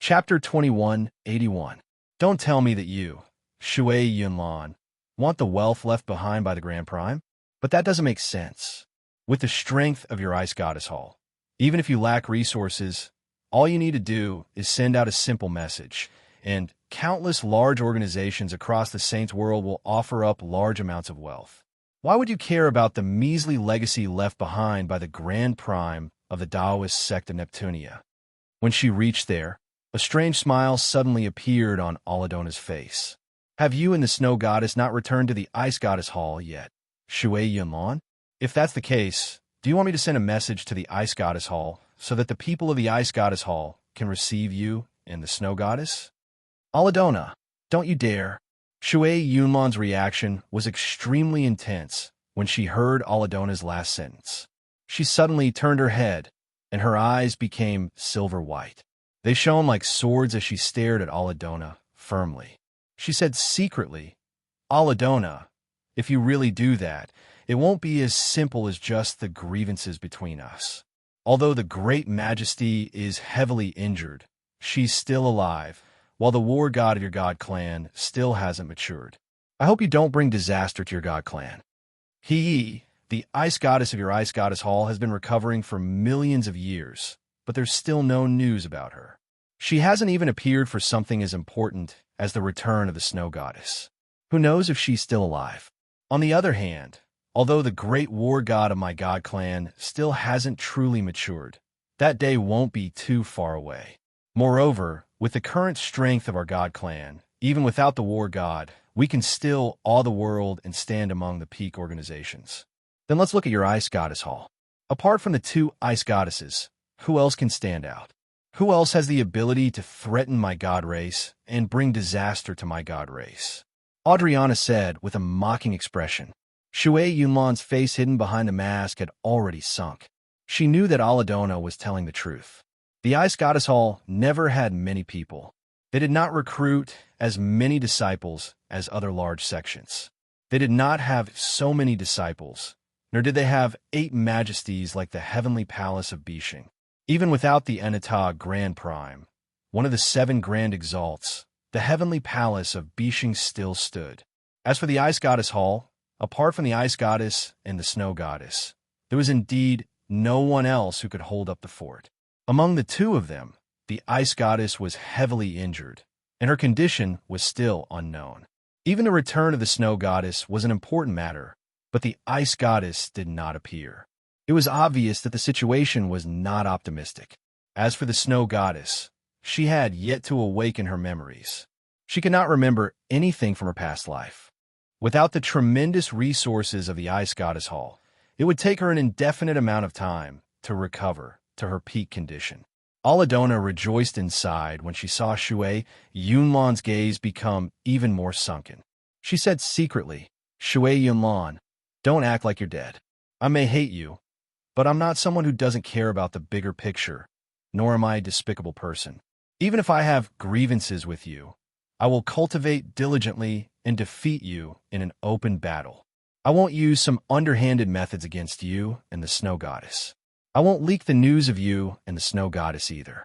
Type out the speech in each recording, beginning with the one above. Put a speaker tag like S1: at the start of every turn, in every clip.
S1: Chapter 2181. Don't tell me that you, Shui Yunlan, want the wealth left behind by the Grand Prime? But that doesn't make sense. With the strength of your Ice Goddess Hall, even if you lack resources, all you need to do is send out a simple message, and countless large organizations across the Saints world will offer up large amounts of wealth. Why would you care about the measly legacy left behind by the Grand Prime of the Taoist sect of Neptunia? When she reached there, a strange smile suddenly appeared on Aladona's face. Have you and the Snow Goddess not returned to the Ice Goddess Hall yet, Shui Yunlan? If that's the case, do you want me to send a message to the Ice Goddess Hall so that the people of the Ice Goddess Hall can receive you and the Snow Goddess? Aladona, don't you dare. Shui Yunlan's reaction was extremely intense when she heard Aladona's last sentence. She suddenly turned her head, and her eyes became silver white. They shone like swords as she stared at Aladona firmly. She said secretly, Aladona, if you really do that, it won't be as simple as just the grievances between us. Although the Great Majesty is heavily injured, she's still alive, while the war god of your god clan still hasn't matured. I hope you don't bring disaster to your god clan. The ice goddess of your Ice Goddess Hall, has been recovering for millions of years, but there's still no news about her. She hasn't even appeared for something as important as the return of the Snow Goddess. Who knows if she's still alive? On the other hand, although the great war god of my god clan still hasn't truly matured, that day won't be too far away. Moreover, with the current strength of our god clan, even without the war god, we can still awe the world and stand among the peak organizations. Then let's look at your Ice Goddess Hall. Apart from the two ice goddesses, who else can stand out? Who else has the ability to threaten my god race and bring disaster to my god race? Adriana said with a mocking expression. Shui Yunlan's face hidden behind the mask had already sunk. She knew that Aladona was telling the truth. The Ice Goddess Hall never had many people. They did not recruit as many disciples as other large sections. They did not have so many disciples, nor did they have 8 majesties like the heavenly palace of Bishing. Even without the Enata Grand Prime, one of the 7 grand exalts, the heavenly palace of Bishing still stood. As for the Ice Goddess Hall, apart from the Ice Goddess and the Snow Goddess, there was indeed no one else who could hold up the fort. Among the two of them, the Ice Goddess was heavily injured, and her condition was still unknown. Even the return of the Snow Goddess was an important matter, but the Ice Goddess did not appear. It was obvious that the situation was not optimistic. As for the Snow Goddess, she had yet to awaken her memories. She could not remember anything from her past life. Without the tremendous resources of the Ice Goddess Hall, it would take her an indefinite amount of time to recover to her peak condition. Aladona rejoiced inside when she saw Shui Yunlan's gaze become even more sunken. She said secretly, Shui Yunlan, don't act like you're dead. I may hate you, but I'm not someone who doesn't care about the bigger picture, nor am I a despicable person. Even if I have grievances with you, I will cultivate diligently and defeat you in an open battle. I won't use some underhanded methods against you and the Snow Goddess. I won't leak the news of you and the Snow Goddess either.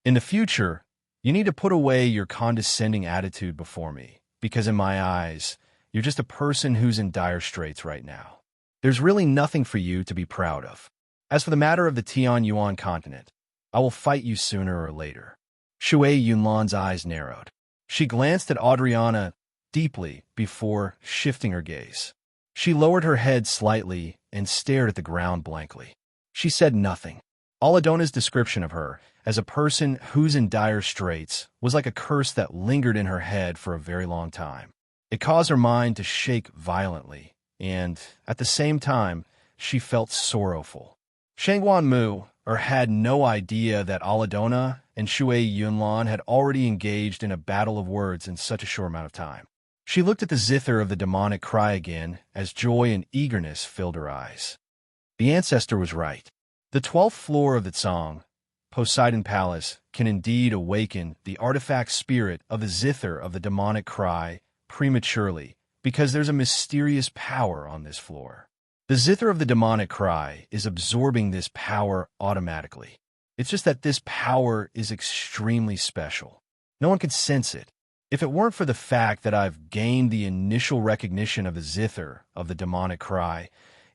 S1: In the future, you need to put away your condescending attitude before me, because in my eyes, you're just a person who's in dire straits right now. There's really nothing for you to be proud of. As for the matter of the Tian Yuan continent, I will fight you sooner or later. Shui Yunlan's eyes narrowed. She glanced at Adriana deeply before shifting her gaze. She lowered her head slightly and stared at the ground blankly. She said nothing. Aladona's description of her as a person who's in dire straits was like a curse that lingered in her head for a very long time. It caused her mind to shake violently, and, at the same time, she felt sorrowful. Shangguan Mu had no idea that Aladona and Shui Yunlan had already engaged in a battle of words in such a short amount of time. She looked at the zither of the demonic cry again as joy and eagerness filled her eyes. The ancestor was right. The 12th floor of the Tsang, Poseidon Palace, can indeed awaken the artifact spirit of the zither of the demonic cry prematurely, because there's a mysterious power on this floor. The zither of the demonic cry is absorbing this power automatically. It's just that this power is extremely special. No one could sense it. If it weren't for the fact that I've gained the initial recognition of the zither of the demonic cry,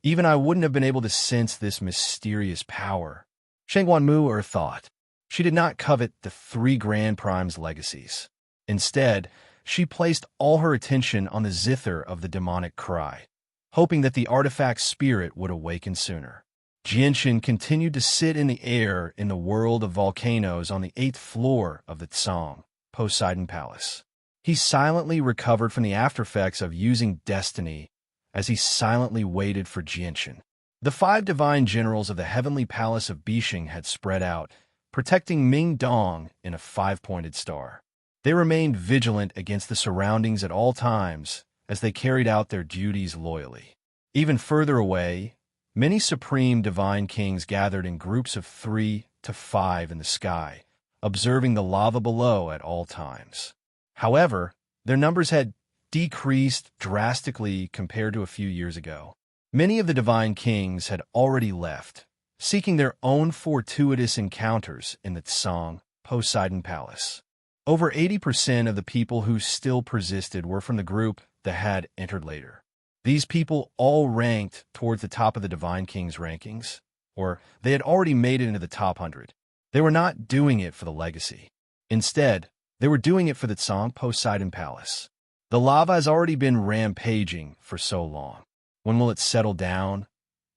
S1: even I wouldn't have been able to sense this mysterious power. Shang Wanmu thought. She did not covet the 3 Grand Prime's legacies. Instead, she placed all her attention on the zither of the demonic cry, hoping that the artifact's spirit would awaken sooner. Jianshan continued to sit in the air in the world of volcanoes on the 8th floor of the Tsang, Poseidon Palace. He silently recovered from the aftereffects of using destiny as he silently waited for Jianshan. The 5 divine generals of the heavenly palace of Bishing had spread out, protecting Ming Dong in a 5-pointed star. They remained vigilant against the surroundings at all times as they carried out their duties loyally. Even further away, many supreme divine kings gathered in groups of 3 to 5 in the sky, observing the lava below at all times. However, their numbers had decreased drastically compared to a few years ago. Many of the divine kings had already left, seeking their own fortuitous encounters in the Tsang, Poseidon Palace. Over 80% of the people who still persisted were from the group that had entered later. These people all ranked towards the top of the divine king's rankings, or they had already made it into the top 100. They were not doing it for the legacy. Instead, they were doing it for the Tsang Poseidon Palace. The lava has already been rampaging for so long. When will it settle down?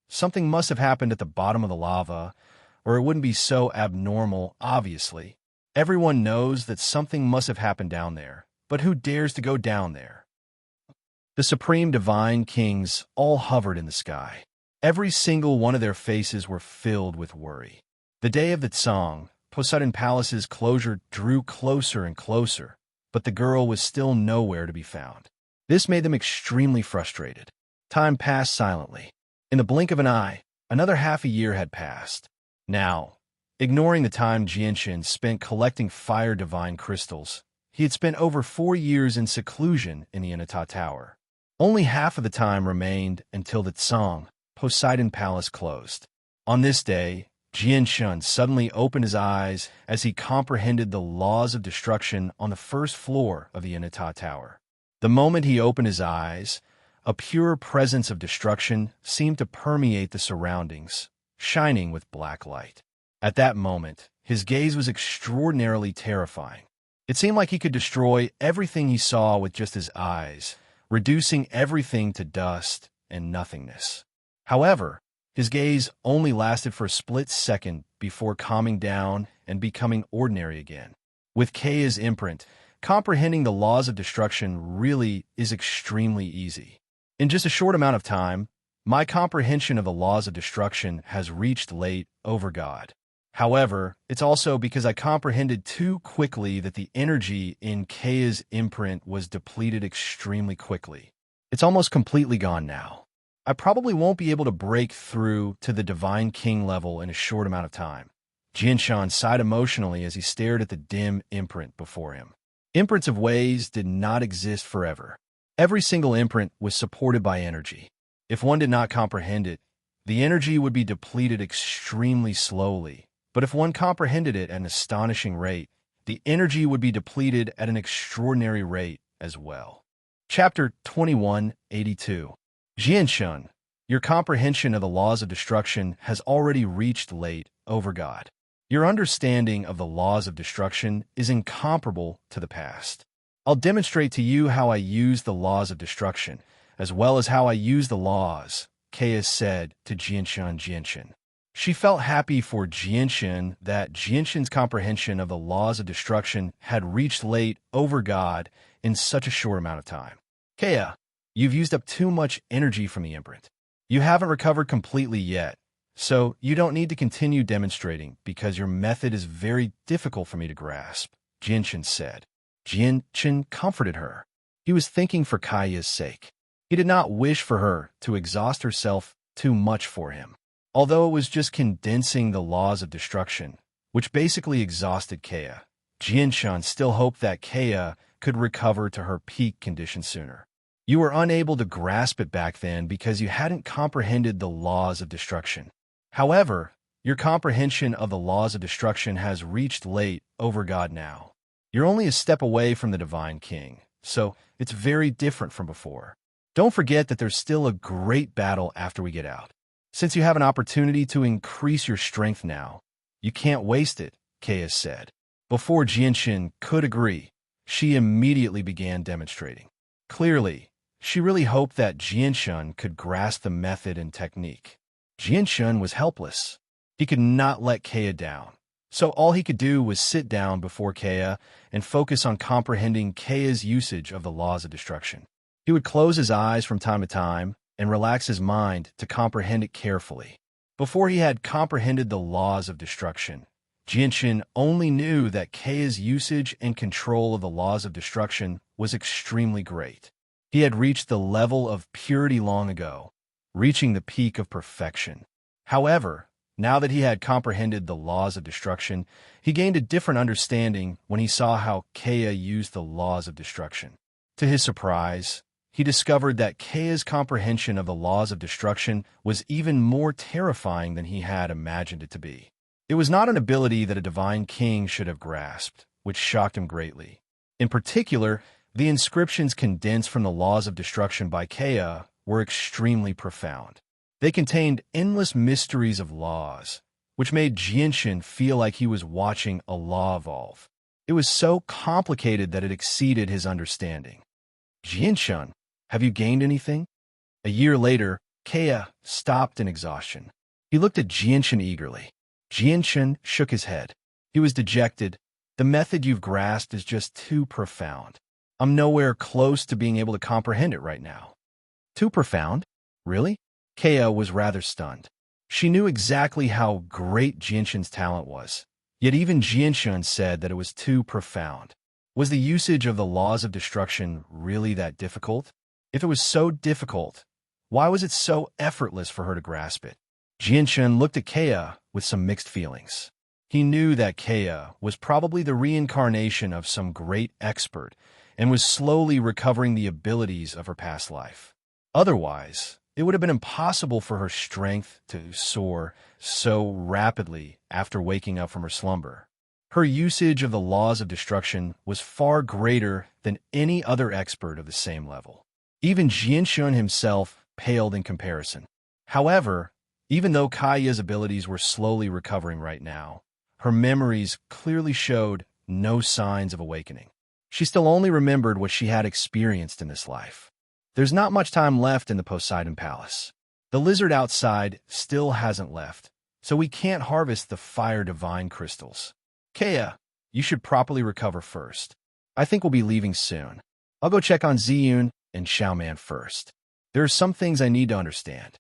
S1: Something must have happened at the bottom of the lava, or it wouldn't be so abnormal, obviously. Everyone knows that something must have happened down there, but who dares to go down there? The supreme divine kings all hovered in the sky. Every single one of their faces were filled with worry. The day of the Tsang, Poseidon Palace's closure drew closer and closer, but the girl was still nowhere to be found. This made them extremely frustrated. Time passed silently. In the blink of an eye, another half a year had passed. Now, ignoring the time Jianshan spent collecting fire divine crystals, he had spent over 4 years in seclusion in the Inata Tower. Only half of the time remained until the Tsang, Poseidon Palace closed. On this day, Jianshan suddenly opened his eyes as he comprehended the laws of destruction on the 1st floor of the Inata Tower. The moment he opened his eyes, a pure presence of destruction seemed to permeate the surroundings, shining with black light. At that moment, his gaze was extraordinarily terrifying. It seemed like he could destroy everything he saw with just his eyes, reducing everything to dust and nothingness. However, his gaze only lasted for a split second before calming down and becoming ordinary again. With Kaya's imprint, comprehending the laws of destruction really is extremely easy. In just a short amount of time, my comprehension of the laws of destruction has reached late over God. However, it's also because I comprehended too quickly that the energy in Kaya's imprint was depleted extremely quickly. It's almost completely gone now. I probably won't be able to break through to the Divine King level in a short amount of time. Jianshan sighed emotionally as he stared at the dim imprint before him. Imprints of ways did not exist forever. Every single imprint was supported by energy. If one did not comprehend it, the energy would be depleted extremely slowly. But if one comprehended it at an astonishing rate, the energy would be depleted at an extraordinary rate as well. Chapter 2182. Jianshan, your comprehension of the laws of destruction has already reached late over God. Your understanding of the laws of destruction is incomparable to the past. I'll demonstrate to you how I use the laws of destruction, as well as how I use the laws, Kaya said to Jianshan. She felt happy for Jianshan that Jianshan's comprehension of the laws of destruction had reached late over God in such a short amount of time. Kaya, you've used up too much energy from the imprint. You haven't recovered completely yet, so you don't need to continue demonstrating because your method is very difficult for me to grasp, Jianshan said. Jianshan comforted her. He was thinking for Kaya's sake. He did not wish for her to exhaust herself too much for him. Although it was just condensing the laws of destruction, which basically exhausted Kaya, Jianshan still hoped that Kaya could recover to her peak condition sooner. You were unable to grasp it back then because you hadn't comprehended the laws of destruction. However, Your comprehension of the laws of destruction has reached late over God now. You're only a step away from the Divine King, so it's very different from before. Don't forget that there's still a great battle after we get out. Since you have an opportunity to increase your strength now, you can't waste it, Kaya said. Before Jianxin could agree, she immediately began demonstrating. Clearly, she really hoped that Jianxin could grasp the method and technique. Jianxin was helpless. He could not let Kaya down. So all he could do was sit down before Kaya and focus on comprehending Kaya's usage of the laws of destruction. He would close his eyes from time to time and relax his mind to comprehend it carefully. Before he had comprehended the laws of destruction, Jianxin only knew that Kaya's usage and control of the laws of destruction was extremely great. He had reached the level of purity long ago, reaching the peak of perfection. However, now that he had comprehended the laws of destruction, he gained a different understanding when he saw how Kaya used the laws of destruction. To his surprise, he discovered that Kaya's comprehension of the laws of destruction was even more terrifying than he had imagined it to be. It was not an ability that a divine king should have grasped, which shocked him greatly. In particular, the inscriptions condensed from the laws of destruction by Kaya were extremely profound. They contained endless mysteries of laws, which made Jianxin feel like he was watching a law evolve. It was so complicated that it exceeded his understanding. Jianxin, have you gained anything? A year later, Kaya stopped in exhaustion. He looked at Jianxin eagerly. Jianxin shook his head. He was dejected. The method you've grasped is just too profound. I'm nowhere close to being able to comprehend it right now. Too profound? Really? Kaya was rather stunned. She knew exactly how great Jianxin's talent was, yet even Jianxin said that it was too profound. Was the usage of the laws of destruction really that difficult? If it was so difficult, why was it so effortless for her to grasp it? Jianxin looked at Kaya with some mixed feelings. He knew that Kaya was probably the reincarnation of some great expert and was slowly recovering the abilities of her past life. Otherwise, it would have been impossible for her strength to soar so rapidly after waking up from her slumber. Her usage of the laws of destruction was far greater than any other expert of the same level. Even Jianxin himself paled in comparison. However, even though Kaya's abilities were slowly recovering right now, her memories clearly showed no signs of awakening. She still only remembered what she had experienced in this life. There's not much time left in the Poseidon Palace. The lizard outside still hasn't left, so we can't harvest the fire divine crystals. Kaya, you should properly recover first. I think we'll be leaving soon. I'll go check on Ziyun and Xiaoman first. There are some things I need to understand.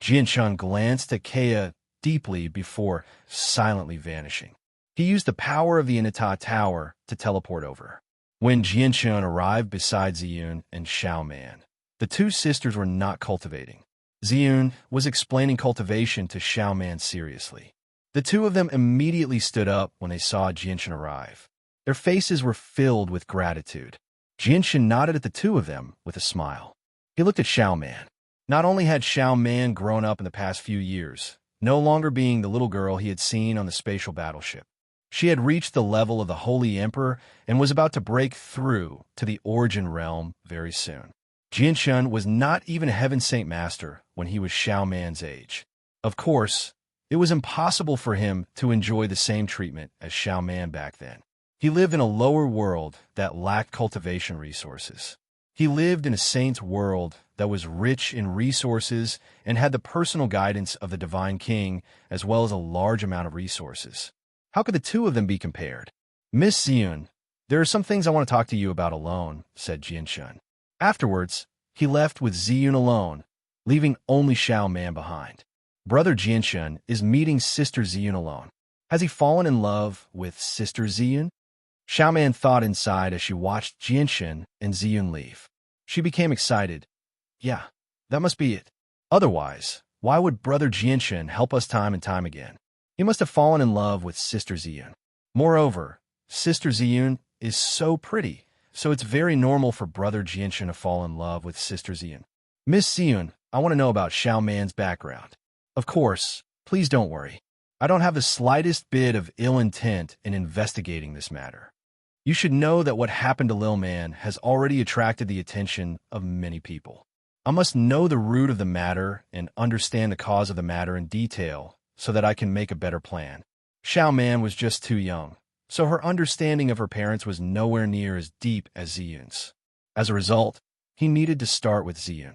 S1: Jianxin glanced at Kaya deeply before silently vanishing. He used the power of the Inata Tower to teleport over. When Jianxin arrived beside Ziyun and Xiaoman, the two sisters were not cultivating. Ziyun was explaining cultivation to Xiaoman seriously. The two of them immediately stood up when they saw Jianxin arrive. Their faces were filled with gratitude. Jianxin nodded at the two of them with a smile. He looked at Xiaoman. Not only had Xiaoman grown up in the past few years, no longer being the little girl he had seen on the spatial battleship, she had reached the level of the Holy Emperor and was about to break through to the Origin Realm very soon. Jianxin was not even a Heaven Saint Master when he was Xiaoman's age. Of course, it was impossible for him to enjoy the same treatment as Xiaoman back then. He lived in a lower world that lacked cultivation resources. He lived in a saint's world that was rich in resources and had the personal guidance of the Divine King as well as a large amount of resources. How could the two of them be compared? Miss Ziyun, there are some things I want to talk to you about alone, said Jianxin. Afterwards, he left with Ziyun alone, leaving only Xiaoman behind. Brother Jianxin is meeting Sister Ziyun alone. Has he fallen in love with Sister Ziyun? Xiaoman thought inside as she watched Jianxin and Ziyun leave. She became excited. Yeah, that must be it. Otherwise, why would Brother Jianxin help us time and time again? He must have fallen in love with Sister Ziyun. Moreover, Sister Ziyun is so pretty, so it's very normal for Brother Jianxin to fall in love with Sister Ziyun. Miss Ziyun, I want to know about Xiaoman's background. Of course, please don't worry. I don't have the slightest bit of ill intent in investigating this matter. You should know that what happened to Lil Man has already attracted the attention of many people. I must know the root of the matter and understand the cause of the matter in detail so that I can make a better plan. Xiao Man was just too young, so her understanding of her parents was nowhere near as deep as Ziyun's. As a result, he needed to start with Ziyun.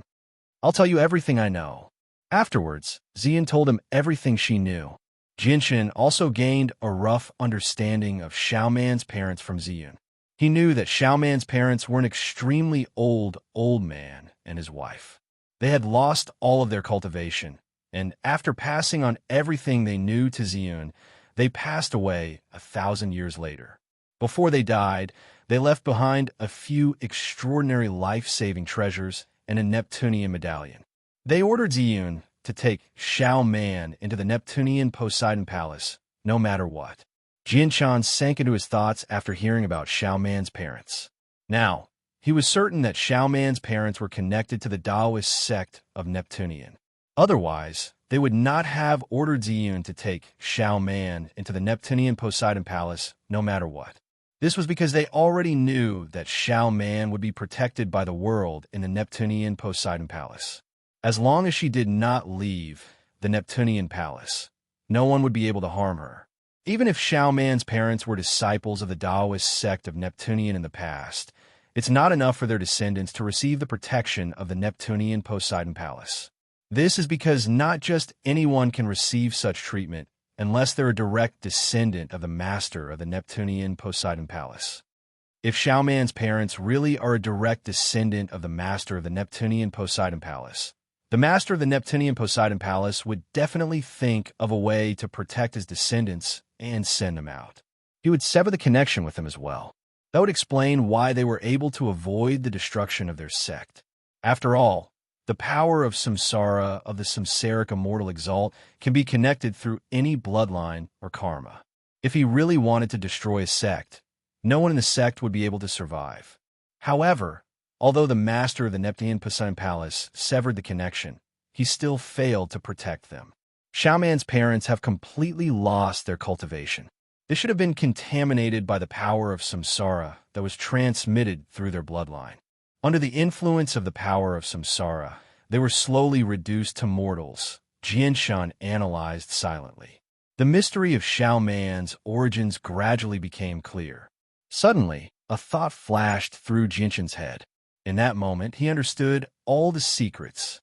S1: I'll tell you everything I know. Afterwards, Ziyun told him everything she knew. Jinshin also gained a rough understanding of Xiao Man's parents from Ziyun. He knew that Xiao Man's parents were an extremely old man and his wife. They had lost all of their cultivation, and after passing on everything they knew to Ziyun, they passed away 1,000 years later. Before they died, they left behind a few extraordinary life-saving treasures and a Neptunian medallion. They ordered Ziyun to take Xiao Man into the Neptunian Poseidon Palace, no matter what. Jianshan sank into his thoughts after hearing about Xiao Man's parents. Now, he was certain that Xiao Man's parents were connected to the Taoist sect of Neptunian. Otherwise, they would not have ordered Ziyun to take Xiao Man into the Neptunian Poseidon Palace, no matter what. This was because they already knew that Xiao Man would be protected by the world in the Neptunian Poseidon Palace. As long as she did not leave the Neptunian Palace, no one would be able to harm her. Even if Xiao Man's parents were disciples of the Taoist sect of Neptunian in the past, it's not enough for their descendants to receive the protection of the Neptunian Poseidon Palace. This is because not just anyone can receive such treatment unless they're a direct descendant of the master of the Neptunian Poseidon Palace. If Xiao Man's parents really are a direct descendant of the master of the Neptunian Poseidon Palace, the master of the Neptunian Poseidon Palace would definitely think of a way to protect his descendants and send them out. He would sever the connection with them as well. That would explain why they were able to avoid the destruction of their sect. After all, the power of samsara, of the samsaric immortal exalt, can be connected through any bloodline or karma. If he really wanted to destroy a sect, no one in the sect would be able to survive. However, although the master of the Neptunian Poseidon Palace severed the connection, he still failed to protect them. Xiao Man's parents have completely lost their cultivation. They should have been contaminated by the power of samsara that was transmitted through their bloodline. Under the influence of the power of samsara, they were slowly reduced to mortals, Jianshan analyzed silently. The mystery of Xiao Man's origins gradually became clear. Suddenly, a thought flashed through Jianshan's head. In that moment, he understood all the secrets.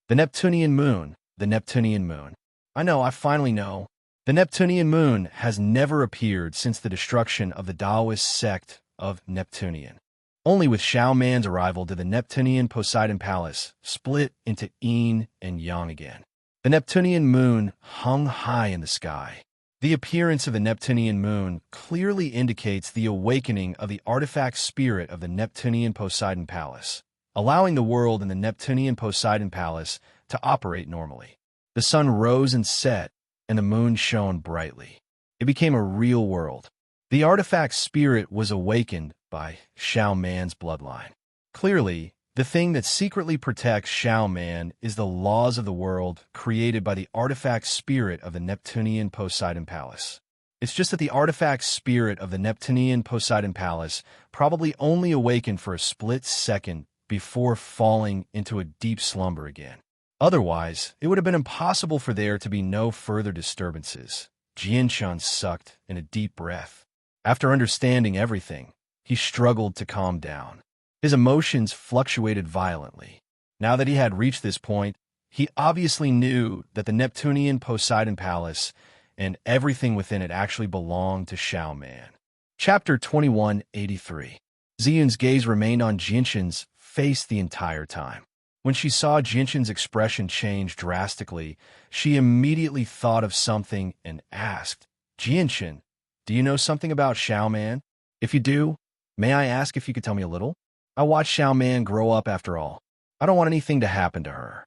S1: The Neptunian moon, the Neptunian moon. I finally know. The Neptunian moon has never appeared since the destruction of the Taoist sect of Neptunian. Only with Xiao Man's arrival did the Neptunian Poseidon Palace split into yin and yang again. The Neptunian moon hung high in the sky. The appearance of the Neptunian moon clearly indicates the awakening of the artifact spirit of the Neptunian Poseidon Palace, allowing the world in the Neptunian Poseidon Palace to operate normally. The sun rose and set, and the moon shone brightly. It became a real world. The artifact spirit was awakened by Xiao Man's bloodline. Clearly, the thing that secretly protects Xiao Man is the laws of the world created by the artifact spirit of the Neptunian Poseidon Palace. It's just that the artifact spirit of the Neptunian Poseidon Palace probably only awakened for a split second before falling into a deep slumber again. Otherwise, it would have been impossible for there to be no further disturbances. Jianshan sucked in a deep breath. After understanding everything, he struggled to calm down. His emotions fluctuated violently. Now that he had reached this point, he obviously knew that the Neptunian Poseidon Palace and everything within it actually belonged to Xiao Man. Chapter 2183. Ziyun's gaze remained on Jianshan's face the entire time. When she saw Jianshan's expression change drastically, she immediately thought of something and asked, "Jianshan, do you know something about Xiao Man? If you do, may I ask if you could tell me a little? I watched Xiao Man grow up after all. I don't want anything to happen to her.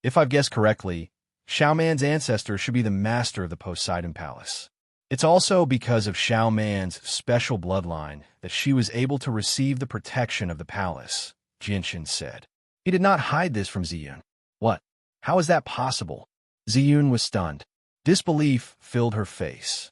S1: If I've guessed correctly, Xiao Man's ancestor should be the master of the Poseidon Palace. It's also because of Xiao Man's special bloodline that she was able to receive the protection of the palace," Jianshan said. He did not hide this from Ziyun. What? How is that possible? Ziyun was stunned. Disbelief filled her face.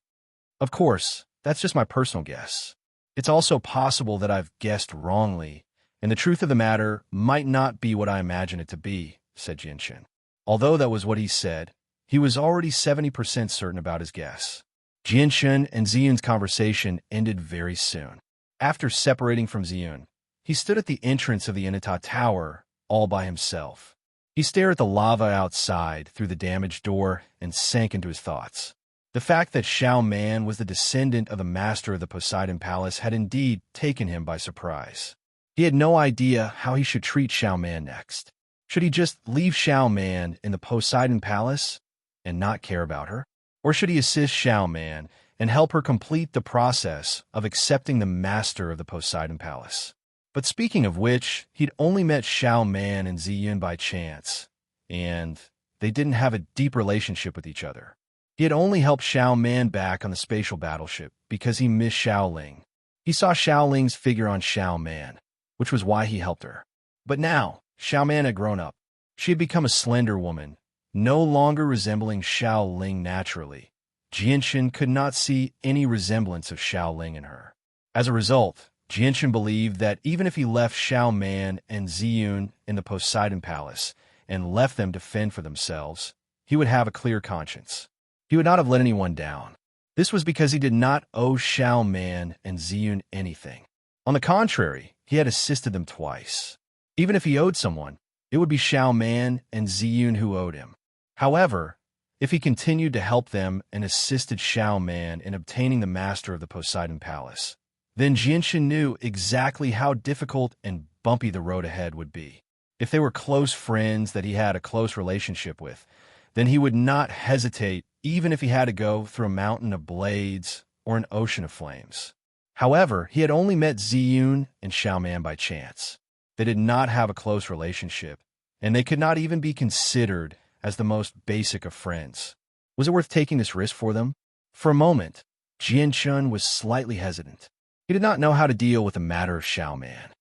S1: Of course, that's just my personal guess. It's also possible that I've guessed wrongly, and the truth of the matter might not be what I imagine it to be, said Jinshin. Although that was what he said, he was already 70% certain about his guess. Jinshin and Ziyun's conversation ended very soon. After separating from Ziyun, he stood at the entrance of the Inata Tower, all by himself. He stared at the lava outside through the damaged door and sank into his thoughts. The fact that Xiao Man was the descendant of the master of the Poseidon Palace had indeed taken him by surprise. He had no idea how he should treat Xiao Man next. Should he just leave Xiao Man in the Poseidon Palace and not care about her? Or should he assist Xiao Man and help her complete the process of accepting the master of the Poseidon Palace? But speaking of which, he'd only met Xiao Man and Ziyun by chance, and they didn't have a deep relationship with each other. He had only helped Xiao Man back on the spatial battleship because he missed Xiao Ling. He saw Xiao Ling's figure on Xiao Man, which was why he helped her. But now, Xiao Man had grown up. She had become a slender woman, no longer resembling Xiao Ling naturally. Jinshin could not see any resemblance of Xiao Ling in her. As a result, Jinshin believed that even if he left Xiao Man and Ziyun in the Poseidon Palace and left them to fend for themselves, he would have a clear conscience. He would not have let anyone down. This was because he did not owe Xiao Man and Ziyun anything. On the contrary, he had assisted them twice. Even if he owed someone, it would be Xiao Man and Ziyun who owed him. However, if he continued to help them and assisted Xiao Man in obtaining the master of the Poseidon Palace, then Jinshin knew exactly how difficult and bumpy the road ahead would be. If they were close friends that he had a close relationship with, then he would not hesitate even if he had to go through a mountain of blades or an ocean of flames. However, he had only met Ziyun and Xiao Man by chance. They did not have a close relationship, and they could not even be considered as the most basic of friends. Was it worth taking this risk for them? For a moment, Jinshin was slightly hesitant. He did not know how to deal with the matter of Xiao Man.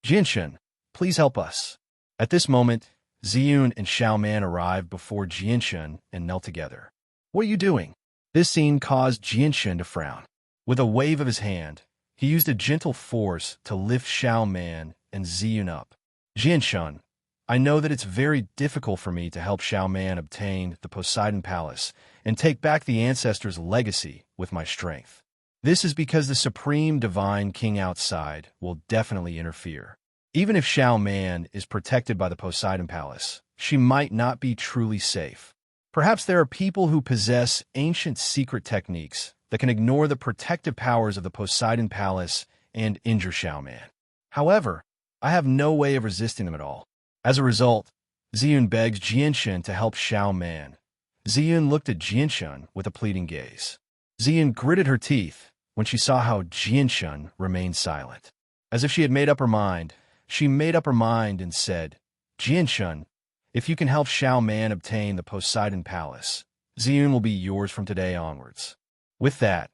S1: Jinshin, please help us. At this moment, Ziyun and Xiao Man arrived before Jinshin and knelt together. What are you doing? This scene caused Jinshin to frown. With a wave of his hand, he used a gentle force to lift Xiao Man and Ziyun up. Jinshin, I know that it's very difficult for me to help Xiao Man obtain the Poseidon Palace and take back the ancestors' legacy with my strength. This is because the supreme divine king outside will definitely interfere. Even if Xiao Man is protected by the Poseidon Palace, she might not be truly safe. Perhaps there are people who possess ancient secret techniques that can ignore the protective powers of the Poseidon Palace and injure Xiao Man. However, I have no way of resisting them at all. As a result, Ziyun begs Jinshin to help Xiao Man. Ziyun looked at Jinshin with a pleading gaze. Ziyun gritted her teeth when she saw how Jinshin remained silent. As if she had made up her mind, she made up her mind and said, Jinshin, if you can help Xiao Man obtain the Poseidon Palace, Ziyun will be yours from today onwards. With that,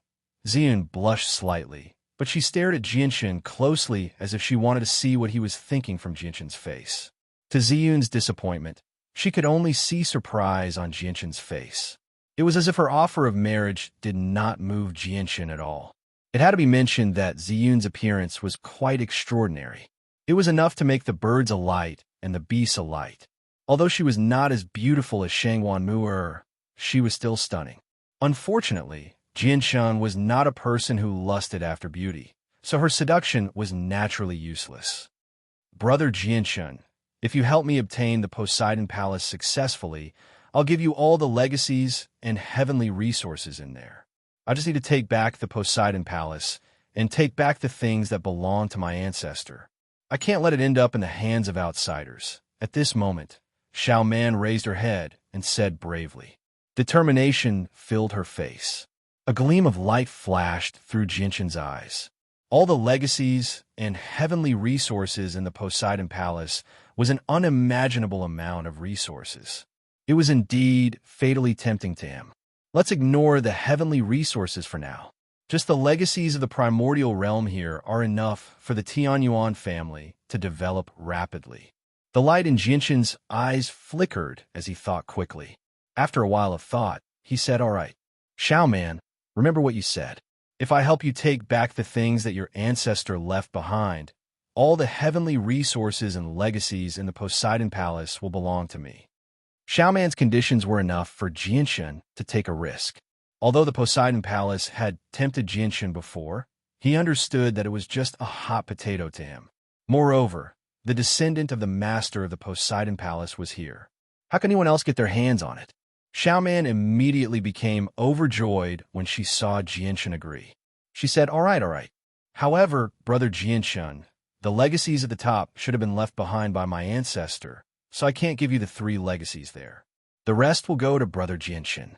S1: Ziyun blushed slightly, but she stared at Jinshin closely as if she wanted to see what he was thinking from Jinshin's face. To Ziyun's disappointment, she could only see surprise on Jinshin's face. It was as if her offer of marriage did not move Jinshin at all. It had to be mentioned that Ziyun's appearance was quite extraordinary. It was enough to make the birds alight and the beasts alight. Although she was not as beautiful as Shangwan Mu'er, she was still stunning. Unfortunately, Jinshin was not a person who lusted after beauty, so her seduction was naturally useless. Brother Jinshin, if you help me obtain the Poseidon Palace successfully, I'll give you all the legacies and heavenly resources in there. I just need to take back the Poseidon Palace and take back the things that belong to my ancestor. I can't let it end up in the hands of outsiders. At this moment, Xiao Man raised her head and said bravely. Determination filled her face. A gleam of light flashed through Jinshin's eyes. All the legacies and heavenly resources in the Poseidon Palace was an unimaginable amount of resources. It was indeed fatally tempting to him. Let's ignore the heavenly resources for now. Just the legacies of the primordial realm here are enough for the Tianyuan family to develop rapidly. The light in Jinshin's eyes flickered as he thought quickly. After a while of thought, he said, "All right, Xiao Man, remember what you said. If I help you take back the things that your ancestor left behind, all the heavenly resources and legacies in the Poseidon Palace will belong to me." Xiao Man's conditions were enough for Jianshun to take a risk. Although the Poseidon Palace had tempted Jianshun before, he understood that it was just a hot potato to him. Moreover, the descendant of the master of the Poseidon Palace was here. How can anyone else get their hands on it? Xiao Man immediately became overjoyed when she saw Jianshun agree. She said, all right. However, brother Jianshun, the legacies at the top should have been left behind by my ancestor, so I can't give you the 3 legacies there. The rest will go to brother Jianshun.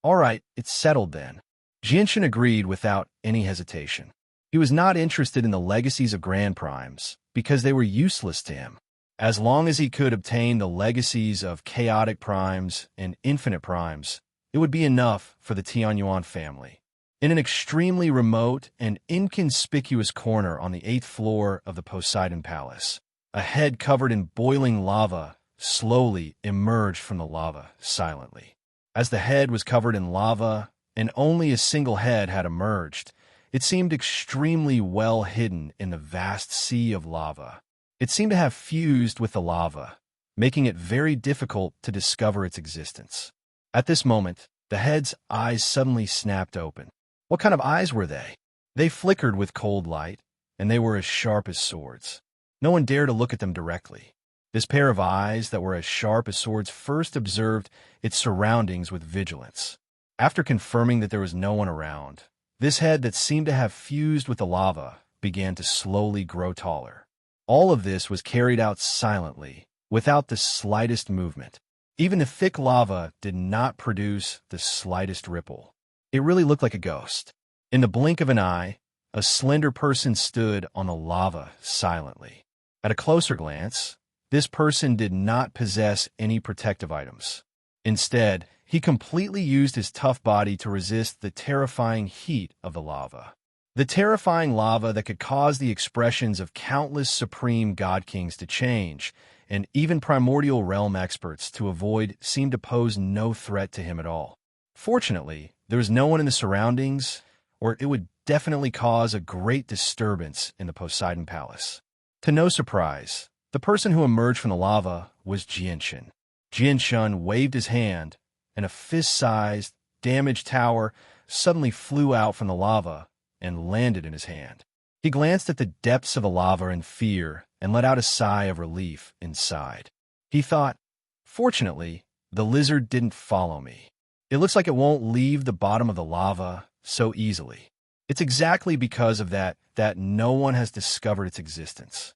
S1: All right, it's settled then. Jianshun agreed without any hesitation. He was not interested in the legacies of Grand Primes because they were useless to him. As long as he could obtain the legacies of chaotic primes and infinite primes, it would be enough for the Tianyuan family. In an extremely remote and inconspicuous corner on the 8th floor of the Poseidon Palace, a head covered in boiling lava slowly emerged from the lava silently. As the head was covered in lava and only a single head had emerged, it seemed extremely well hidden in the vast sea of lava. It seemed to have fused with the lava, making it very difficult to discover its existence. At this moment, the head's eyes suddenly snapped open. What kind of eyes were they? They flickered with cold light, and they were as sharp as swords. No one dared to look at them directly. This pair of eyes that were as sharp as swords first observed its surroundings with vigilance. After confirming that there was no one around, this head that seemed to have fused with the lava began to slowly grow taller. All of this was carried out silently, without the slightest movement. Even the thick lava did not produce the slightest ripple. It really looked like a ghost. In the blink of an eye, a slender person stood on the lava silently. At a closer glance, this person did not possess any protective items. Instead, he completely used his tough body to resist the terrifying heat of the lava. The terrifying lava that could cause the expressions of countless supreme god kings to change, and even primordial realm experts to avoid, seemed to pose no threat to him at all. Fortunately, there was no one in the surroundings, or it would definitely cause a great disturbance in the Poseidon Palace. To no surprise, the person who emerged from the lava was Jianshun. Jianshun waved his hand, and a fist-sized, damaged tower suddenly flew out from the lava and landed in his hand. He glanced at the depths of the lava in fear and let out a sigh of relief inside. He thought, fortunately, the lizard didn't follow me. It looks like it won't leave the bottom of the lava so easily. It's exactly because of that no one has discovered its existence.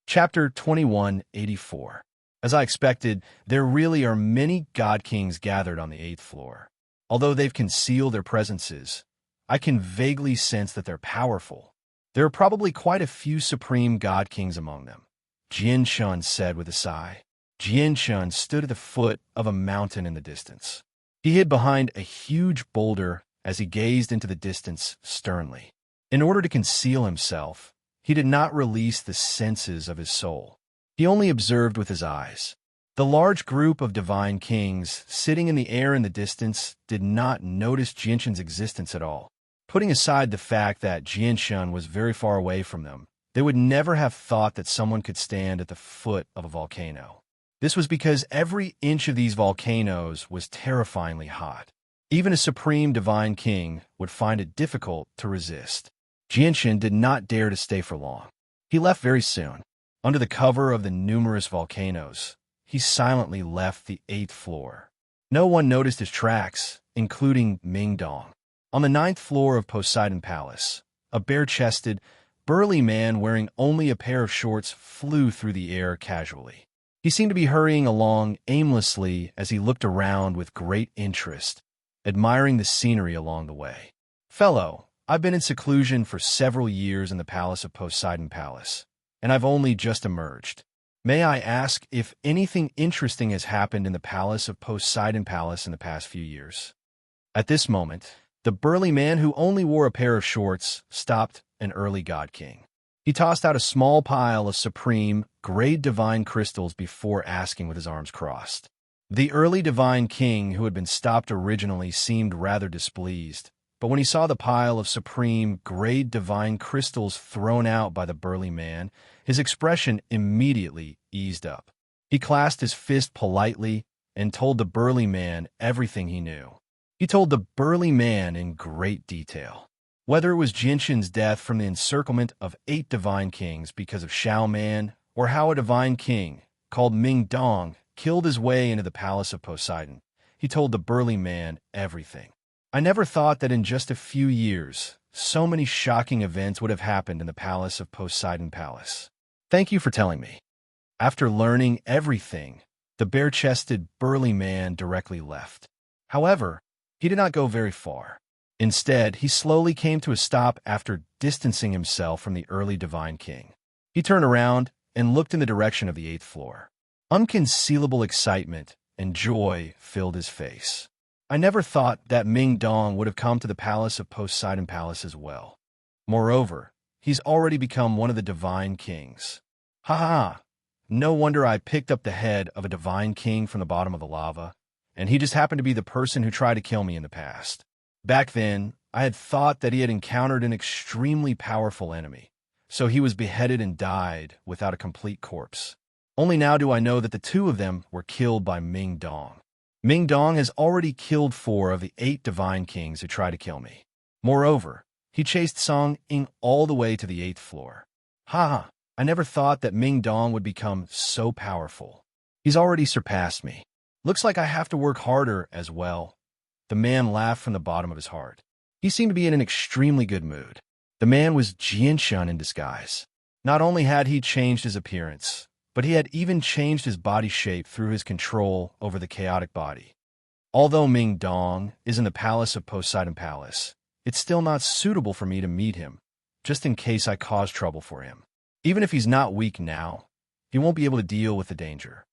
S1: Chapter 2184. As I expected, there really are many god kings gathered on the 8th floor. Although they've concealed their presences, I can vaguely sense that they're powerful. There are probably quite a few supreme god kings among them, Jianshun said with a sigh. Jianshun stood at the foot of a mountain in the distance. He hid behind a huge boulder as he gazed into the distance sternly. In order to conceal himself, he did not release the senses of his soul. He only observed with his eyes. The large group of divine kings sitting in the air in the distance did not notice Jianshun's existence at all. Putting aside the fact that Jianshun was very far away from them, they would never have thought that someone could stand at the foot of a volcano. This was because every inch of these volcanoes was terrifyingly hot. Even a supreme divine king would find it difficult to resist. Jianshun did not dare to stay for long. He left very soon. Under the cover of the numerous volcanoes, he silently left the 8th floor. No one noticed his tracks, including Ming Dong. On the 9th floor of Poseidon Palace, a bare-chested, burly man wearing only a pair of shorts flew through the air casually. He seemed to be hurrying along aimlessly as he looked around with great interest, admiring the scenery along the way. Fellow, I've been in seclusion for several years in the palace of Poseidon Palace, and I've only just emerged. May I ask if anything interesting has happened in the palace of Poseidon Palace in the past few years? At this moment, the burly man who only wore a pair of shorts stopped an early god king. He tossed out a small pile of supreme, grade divine crystals before asking with his arms crossed. The early divine king who had been stopped originally seemed rather displeased, but when he saw the pile of supreme, grade divine crystals thrown out by the burly man, his expression immediately eased up. He clasped his fist politely and told the burly man everything he knew. He told the burly man in great detail. Whether it was Jinshin's death from the encirclement of 8 divine kings because of Xiao Man, or how a divine king, called Ming Dong, killed his way into the palace of Poseidon, he told the burly man everything. I never thought that in just a few years, so many shocking events would have happened in the palace of Poseidon Palace. Thank you for telling me. After learning everything, the bare-chested, burly man directly left. However, he did not go very far. Instead, he slowly came to a stop after distancing himself from the early divine king. He turned around and looked in the direction of the 8th floor. Unconcealable excitement and joy filled his face. I never thought that Ming Dong would have come to the palace of Poseidon Palace as well. Moreover, he's already become one of the divine kings. Ha ha! No wonder I picked up the head of a divine king from the bottom of the lava, and he just happened to be the person who tried to kill me in the past. Back then, I had thought that he had encountered an extremely powerful enemy, so he was beheaded and died without a complete corpse. Only now do I know that the 2 of them were killed by Ming Dong. Ming Dong has already killed 4 of the 8 divine kings who tried to kill me. Moreover, he chased Song Ying all the way to the 8th floor. Ha ha! I never thought that Ming Dong would become so powerful. He's already surpassed me. Looks like I have to work harder as well. The man laughed from the bottom of his heart. He seemed to be in an extremely good mood. The man was Jinshin in disguise. Not only had he changed his appearance, but he had even changed his body shape through his control over the chaotic body. Although Ming Dong is in the palace of Poseidon Palace, it's still not suitable for me to meet him, just in case I cause trouble for him. Even if he's not weak now, he won't be able to deal with the danger.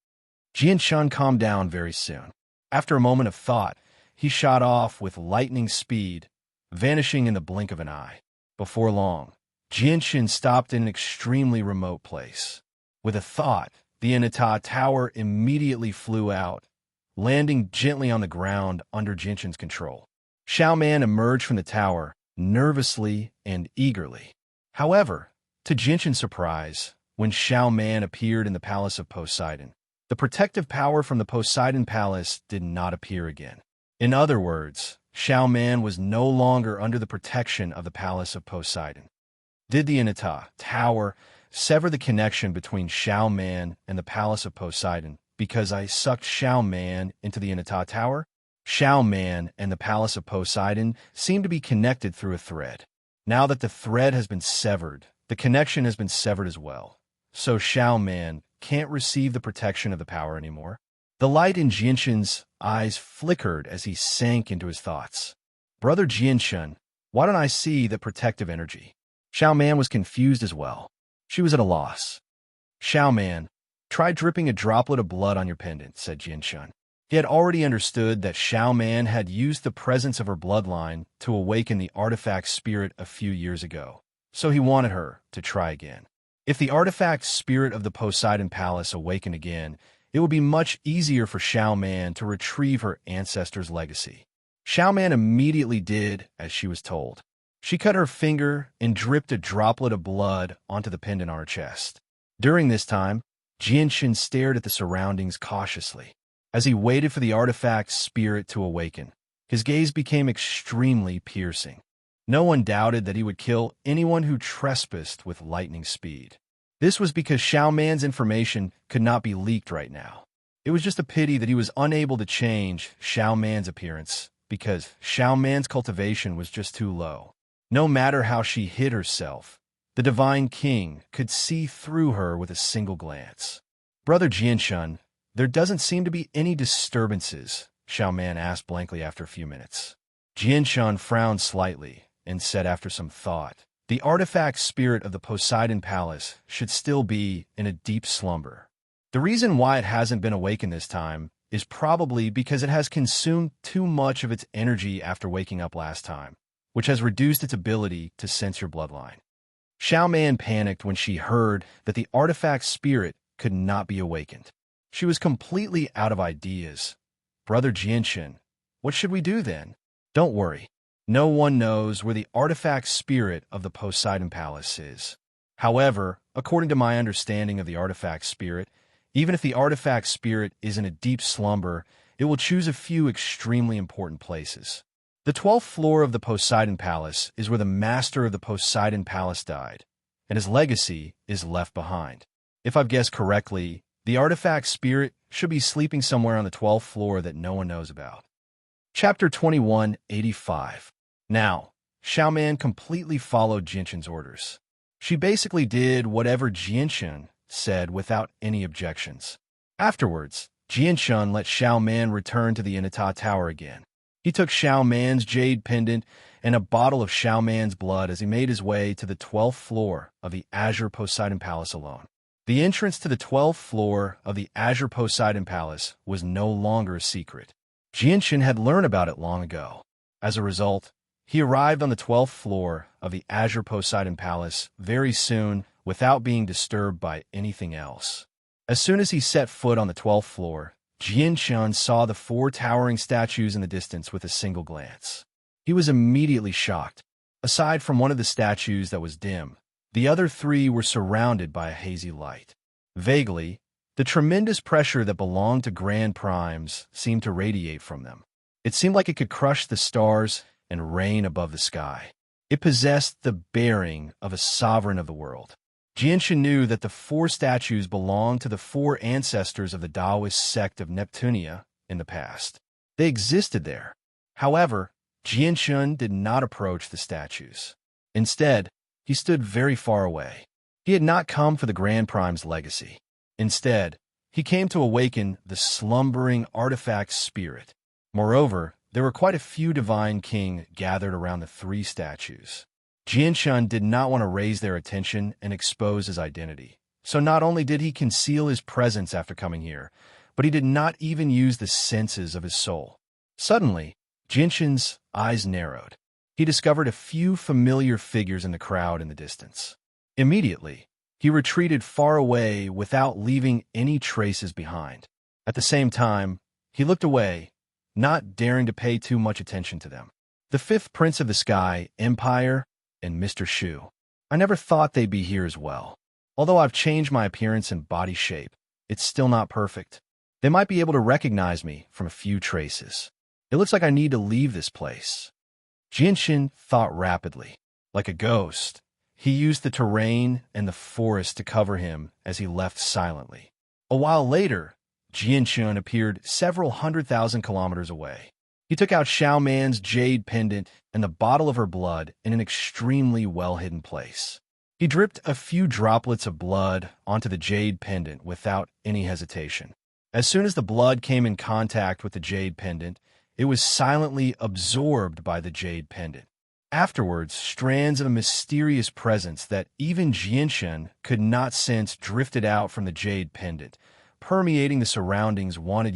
S1: Jinshin calmed down very soon. After a moment of thought, he shot off with lightning speed, vanishing in the blink of an eye. Before long, Jinshin stopped in an extremely remote place. With a thought, the Inata tower immediately flew out, landing gently on the ground under Jinshin's control. Xiao Man emerged from the tower, nervously and eagerly. However, to Jinshin's surprise, when Xiao Man appeared in the palace of Poseidon, the protective power from the Poseidon Palace did not appear again. In other words, Xiao Man was no longer under the protection of the palace of Poseidon. Did the Inata tower sever the connection between Xiao Man and the palace of Poseidon because I sucked Xiao Man into the Inata tower? Xiao Man and the palace of Poseidon seem to be connected through a thread. Now that the thread has been severed, the connection has been severed as well. So Xiao Man can't receive the protection of the power anymore. The light in Jinshin's eyes flickered as he sank into his thoughts. Brother Jinshin, why don't I see the protective energy? Xiao Man was confused as well. She was at a loss. Xiao Man, try dripping a droplet of blood on your pendant, said Jinshin. He had already understood that Xiao Man had used the presence of her bloodline to awaken the artifact spirit a few years ago, so he wanted her to try again. If the artifact spirit of the Poseidon Palace awakened again, it would be much easier for Xiao Man to retrieve her ancestors' legacy. Xiao Man immediately did as she was told. She cut her finger and dripped a droplet of blood onto the pendant on her chest. During this time, Jinshin stared at the surroundings cautiously. As he waited for the artifact's spirit to awaken, his gaze became extremely piercing. No one doubted that he would kill anyone who trespassed with lightning speed. This was because Xiao Man's information could not be leaked right now. It was just a pity that he was unable to change Xiao Man's appearance because Xiao Man's cultivation was just too low. No matter how she hid herself, the Divine King could see through her with a single glance. Brother Jinshin, there doesn't seem to be any disturbances, Xiao Man asked blankly after a few minutes. Jinshin frowned slightly and said after some thought, the artifact spirit of the Poseidon Palace should still be in a deep slumber. The reason why it hasn't been awakened this time is probably because it has consumed too much of its energy after waking up last time, which has reduced its ability to sense your bloodline. Xiao Man panicked when she heard that the artifact spirit could not be awakened. She was completely out of ideas. Brother Jinshin, what should we do then? Don't worry. No one knows where the artifact spirit of the Poseidon Palace is. However, according to my understanding of the artifact spirit, even if the artifact spirit is in a deep slumber, it will choose a few extremely important places. The 12th floor of the Poseidon Palace is where the master of the Poseidon Palace died, and his legacy is left behind. If I've guessed correctly, the artifact spirit should be sleeping somewhere on the 12th floor that no one knows about. Chapter 2185. Now, Xiaoman completely followed Jinshin's orders. She basically did whatever Jinshin said without any objections. Afterwards, Jinshin let Xiaoman return to the Inata Tower again. He took Xiaoman's jade pendant and a bottle of Xiaoman's blood as he made his way to the 12th floor of the Azure Poseidon Palace alone. The entrance to the 12th floor of the Azure Poseidon Palace was no longer a secret. Jinshin had learned about it long ago. As a result, he arrived on the 12th floor of the Azure Poseidon Palace very soon without being disturbed by anything else. As soon as he set foot on the 12th floor, Jinshin saw the 4 towering statues in the distance with a single glance. He was immediately shocked. Aside from one of the statues that was dim, the other 3 were surrounded by a hazy light. Vaguely, the tremendous pressure that belonged to Grand Primes seemed to radiate from them. It seemed like it could crush the stars and reign above the sky. It possessed the bearing of a sovereign of the world. Jinshin knew that the 4 statues belonged to the 4 ancestors of the Taoist sect of Neptunia in the past. They existed there. However, Jinshin did not approach the statues. Instead, he stood very far away. He had not come for the Grand Prime's legacy. Instead, he came to awaken the slumbering artifact spirit. Moreover, there were quite a few divine king gathered around the 3 statues. Jinshin did not want to raise their attention and expose his identity. So not only did he conceal his presence after coming here, but he did not even use the senses of his soul. Suddenly, Jinshin's eyes narrowed. He discovered a few familiar figures in the crowd in the distance. Immediately, he retreated far away without leaving any traces behind. At the same time, he looked away, not daring to pay too much attention to them. The 5th Prince of the Sky, Empire, and Mr. Shu. I never thought they'd be here as well. Although I've changed my appearance and body shape, it's still not perfect. They might be able to recognize me from a few traces. It looks like I need to leave this place. Jinshin thought rapidly. Like a ghost, he used the terrain and the forest to cover him as he left silently. A while later, Jinshin appeared several 100,000 kilometers away. He took out Xiaoman's jade pendant and the bottle of her blood in an extremely well-hidden place. He dripped a few droplets of blood onto the jade pendant without any hesitation. As soon as the blood came in contact with the jade pendant, it was silently absorbed by the jade pendant. Afterwards, strands of a mysterious presence that even Jinshin could not sense drifted out from the jade pendant, permeating the surroundings. Wanted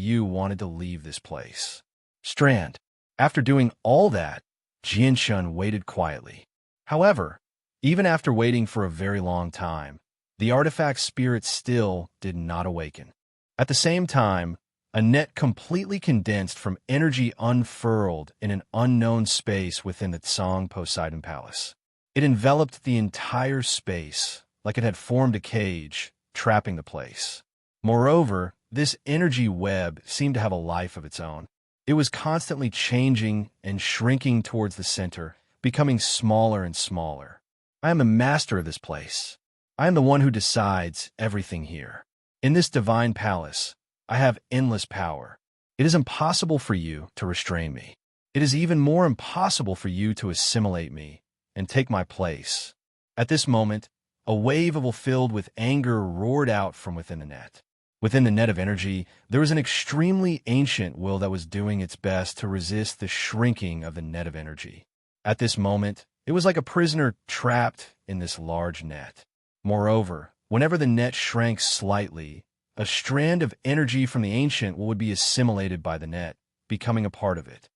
S1: to leave this place. Strand. After doing all that, Jinshin waited quietly. However, even after waiting for a very long time, the artifact spirit still did not awaken. At the same time, a net completely condensed from energy unfurled in an unknown space within the Tsang Poseidon Palace. It enveloped the entire space like it had formed a cage, trapping the place. Moreover, this energy web seemed to have a life of its own. It was constantly changing and shrinking towards the center, becoming smaller and smaller. I am the master of this place. I am the one who decides everything here. In this divine palace, I have endless power. It is impossible for you to restrain me. It is even more impossible for you to assimilate me and take my place. At this moment, a wave filled with anger roared out from within the net. Within the net of energy, there was an extremely ancient will that was doing its best to resist the shrinking of the net of energy. At this moment, it was like a prisoner trapped in this large net. Moreover, whenever the net shrank slightly, a strand of energy from the ancient will would be assimilated by the net, becoming a part of it.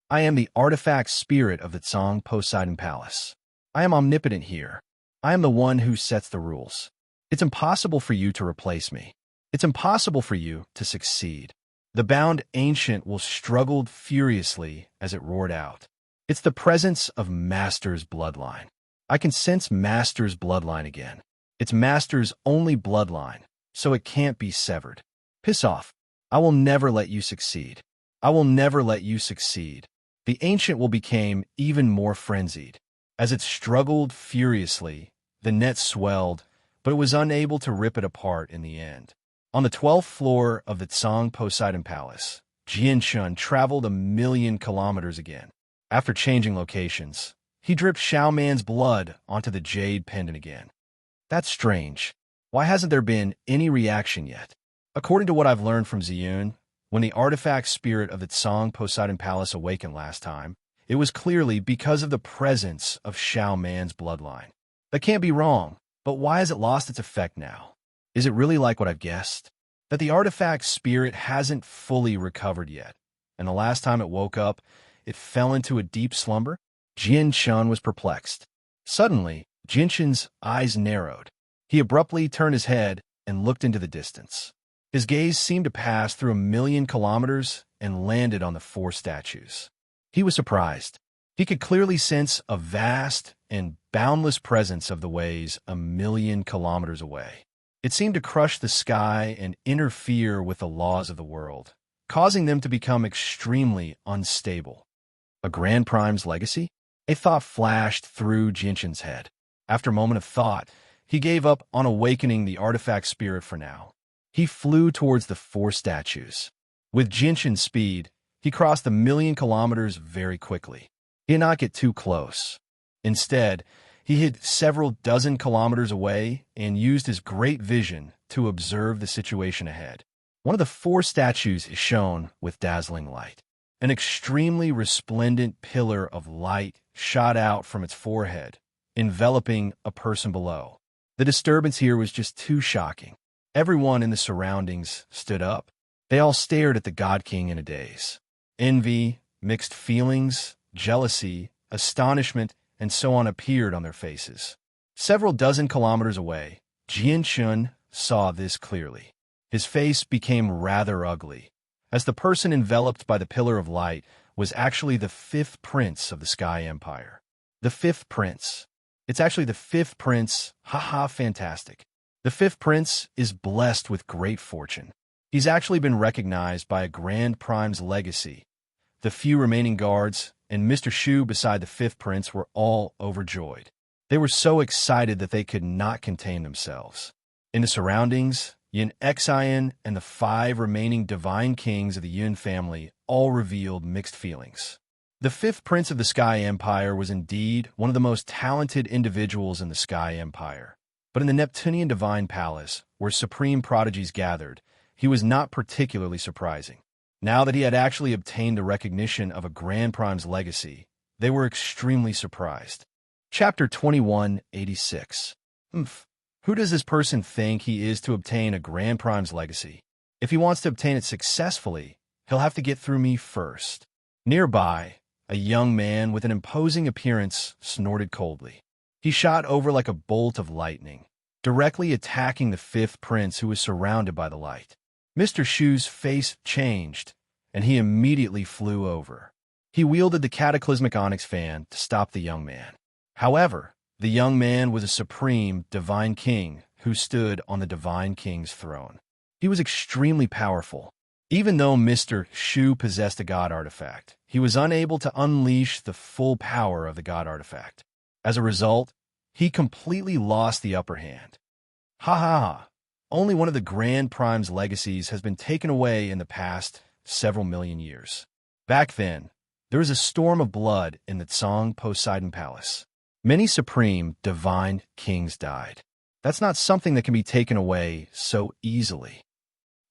S1: I am the artifact spirit of the Tsang Poseidon Palace. I am omnipotent here. I am the one who sets the rules. It's impossible for you to replace me. It's impossible for you to succeed. The bound ancient will struggled furiously as it roared out. It's the presence of Master's bloodline. I can sense Master's bloodline again. It's Master's only bloodline, so it can't be severed. Piss off. I will never let you succeed. I will never let you succeed. The ancient will become even more frenzied. As it struggled furiously, the net swelled, but it was unable to rip it apart in the end. On the 12th floor of the Tsang Poseidon Palace, Jianshun traveled 1,000,000 kilometers again. After changing locations, he dripped Xiaoman's blood onto the jade pendant again. That's strange. Why hasn't there been any reaction yet? According to what I've learned from Ziyun, when the artifact spirit of the Tsang Poseidon Palace awakened last time, it was clearly because of the presence of Xiaoman's bloodline. That can't be wrong, but why has it lost its effect now? Is it really like what I've guessed? That the artifact spirit hasn't fully recovered yet, and the last time it woke up, it fell into a deep slumber? Jianshun was perplexed. Suddenly, Jianshun's eyes narrowed. He abruptly turned his head and looked into the distance. His gaze seemed to pass through 1,000,000 kilometers and landed on the 4 statues. He was surprised. He could clearly sense a vast and boundless presence of the ways 1,000,000 kilometers away. It seemed to crush the sky and interfere with the laws of the world, causing them to become extremely unstable. A Grand Prime's legacy? A thought flashed through Jianshun's head. After a moment of thought, he gave up on awakening the artifact spirit for now. He flew towards the 4 statues. With Jianshun's speed, he crossed 1,000,000 kilometers very quickly. He did not get too close. Instead, he hid several dozen kilometers away and used his great vision to observe the situation ahead. One of the 4 statues is shown with dazzling light. An extremely resplendent pillar of light shot out from its forehead, enveloping a person below. The disturbance here was just too shocking. Everyone in the surroundings stood up. They all stared at the God King in a daze. Envy, mixed feelings, jealousy, astonishment, and so on appeared on their faces. Several dozen kilometers away, Jianshun saw this clearly. His face became rather ugly, as the person enveloped by the pillar of light was actually the 5th prince of the Sky Empire. The 5th prince. It's actually the 5th prince. Haha, fantastic. The 5th prince is blessed with great fortune. He's actually been recognized by a Grand Prime's legacy. The few remaining guards and Mr. Shu beside the 5th prince were all overjoyed. They were so excited that they could not contain themselves. In the surroundings, Yin Xian and the 5 remaining divine kings of the Yun family all revealed mixed feelings. The 5th prince of the Sky Empire was indeed one of the most talented individuals in the Sky Empire. But in the Neptunian Divine Palace, where supreme prodigies gathered, he was not particularly surprising. Now that he had actually obtained the recognition of a Grand Prime's legacy, they were extremely surprised. Chapter 2186. Who does this person think he is to obtain a Grand Prime's legacy? If he wants to obtain it successfully, he'll have to get through me first. Nearby, a young man with an imposing appearance snorted coldly. He shot over like a bolt of lightning, directly attacking the 5th prince who was surrounded by the light. Mr. Shu's face changed, and he immediately flew over. He wielded the cataclysmic onyx fan to stop the young man. However, the young man was a supreme divine king who stood on the divine king's throne. He was extremely powerful. Even though Mr. Shu possessed a god artifact, he was unable to unleash the full power of the god artifact. As a result, he completely lost the upper hand. Ha ha ha. Only one of the Grand Prime's legacies has been taken away in the past several million years. Back then, there was a storm of blood in the Tsang Poseidon Palace. Many supreme divine kings died. That's not something that can be taken away so easily.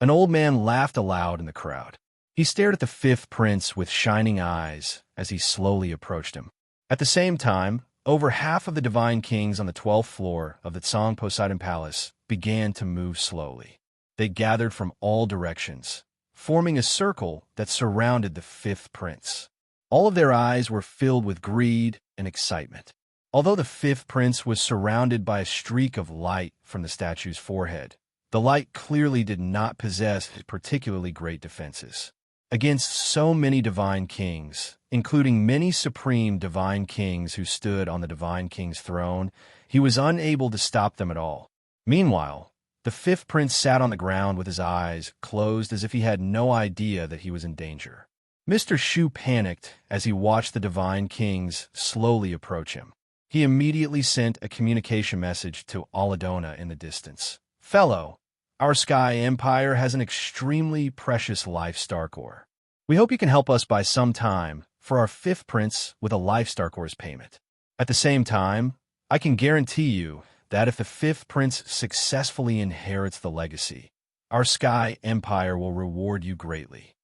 S1: An old man laughed aloud in the crowd. He stared at the 5th prince with shining eyes as he slowly approached him. At the same time, over half of the divine kings on the 12th floor of the Tsang Poseidon Palace began to move slowly. They gathered from all directions, forming a circle that surrounded the 5th prince. All of their eyes were filled with greed and excitement. Although the 5th prince was surrounded by a streak of light from the statue's forehead, The light clearly did not possess particularly great defenses. Against so many divine kings, including many supreme divine kings who stood on the divine king's throne, he was unable to stop them at all. Meanwhile, the fifth prince sat on the ground with his eyes closed as if he had no idea that he was in danger. Mr. Shu panicked as he watched the divine kings slowly approach him. He immediately sent a communication message to Aladona in the distance. "Fellow, our Sky Empire has an extremely precious life star core. We hope you can help us buy some time for our fifth prince with a life star core's payment. At the same time, I can guarantee you that if the fifth prince successfully inherits the legacy, our Sky Empire will reward you greatly."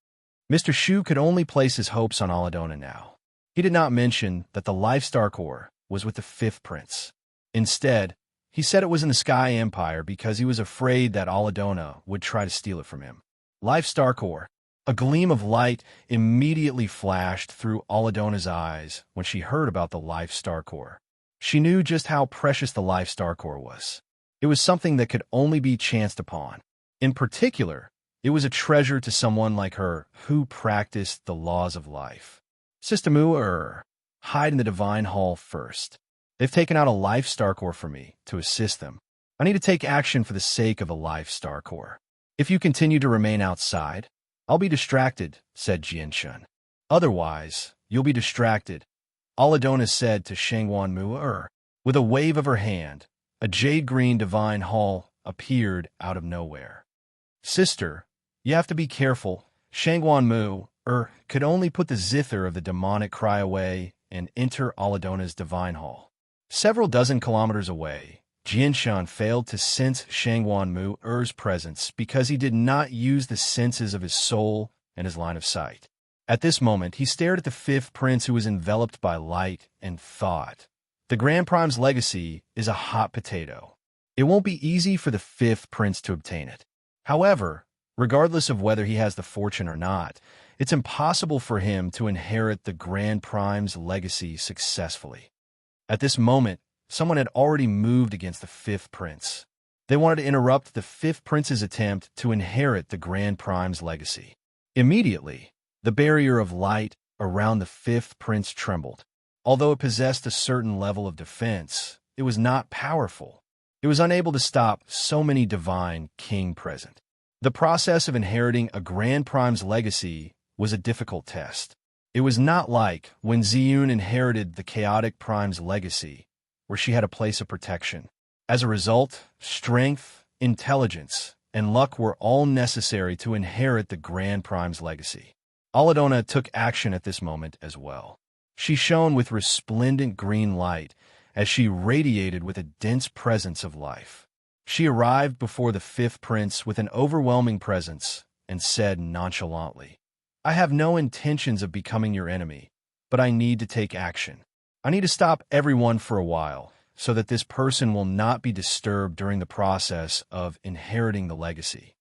S1: Mr. Shu could only place his hopes on Aladona now. He did not mention that the life star core was with the fifth prince. Instead, he said it was in the Sky Empire because he was afraid that Aladona would try to steal it from him. Life star core. A gleam of light immediately flashed through Aladona's eyes when she heard about the life star core. She knew just how precious the life star core was. It was something that could only be chanced upon. In particular, it was a treasure to someone like her who practiced the laws of life. Sistamu, hide in the divine hall first. They've taken out a life star core for me to assist them. I need to take action for the sake of a life star core. If you continue to remain outside, I'll be distracted, said Jianshun. Otherwise, you'll be distracted, Aladona said to Shangwan Mu. With a wave of her hand, a jade-green divine hall appeared out of nowhere. Sister, you have to be careful. Shangwan Mu could only put the zither of the demonic cry away and enter Aladona's divine hall. Several dozen kilometers away, Jianshan failed to sense Shangwan Mu's presence because he did not use the senses of his soul and his line of sight. At this moment, he stared at the fifth prince who was enveloped by light and thought. The Grand Prime's legacy is a hot potato. It won't be easy for the fifth prince to obtain it. However, regardless of whether he has the fortune or not, it's impossible for him to inherit the Grand Prime's legacy successfully. At this moment, someone had already moved against the fifth prince. They wanted to interrupt the fifth prince's attempt to inherit the Grand Prime's legacy. Immediately, the barrier of light around the fifth prince trembled. Although it possessed a certain level of defense, it was not powerful. It was unable to stop so many divine king present. The process of inheriting a Grand Prime's legacy was a difficult test. It was not like when Ziyun inherited the chaotic Prime's legacy, where she had a place of protection. As a result, strength, intelligence, and luck were all necessary to inherit the Grand Prime's legacy. Aladona took action at this moment as well. She shone with resplendent green light as she radiated with a dense presence of life. She arrived before the fifth prince with an overwhelming presence and said nonchalantly, "I have no intentions of becoming your enemy, but I need to take action. I need to stop everyone for a while so that this person will not be disturbed during the process of inheriting the legacy."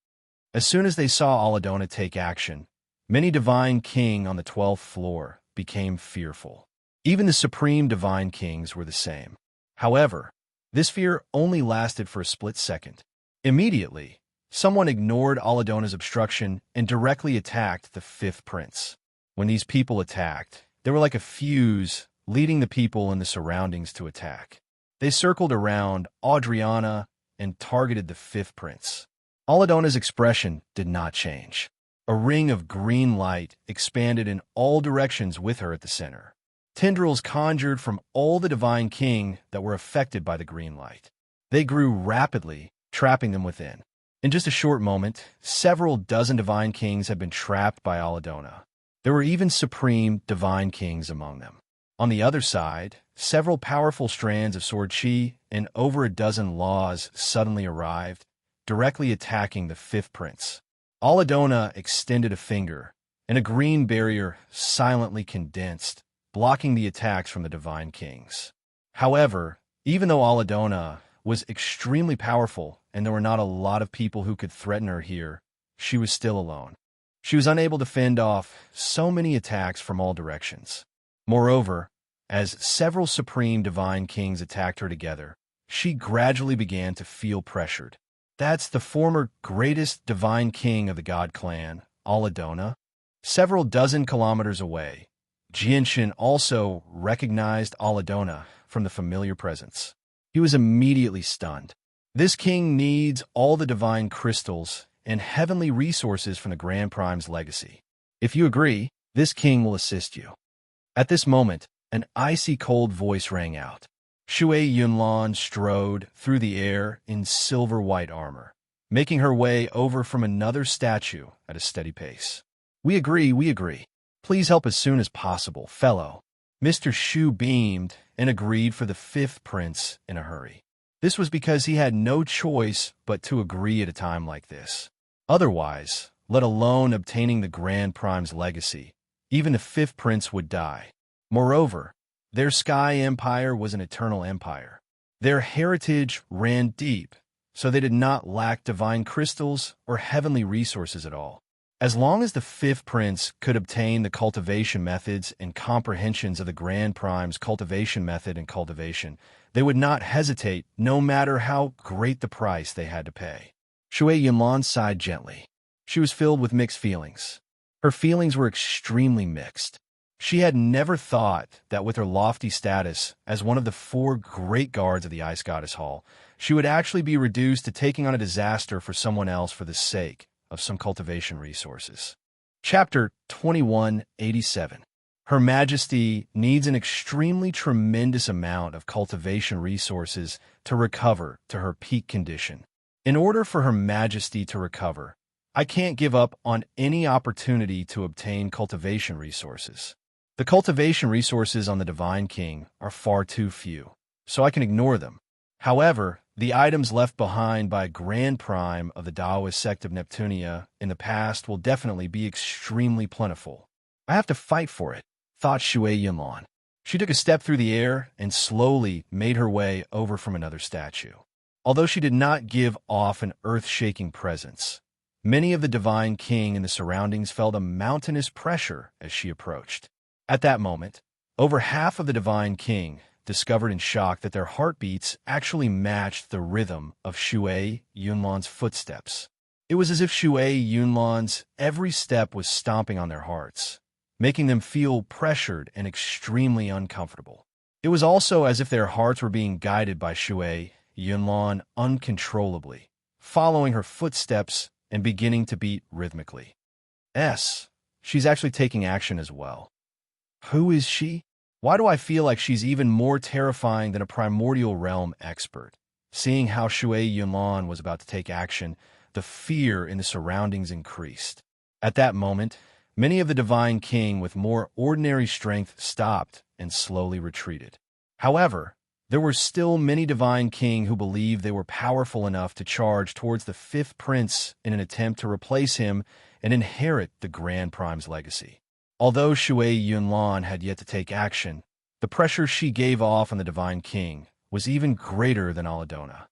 S1: As soon as they saw Aladona take action, many divine king on the 12th floor became fearful. Even the supreme divine kings were the same. However, this fear only lasted for a split second. Immediately, someone ignored Aladona's obstruction and directly attacked the fifth prince. When these people attacked, they were like a fuse, leading the people in the surroundings to attack. They circled around Adriana and targeted the fifth prince. Aladona's expression did not change. A ring of green light expanded in all directions with her at the center. Tendrils conjured from all the divine king that were affected by the green light. They grew rapidly, trapping them within. In just a short moment, several dozen divine kings had been trapped by Aladona. There were even supreme divine kings among them. On the other side, several powerful strands of sword chi and over a dozen laws suddenly arrived, directly attacking the fifth prince. Aladona extended a finger, and a green barrier silently condensed, blocking the attacks from the divine kings. However, even though Aladona was extremely powerful and there were not a lot of people who could threaten her here, she was still alone. She was unable to fend off so many attacks from all directions. Moreover, as several supreme divine kings attacked her together, she gradually began to feel pressured. That's the former greatest divine king of the god clan, Aladona. Several dozen kilometers away, Jianshin also recognized Aladona from the familiar presence. He was immediately stunned. This king needs all the divine crystals and heavenly resources from the Grand Prime's legacy. If you agree, this king will assist you. At this moment, an icy cold voice rang out. Shui Yunlan strode through the air in silver-white armor, making her way over from another statue at a steady pace. We agree, we agree. Please help as soon as possible, fellow. Mr. Shu beamed and agreed for the fifth prince in a hurry. This was because he had no choice but to agree at a time like this. Otherwise, let alone obtaining the Grand Prime's legacy, even the fifth prince would die. Moreover, their Sky Empire was an eternal empire. Their heritage ran deep, so they did not lack divine crystals or heavenly resources at all. As long as the fifth prince could obtain the cultivation methods and comprehensions of the Grand Prime's cultivation method and cultivation, they would not hesitate no matter how great the price they had to pay. Shui Yunlan sighed gently. She was filled with mixed feelings. Her feelings were extremely mixed. She had never thought that with her lofty status as one of the four great guards of the Ice Goddess Hall, she would actually be reduced to taking on a disaster for someone else for the sake of some cultivation resources. Chapter 2187. Her Majesty needs an extremely tremendous amount of cultivation resources to recover to her peak condition. In order for Her Majesty to recover, I can't give up on any opportunity to obtain cultivation resources. The cultivation resources on the Divine King are far too few, so I can ignore them. However, the items left behind by Grand Prime of the Taoist sect of Neptunia in the past will definitely be extremely plentiful. I have to fight for it, thought Shui Yunlan. She took a step through the air and slowly made her way over from another statue. Although she did not give off an earth-shaking presence, many of the Divine King and the surroundings felt a mountainous pressure as she approached. At that moment, over half of the Divine King discovered in shock that their heartbeats actually matched the rhythm of Shui Yunlan's footsteps. It was as if Shui Yunlan's every step was stomping on their hearts, making them feel pressured and extremely uncomfortable. It was also as if their hearts were being guided by Shui Yunlan uncontrollably, following her footsteps and beginning to beat rhythmically. She's actually taking action as well. Who is she? Why do I feel like she's even more terrifying than a primordial realm expert? Seeing how Shui Yunlan was about to take action, the fear in the surroundings increased. At that moment, many of the Divine King with more ordinary strength stopped and slowly retreated. However, there were still many Divine King who believed they were powerful enough to charge towards the fifth prince in an attempt to replace him and inherit the Grand Prime's legacy. Although Shui Yunlan had yet to take action, the pressure she gave off on the Divine King was even greater than Aladona.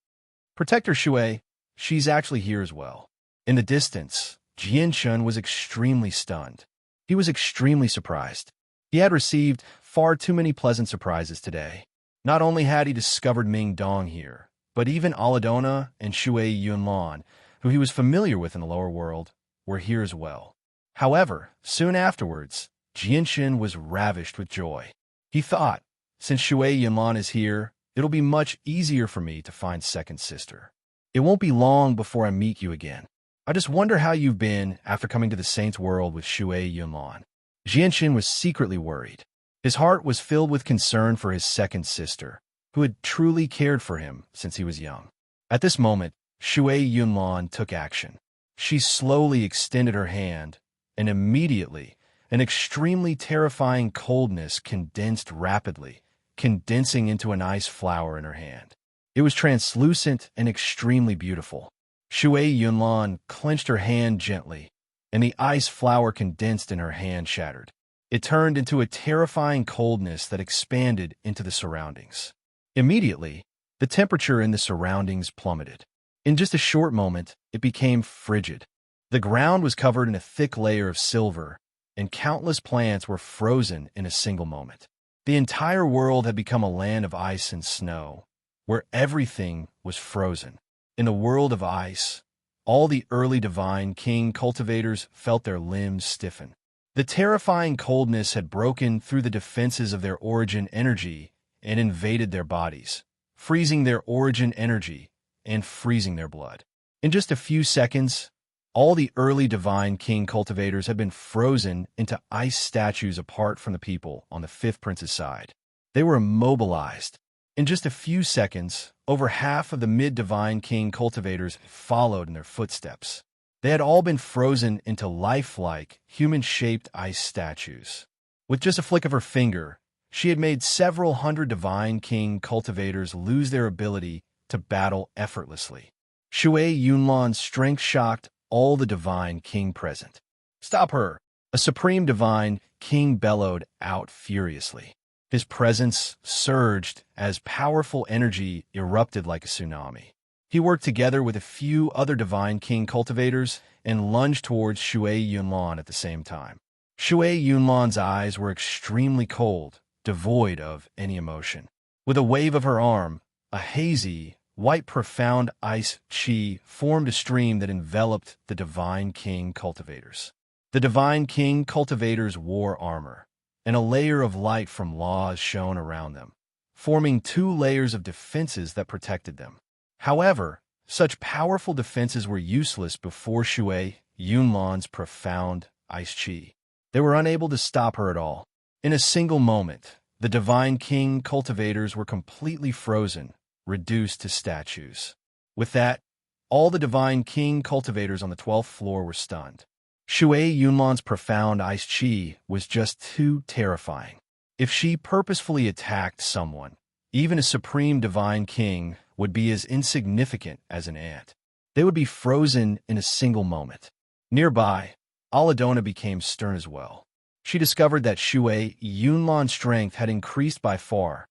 S1: Protect her, Shui. She's actually here as well. In the distance, Jianshin was extremely stunned. He was extremely surprised. He had received far too many pleasant surprises today. Not only had he discovered Ming Dong here, but even Aladona and Shui Yunlan, who he was familiar with in the lower world, were here as well. However, soon afterwards, Jianshin was ravished with joy. He thought, since Shui Yunlan is here, it'll be much easier for me to find second sister. It won't be long before I meet you again. I just wonder how you've been after coming to the Saints' world with Shui Yunlan. Jianshin was secretly worried. His heart was filled with concern for his second sister, who had truly cared for him since he was young. At this moment, Shui Yunlan took action. She slowly extended her hand, and immediately, an extremely terrifying coldness condensed rapidly, condensing into an ice flower in her hand. It was translucent and extremely beautiful. Shui Yunlan clenched her hand gently, and the ice flower condensed in her hand shattered. It turned into a terrifying coldness that expanded into the surroundings. Immediately, the temperature in the surroundings plummeted. In just a short moment, it became frigid. The ground was covered in a thick layer of silver, and countless plants were frozen in a single moment. The entire world had become a land of ice and snow, where everything was frozen. In the world of ice, all the early Divine King cultivators felt their limbs stiffen. The terrifying coldness had broken through the defenses of their origin energy and invaded their bodies, freezing their origin energy and freezing their blood. In just a few seconds, all the early Divine King cultivators had been frozen into ice statues apart from the people on the Fifth Prince's side. They were immobilized. In just a few seconds, over half of the mid-Divine King cultivators followed in their footsteps. They had all been frozen into lifelike, human-shaped ice statues. With just a flick of her finger, she had made several hundred Divine King cultivators lose their ability to battle effortlessly. Shui Yunlan's strength shocked all the Divine King present. "Stop her!" A Supreme Divine King bellowed out furiously. His presence surged as powerful energy erupted like a tsunami. He worked together with a few other Divine King cultivators and lunged towards Shui Yunlan at the same time. Shui Yunlan's eyes were extremely cold, devoid of any emotion. With a wave of her arm, a hazy, white profound ice chi formed a stream that enveloped the Divine King cultivators. The Divine King cultivators wore armor, and a layer of light from laws shone around them, forming two layers of defenses that protected them. However, such powerful defenses were useless before Shui Yunlan's profound ice chi. They were unable to stop her at all. In a single moment, the Divine King cultivators were completely frozen, reduced to statues. With that, all the Divine King cultivators on the 12th floor were stunned. Shui Yunlan's profound ice chi was just too terrifying. If she purposefully attacked someone, even a Supreme Divine King would be as insignificant as an ant. They would be frozen in a single moment. Nearby, Aladona became stern as well. She discovered that Shui Yunlan's strength had increased by far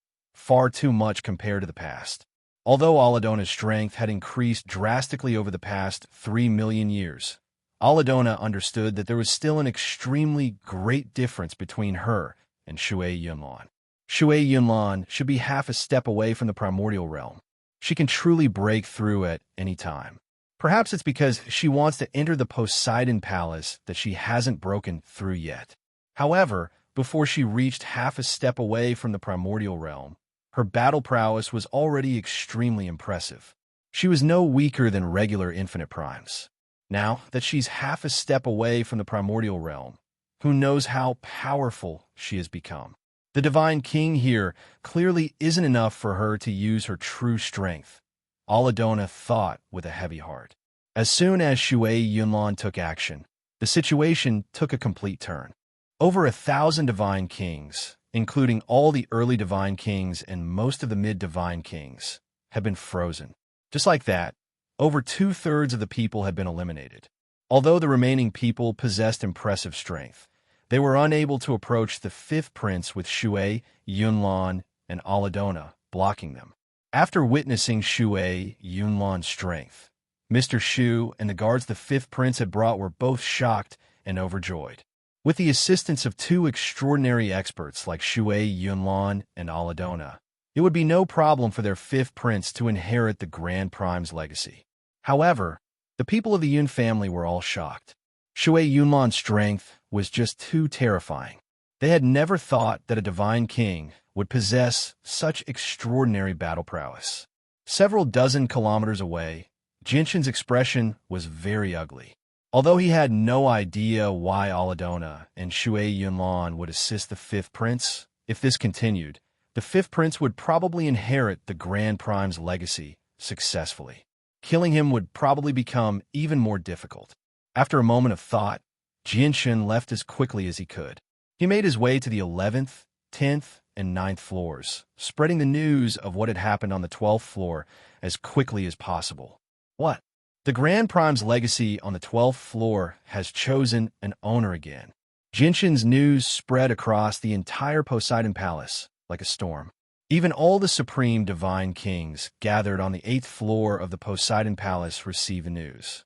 S1: too much compared to the past. Although Aladona's strength had increased drastically over the past 3 million years, Aladona understood that there was still an extremely great difference between her and Shui Yunlan. Shui Yunlan should be half a step away from the primordial realm. She can truly break through at any time. Perhaps it's because she wants to enter the Poseidon Palace that she hasn't broken through yet. However, before she reached half a step away from the primordial realm, her battle prowess was already extremely impressive. She was no weaker than regular infinite primes. Now that she's half a step away from the primordial realm, who knows how powerful she has become. The Divine King here clearly isn't enough for her to use her true strength, Aladona thought with a heavy heart. As soon as Shui Yunlan took action, the situation took a complete turn. Over 1,000 Divine Kings, including all the early Divine Kings and most of the mid-Divine Kings, had been frozen. Just like that, over 2/3 of the people had been eliminated. Although the remaining people possessed impressive strength, they were unable to approach the Fifth Prince with Shui Yunlan and Aladona blocking them. After witnessing Shui Yunlan's strength, Mr. Shu and the guards the Fifth Prince had brought were both shocked and overjoyed. With the assistance of two extraordinary experts like Shui Yunlan and Aladona, it would be no problem for their Fifth Prince to inherit the Grand Prime's legacy. However, the people of the Yun family were all shocked. Shui Yunlan's strength was just too terrifying. They had never thought that a Divine King would possess such extraordinary battle prowess. Several dozen kilometers away, Jinshin's expression was very ugly. Although he had no idea why Aladona and Shui Yunlan would assist the Fifth Prince, if this continued, the Fifth Prince would probably inherit the Grand Prime's legacy successfully. Killing him would probably become even more difficult. After a moment of thought, Jinshin left as quickly as he could. He made his way to the 11th, 10th, and 9th floors, spreading the news of what had happened on the 12th floor as quickly as possible. What? The Grand Prime's legacy on the 12th floor has chosen an owner again. Jinshin's news spread across the entire Poseidon Palace like a storm. Even all the Supreme Divine Kings gathered on the 8th floor of the Poseidon Palace received the news.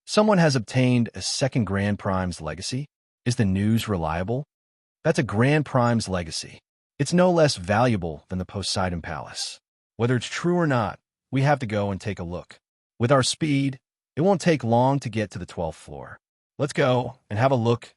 S1: Someone has obtained a second Grand Prime's legacy? Is the news reliable? That's a Grand Prime's legacy. It's no less valuable than the Poseidon Palace. Whether it's true or not, we have to go and take a look. With our speed, it won't take long to get to the 12th floor. Let's go and have a look.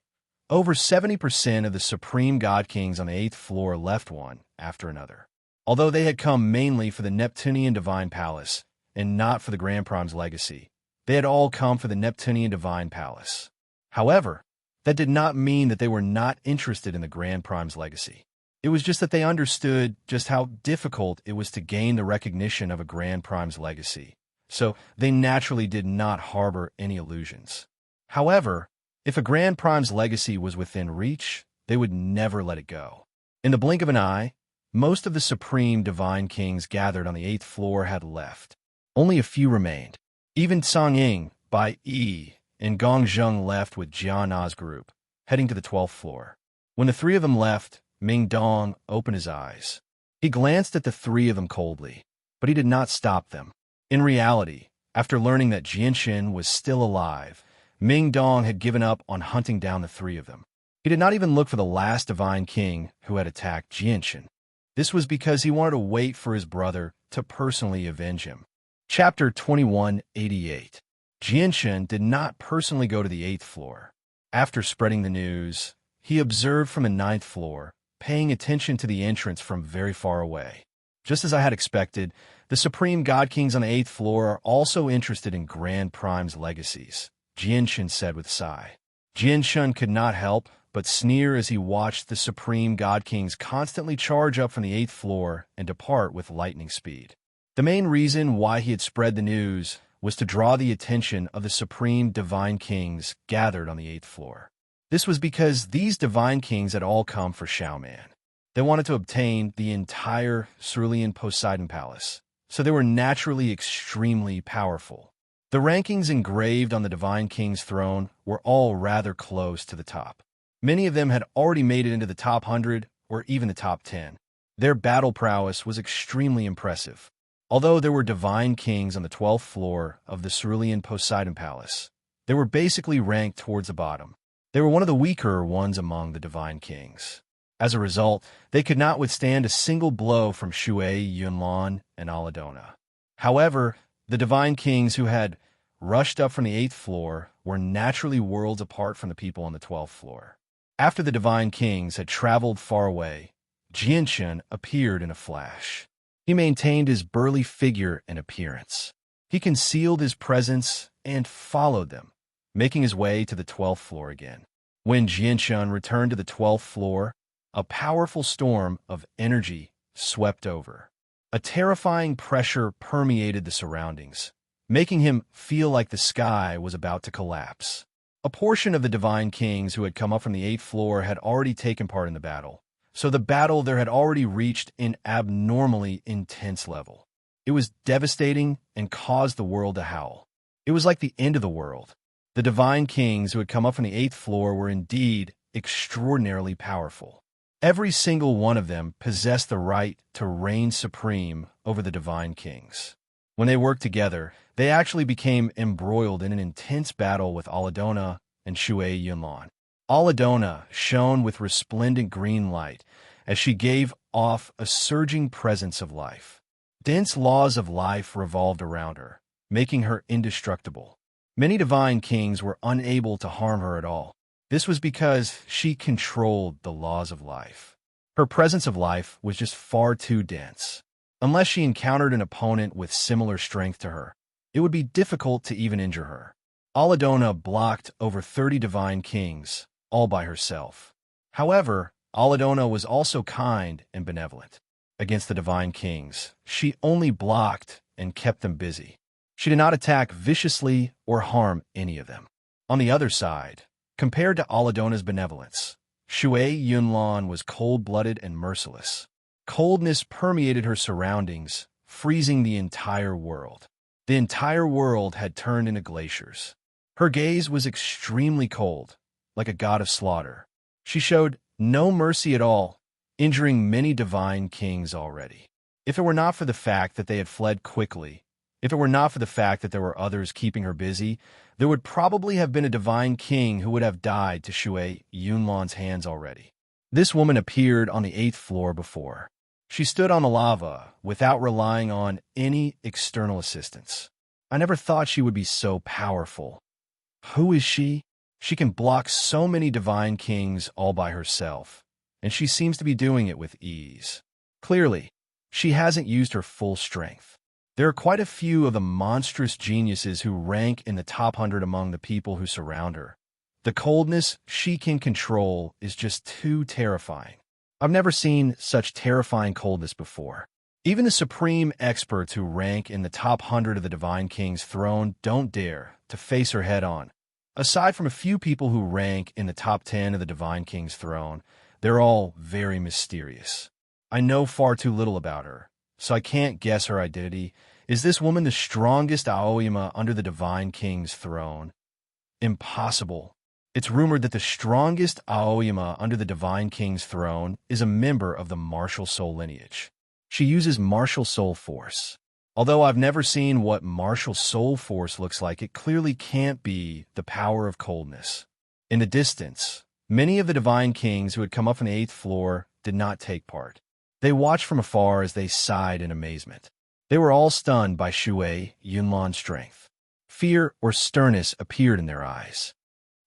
S1: Over 70% of the Supreme God Kings on the 8th floor left one after another. Although they had come mainly for the Neptunian Divine Palace and not for the Grand Prime's legacy, they had all come for the Neptunian Divine Palace. However, that did not mean that they were not interested in the Grand Prime's legacy. It was just that they understood just how difficult it was to gain the recognition of a Grand Prime's legacy, so they naturally did not harbor any illusions. However, if a Grand Prime's legacy was within reach, they would never let it go. In the blink of an eye, most of the Supreme Divine Kings gathered on the 8th floor had left. Only a few remained. Even Song Ying, Bai Yi, and Gong Zheng left with Jian Na's group, heading to the 12th floor. When the three of them left, Ming Dong opened his eyes. He glanced at the three of them coldly, but he did not stop them. In reality, after learning that Jianshin was still alive, Ming Dong had given up on hunting down the three of them. He did not even look for the last Divine King who had attacked Jianshin. This was because he wanted to wait for his brother to personally avenge him. Chapter 2188. Jianshin did not personally go to the 8th floor. After spreading the news, he observed from the 9th floor, paying attention to the entrance from very far away. Just as I had expected, the Supreme God Kings on the 8th floor are also interested in Grand Prime's legacies, Jianshin said with a sigh. Jianshin could not help but sneer as he watched the Supreme God Kings constantly charge up from the 8th floor and depart with lightning speed. The main reason why he had spread the news was to draw the attention of the Supreme Divine Kings gathered on the 8th floor. This was because these Divine Kings had all come for Xiaoman. They wanted to obtain the entire Cerulean Poseidon Palace, so they were naturally extremely powerful. The rankings engraved on the Divine King's throne were all rather close to the top. Many of them had already made it into the top 100 or even the top 10. Their battle prowess was extremely impressive. Although there were Divine Kings on the 12th floor of the Cerulean Poseidon Palace, they were basically ranked towards the bottom. They were one of the weaker ones among the Divine Kings. As a result, they could not withstand a single blow from Shui, Yunlan, and Aladona. However, the Divine Kings who had rushed up from the 8th floor were naturally worlds apart from the people on the 12th floor. After the Divine Kings had traveled far away, Jianshin appeared in a flash. He maintained his burly figure and appearance. He concealed his presence and followed them, making his way to the 12th floor again. When Jianshin returned to the 12th floor, a powerful storm of energy swept over. A terrifying pressure permeated the surroundings, making him feel like the sky was about to collapse. A portion of the Divine Kings who had come up from the 8th floor had already taken part in the battle, so the battle there had already reached an abnormally intense level. It was devastating and caused the world to howl. It was like the end of the world. The Divine Kings who had come up from the 8th floor were indeed extraordinarily powerful. Every single one of them possessed the right to reign supreme over the Divine Kings. When they worked together, they actually became embroiled in an intense battle with Aladona and Shui Yunlan. Aladona shone with resplendent green light as she gave off a surging presence of life. Dense laws of life revolved around her, making her indestructible. Many Divine Kings were unable to harm her at all. This was because she controlled the laws of life. Her presence of life was just far too dense. Unless she encountered an opponent with similar strength to her, it would be difficult to even injure her. Aladona blocked over 30 Divine Kings, all by herself. However, Aladona was also kind and benevolent. Against the Divine Kings, she only blocked and kept them busy. She did not attack viciously or harm any of them. On the other side, compared to Aladona's benevolence, Shui Yunlan was cold-blooded and merciless. Coldness permeated her surroundings, freezing the entire world. The entire world had turned into glaciers. Her gaze was extremely cold, like a god of slaughter. She showed no mercy at all, injuring many Divine Kings already. If it were not for the fact that they had fled quickly, if it were not for the fact that there were others keeping her busy, there would probably have been a Divine King who would have died to Shui Yunlan's hands already. This woman appeared on the 8th floor before. She stood on the lava without relying on any external assistance. I never thought she would be so powerful. Who is she? She can block so many divine kings all by herself, and she seems to be doing it with ease. Clearly, she hasn't used her full strength. There are quite a few of the monstrous geniuses who rank in the top 100 among the people who surround her. The coldness she can control is just too terrifying. I've never seen such terrifying coldness before. Even the supreme experts who rank in the top 100 of the Divine King's throne don't dare to face her head-on. Aside from a few people who rank in the top 10 of the Divine King's throne, they're all very mysterious. I know far too little about her, so I can't guess her identity. Is this woman the strongest Aoyama under the Divine King's throne? Impossible. It's rumored that the strongest Aoyama under the Divine King's throne is a member of the martial soul lineage. She uses martial soul force. Although I've never seen what martial soul force looks like, it clearly can't be the power of coldness. In the distance, many of the Divine Kings who had come up from the 8th floor did not take part. They watched from afar as they sighed in amazement. They were all stunned by Shui Yunlan's strength. Fear or sternness appeared in their eyes.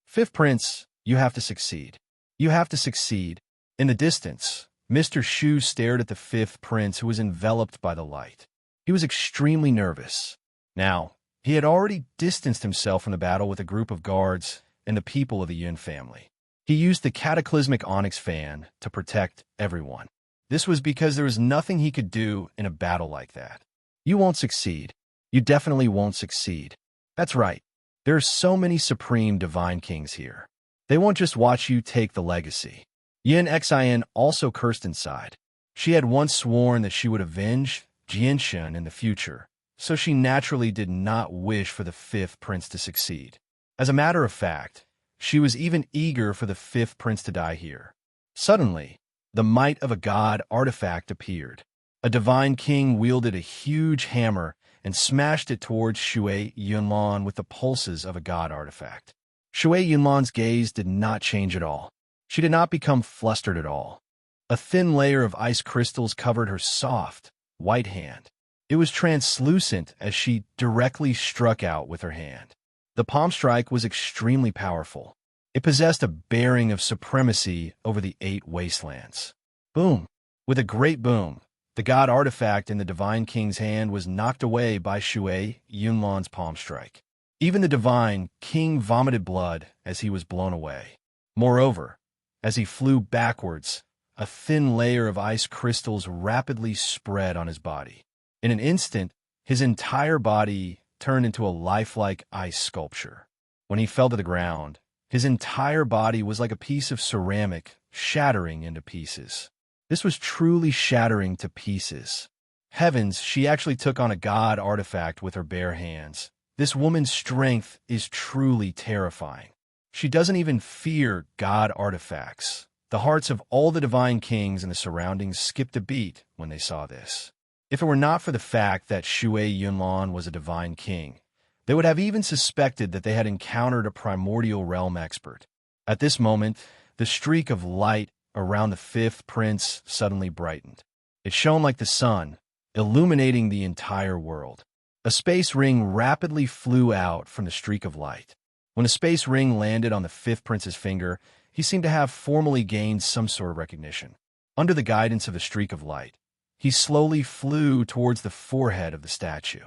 S1: Fifth Prince, you have to succeed. You have to succeed. In the distance, Mr. Shu stared at the 5th Prince who was enveloped by the light. He was extremely nervous. Now, he had already distanced himself from the battle with a group of guards and the people of the Yun family. He used the cataclysmic onyx fan to protect everyone. This was because there was nothing he could do in a battle like that. You won't succeed. You definitely won't succeed. That's right. There are so many supreme divine kings here. They won't just watch you take the legacy. Yin Xin also cursed inside. She had once sworn that she would avenge Jianshan in the future, so she naturally did not wish for the 5th Prince to succeed. As a matter of fact, she was even eager for the 5th Prince to die here. Suddenly, the might of a god artifact appeared. A divine king wielded a huge hammer and smashed it towards Shui Yunlan with the pulses of a god artifact. Shui Yunlan's gaze did not change at all. She did not become flustered at all. A thin layer of ice crystals covered her soft, white hand. It was translucent as she directly struck out with her hand. The palm strike was extremely powerful. It possessed a bearing of supremacy over the 8 wastelands. Boom! With a great boom, the god artifact in the Divine King's hand was knocked away by Shui Yunlan's palm strike. Even the Divine King vomited blood as he was blown away. Moreover, as he flew backwards, a thin layer of ice crystals rapidly spread on his body. In an instant, his entire body turned into a lifelike ice sculpture. When he fell to the ground, his entire body was like a piece of ceramic shattering into pieces. This was truly shattering to pieces. Heavens, she actually took on a god artifact with her bare hands. This woman's strength is truly terrifying. She doesn't even fear god artifacts. The hearts of all the divine kings in the surroundings skipped a beat when they saw this. If it were not for the fact that Shui Yunlan was a divine king, they would have even suspected that they had encountered a primordial realm expert. At this moment, the streak of light around the 5th Prince suddenly brightened. It shone like the sun, illuminating the entire world. A space ring rapidly flew out from the streak of light. When a space ring landed on the 5th Prince's finger, he seemed to have formally gained some sort of recognition. Under the guidance of the streak of light, he slowly flew towards the forehead of the statue.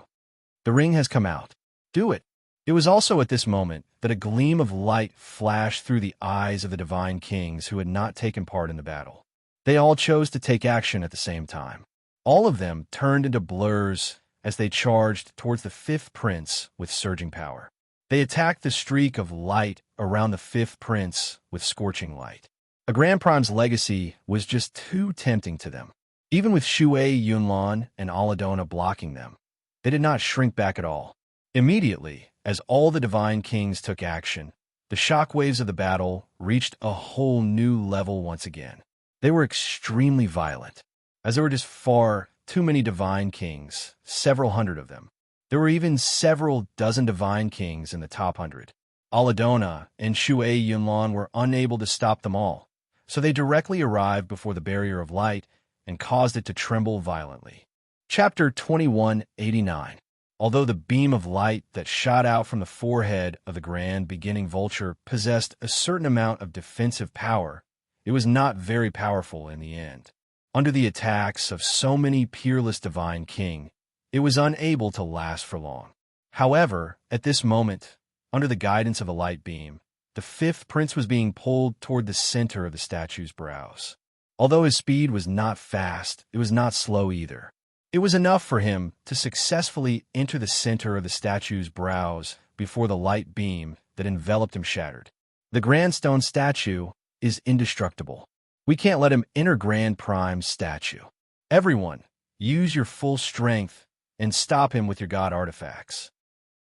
S1: The ring has come out. Do it. It was also at this moment that a gleam of light flashed through the eyes of the divine kings who had not taken part in the battle. They all chose to take action at the same time. All of them turned into blurs as they charged towards the 5th Prince with surging power. They attacked the streak of light around the 5th Prince with scorching light. A Grand Prime's legacy was just too tempting to them. Even with Shui Yunlan and Aladona blocking them, they did not shrink back at all. Immediately, as all the divine kings took action, the shockwaves of the battle reached a whole new level once again. They were extremely violent, as there were just far too many divine kings, several hundred of them. There were even several dozen divine kings in the top 100. Aladona and Shui Yunlan were unable to stop them all, so they directly arrived before the barrier of light and caused it to tremble violently. Chapter 2189. Although the beam of light that shot out from the forehead of the grand beginning vulture possessed a certain amount of defensive power, it was not very powerful in the end. Under the attacks of so many peerless divine king, it was unable to last for long. However, at this moment, under the guidance of the light beam, the fifth prince was being pulled toward the center of the statue's brows. Although his speed was not fast, it was not slow either. It was enough for him to successfully enter the center of the statue's brows before the light beam that enveloped him shattered. The grand stone statue is indestructible. We can't let him enter Grand Prime's statue. Everyone, use your full strength and stop him with your god artifacts.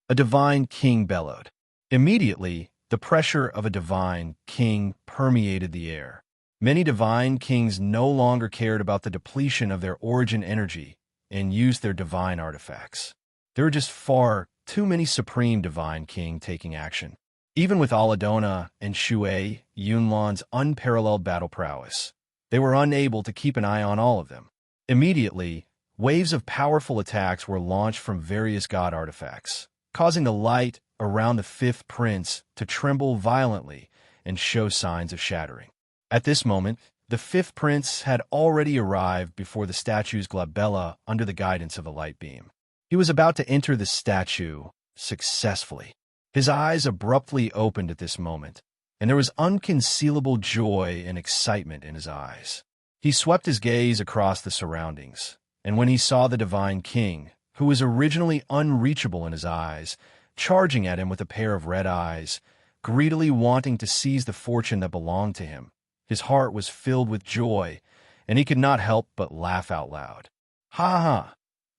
S1: A divine king bellowed. Immediately, the pressure of a divine king permeated the air. Many divine kings no longer cared about the depletion of their origin energy and used their divine artifacts. There were just far too many supreme divine king taking action. Even with Aladona and Shui Yunlan's unparalleled battle prowess, they were unable to keep an eye on all of them. Immediately, waves of powerful attacks were launched from various god artifacts, causing the light around the fifth prince to tremble violently and show signs of shattering. At this moment, the fifth prince had already arrived before the statue's glabella under the guidance of the light beam. He was about to enter the statue successfully. His eyes abruptly opened at this moment, and there was unconcealable joy and excitement in his eyes. He swept his gaze across the surroundings, and when he saw the divine king, who was originally unreachable in his eyes, charging at him with a pair of red eyes, greedily wanting to seize the fortune that belonged to him, his heart was filled with joy, and he could not help but laugh out loud. Ha ha!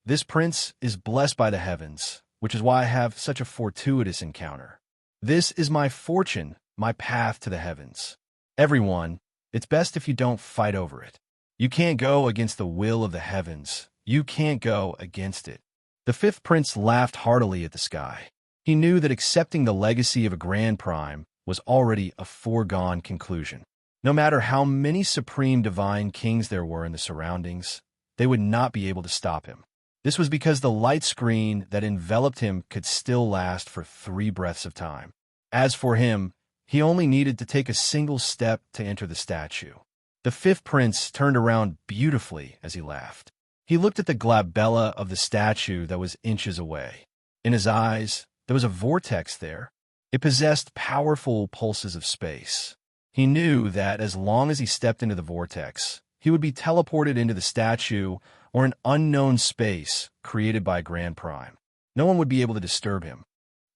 S1: This prince is blessed by the heavens, which is why I have such a fortuitous encounter. This is my fortune, my path to the heavens. Everyone, it's best if you don't fight over it. You can't go against the will of the heavens. You can't go against it. The fifth prince laughed heartily at the sky. He knew that accepting the legacy of a grand prime was already a foregone conclusion. No matter how many supreme divine kings there were in the surroundings, they would not be able to stop him. This was because the light screen that enveloped him could still last for 3 breaths of time. As for him, he only needed to take a single step to enter the statue. The fifth prince turned around beautifully as he laughed. He looked at the glabella of the statue that was inches away. In his eyes, there was a vortex there. It possessed powerful pulses of space. He knew that as long as he stepped into the vortex, he would be teleported into the statue or an unknown space created by Grand Prime. No one would be able to disturb him.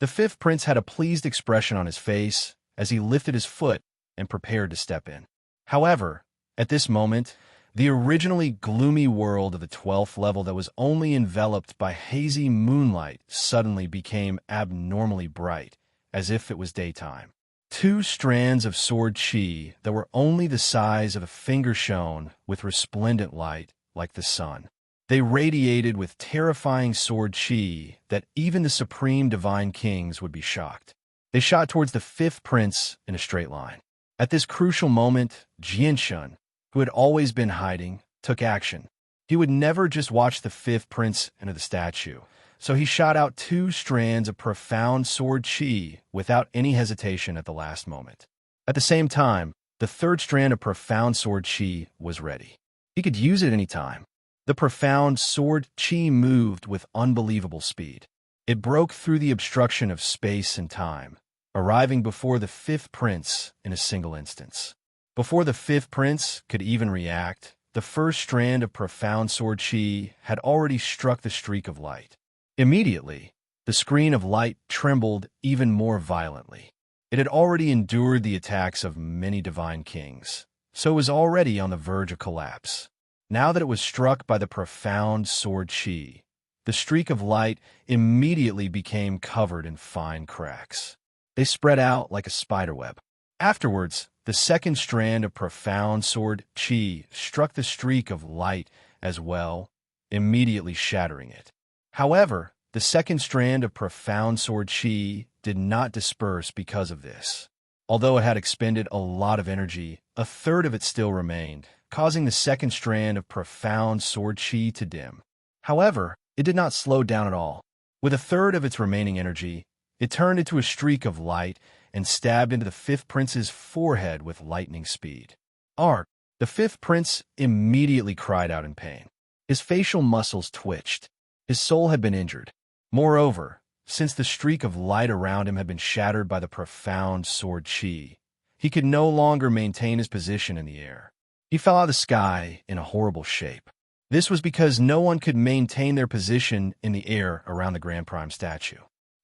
S1: The fifth prince had a pleased expression on his face as he lifted his foot and prepared to step in. However, at this moment, the originally gloomy world of the 12th level that was only enveloped by hazy moonlight suddenly became abnormally bright, as if it was daytime. 2 strands of sword chi that were only the size of a finger shone with resplendent light like the sun. They radiated with terrifying sword chi that even the supreme divine kings would be shocked. They shot towards the fifth prince in a straight line. At this crucial moment, Jianshun, who had always been hiding, took action. He would never just watch the fifth prince enter the statue, so he shot out 2 strands of profound sword chi without any hesitation at the last moment. At the same time, the 3rd strand of profound sword chi was ready. He could use it any time. The profound sword chi moved with unbelievable speed. It broke through the obstruction of space and time, arriving before the fifth prince in a single instance. Before the fifth prince could even react, the 1st strand of profound sword chi had already struck the streak of light. Immediately, the screen of light trembled even more violently. It had already endured the attacks of many divine kings, so it was already on the verge of collapse. Now that it was struck by the profound sword chi, the streak of light immediately became covered in fine cracks. They spread out like a spiderweb. Afterwards, the 2nd strand of profound sword chi struck the streak of light as well, immediately shattering it. However, the 2nd strand of profound sword chi did not disperse because of this. Although it had expended a lot of energy, a 1/3 of it still remained, causing the 2nd strand of profound sword chi to dim. However, it did not slow down at all. With a third of its remaining energy, it turned into a streak of light and stabbed into the fifth prince's forehead with lightning speed. Ark! The fifth prince immediately cried out in pain. His facial muscles twitched. His soul had been injured. Moreover, since the streak of light around him had been shattered by the profound sword chi, he could no longer maintain his position in the air. He fell out of the sky in a horrible shape. This was because no one could maintain their position in the air around the Grand Prime statue.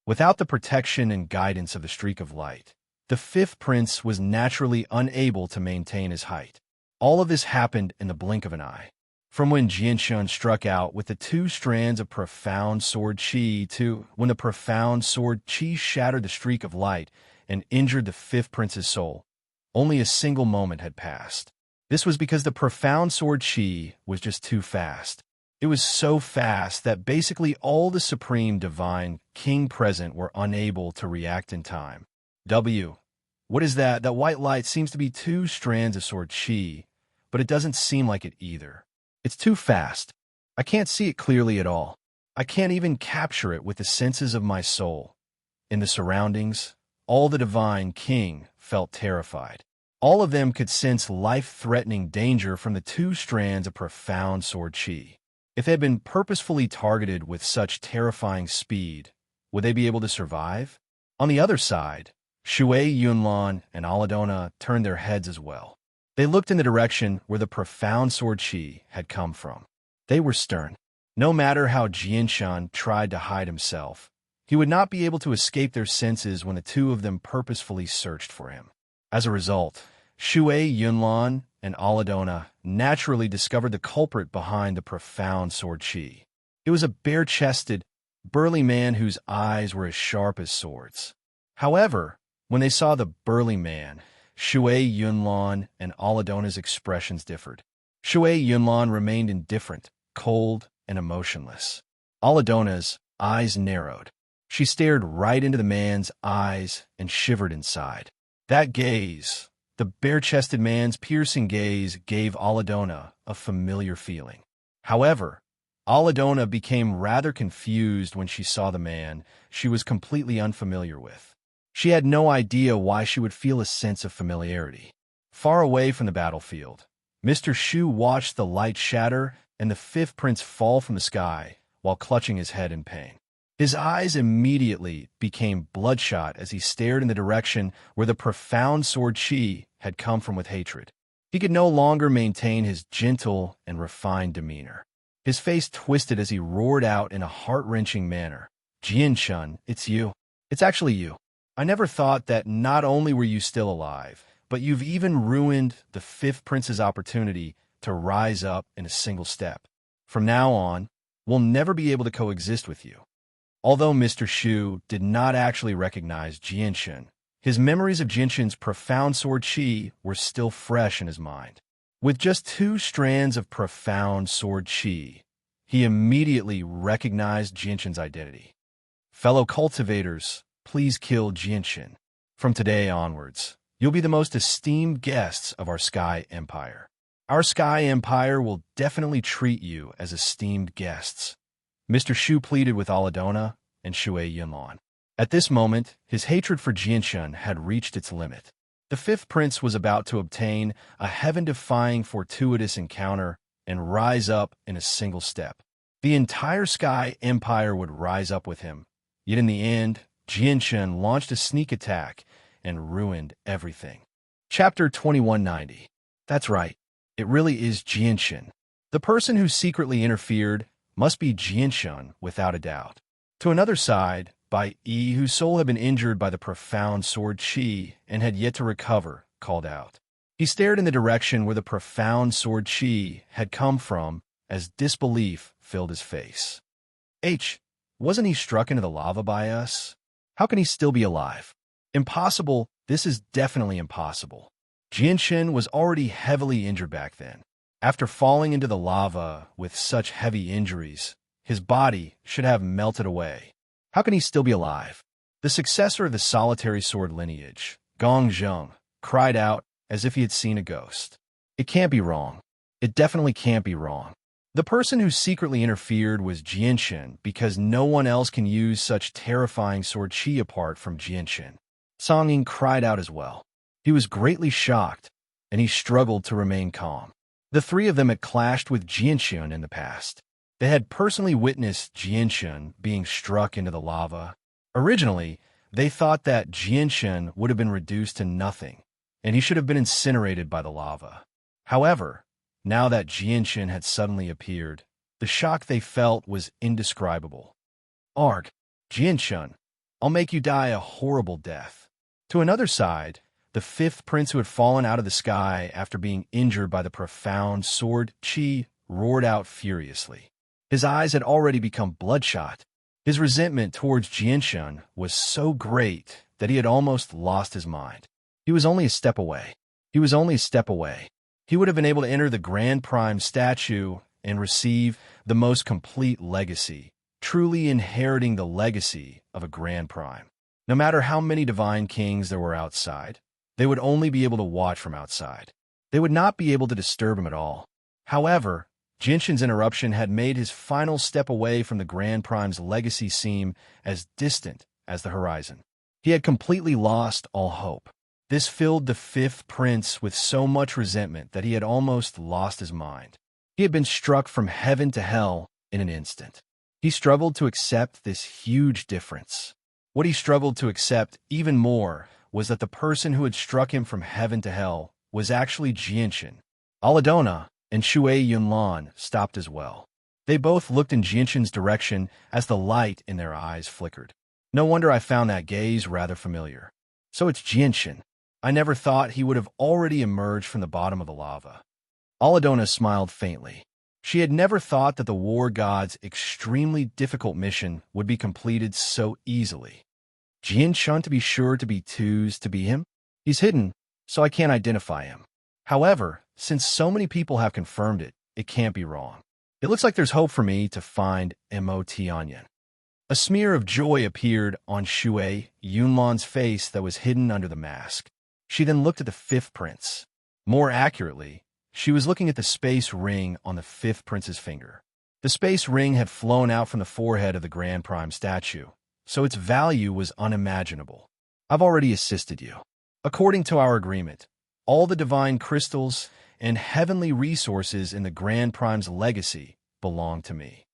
S1: Without the protection and guidance of the streak of light, the fifth prince was naturally unable to maintain his height. All of this happened in the blink of an eye. From when Jianshun struck out with the two strands of profound sword chi to when the profound sword chi shattered the streak of light and injured the fifth prince's soul, only a single moment had passed. This was because the profound sword chi was just too fast. It was so fast that basically all the supreme divine king present were unable to react in time. What is that? That white light seems to be two strands of sword chi, but it doesn't seem like it either. It's too fast. I can't see it clearly at all. I can't even capture it with the senses of my soul. In the surroundings, all the divine king felt terrified. All of them could sense life-threatening danger from the two strands of profound sword chi. If they had been purposefully targeted with such terrifying speed, would they be able to survive? On the other side, Shui Yunlan and Aladona turned their heads as well. They looked in the direction where the profound sword chi had come from. They were stern. No matter how Jianshan tried to hide himself, he would not be able to escape their senses when the two of them purposefully searched for him. As a result, Shui Yunlan and Aladona naturally discovered the culprit behind the profound sword chi. It was a bare-chested, burly man whose eyes were as sharp as swords. However, when they saw the burly man, Shui Yunlan and Aladona's expressions differed. Shui Yunlan remained indifferent, cold, and emotionless. Aladona's eyes narrowed. She stared right into the man's eyes and shivered inside. That gaze, the bare-chested man's piercing gaze, gave Aladona a familiar feeling. However, Aladona became rather confused when she saw the man she was completely unfamiliar with. She had no idea why she would feel a sense of familiarity. Far away from the battlefield, Mr. Shu watched the light shatter and the fifth prince fall from the sky while clutching his head in pain. His eyes immediately became bloodshot as he stared in the direction where the profound sword chi had come from with hatred. He could no longer maintain his gentle and refined demeanor. His face twisted as he roared out in a heart-wrenching manner. Jianshun, it's you. It's actually you. I never thought that not only were you still alive, but you've even ruined the fifth prince's opportunity to rise up in a single step. From now on, we'll never be able to coexist with you. Although Mr. Shu did not actually recognize Jianshun, his memories of Jianshun's profound sword chi were still fresh in his mind. With just two strands of profound sword chi, he immediately recognized Jianshun's identity. Fellow cultivators, please kill Jianshun. From today onwards, you'll be the most esteemed guests of our Sky Empire. Our Sky Empire will definitely treat you as esteemed guests. Mr. Shu pleaded with Aladona and Shui Yunlan. At this moment, his hatred for Jianshun had reached its limit. The fifth prince was about to obtain a heaven-defying fortuitous encounter and rise up in a single step. The entire Sky Empire would rise up with him. Yet in the end, Jianshun launched a sneak attack and ruined everything. Chapter 2190. That's right. It really is Jianshun. The person who secretly interfered must be Jianshun without a doubt. To another side, Bai Yi, whose soul had been injured by the profound sword chi and had yet to recover, called out. He stared in the direction where the profound sword chi had come from as disbelief filled his face. Wasn't he struck into the lava by us? How can he still be alive? Impossible. This is definitely impossible. Jianshun was already heavily injured back then. After falling into the lava with such heavy injuries, his body should have melted away. How can he still be alive? The successor of the solitary sword lineage, Gong Zheng, cried out as if he had seen a ghost. It can't be wrong. It definitely can't be wrong. The person who secretly interfered was Jianshan because no one else can use such terrifying sword chi apart from Jianshan. Song Ying cried out as well. He was greatly shocked, and he struggled to remain calm. The three of them had clashed with Jianshan in the past. They had personally witnessed Jianshan being struck into the lava. Originally, they thought that Jianshan would have been reduced to nothing, and he should have been incinerated by the lava. However, now that Jianshan had suddenly appeared, the shock they felt was indescribable. Arg, Jianshan, I'll make you die a horrible death. To another side, the fifth prince who had fallen out of the sky after being injured by the profound sword chi roared out furiously. His eyes had already become bloodshot. His resentment towards Jianshan was so great that he had almost lost his mind. He was only a step away. He was only a step away. He would have been able to enter the Grand Prime statue and receive the most complete legacy, truly inheriting the legacy of a Grand Prime. No matter how many divine kings there were outside, they would only be able to watch from outside. They would not be able to disturb him at all. However, Jinshan's interruption had made his final step away from the Grand Prime's legacy seem as distant as the horizon. He had completely lost all hope. This filled the fifth prince with so much resentment that he had almost lost his mind. He had been struck from heaven to hell in an instant. He struggled to accept this huge difference. What he struggled to accept even more was that the person who had struck him from heaven to hell was actually Jianshan. Aladona and Shui Yunlan stopped as well. They both looked in Jianshan's direction as the light in their eyes flickered. No wonder I found that gaze rather familiar. So it's Jianshan. I never thought he would have already emerged from the bottom of the lava. Aladona smiled faintly. She had never thought that the war god's extremely difficult mission would be completed so easily. Jianshan to be sure to be twos to be him? He's hidden, so I can't identify him. However, since so many people have confirmed it, it can't be wrong. It looks like there's hope for me to find Mo Tianyan. A smear of joy appeared on Shui Yunlan's face that was hidden under the mask. She then looked at the fifth prince. More accurately, she was looking at the space ring on the fifth prince's finger. The space ring had flown out from the forehead of the Grand Prime statue, so its value was unimaginable. I've already assisted you. According to our agreement, all the divine crystals and heavenly resources in the Grand Prime's legacy belong to me.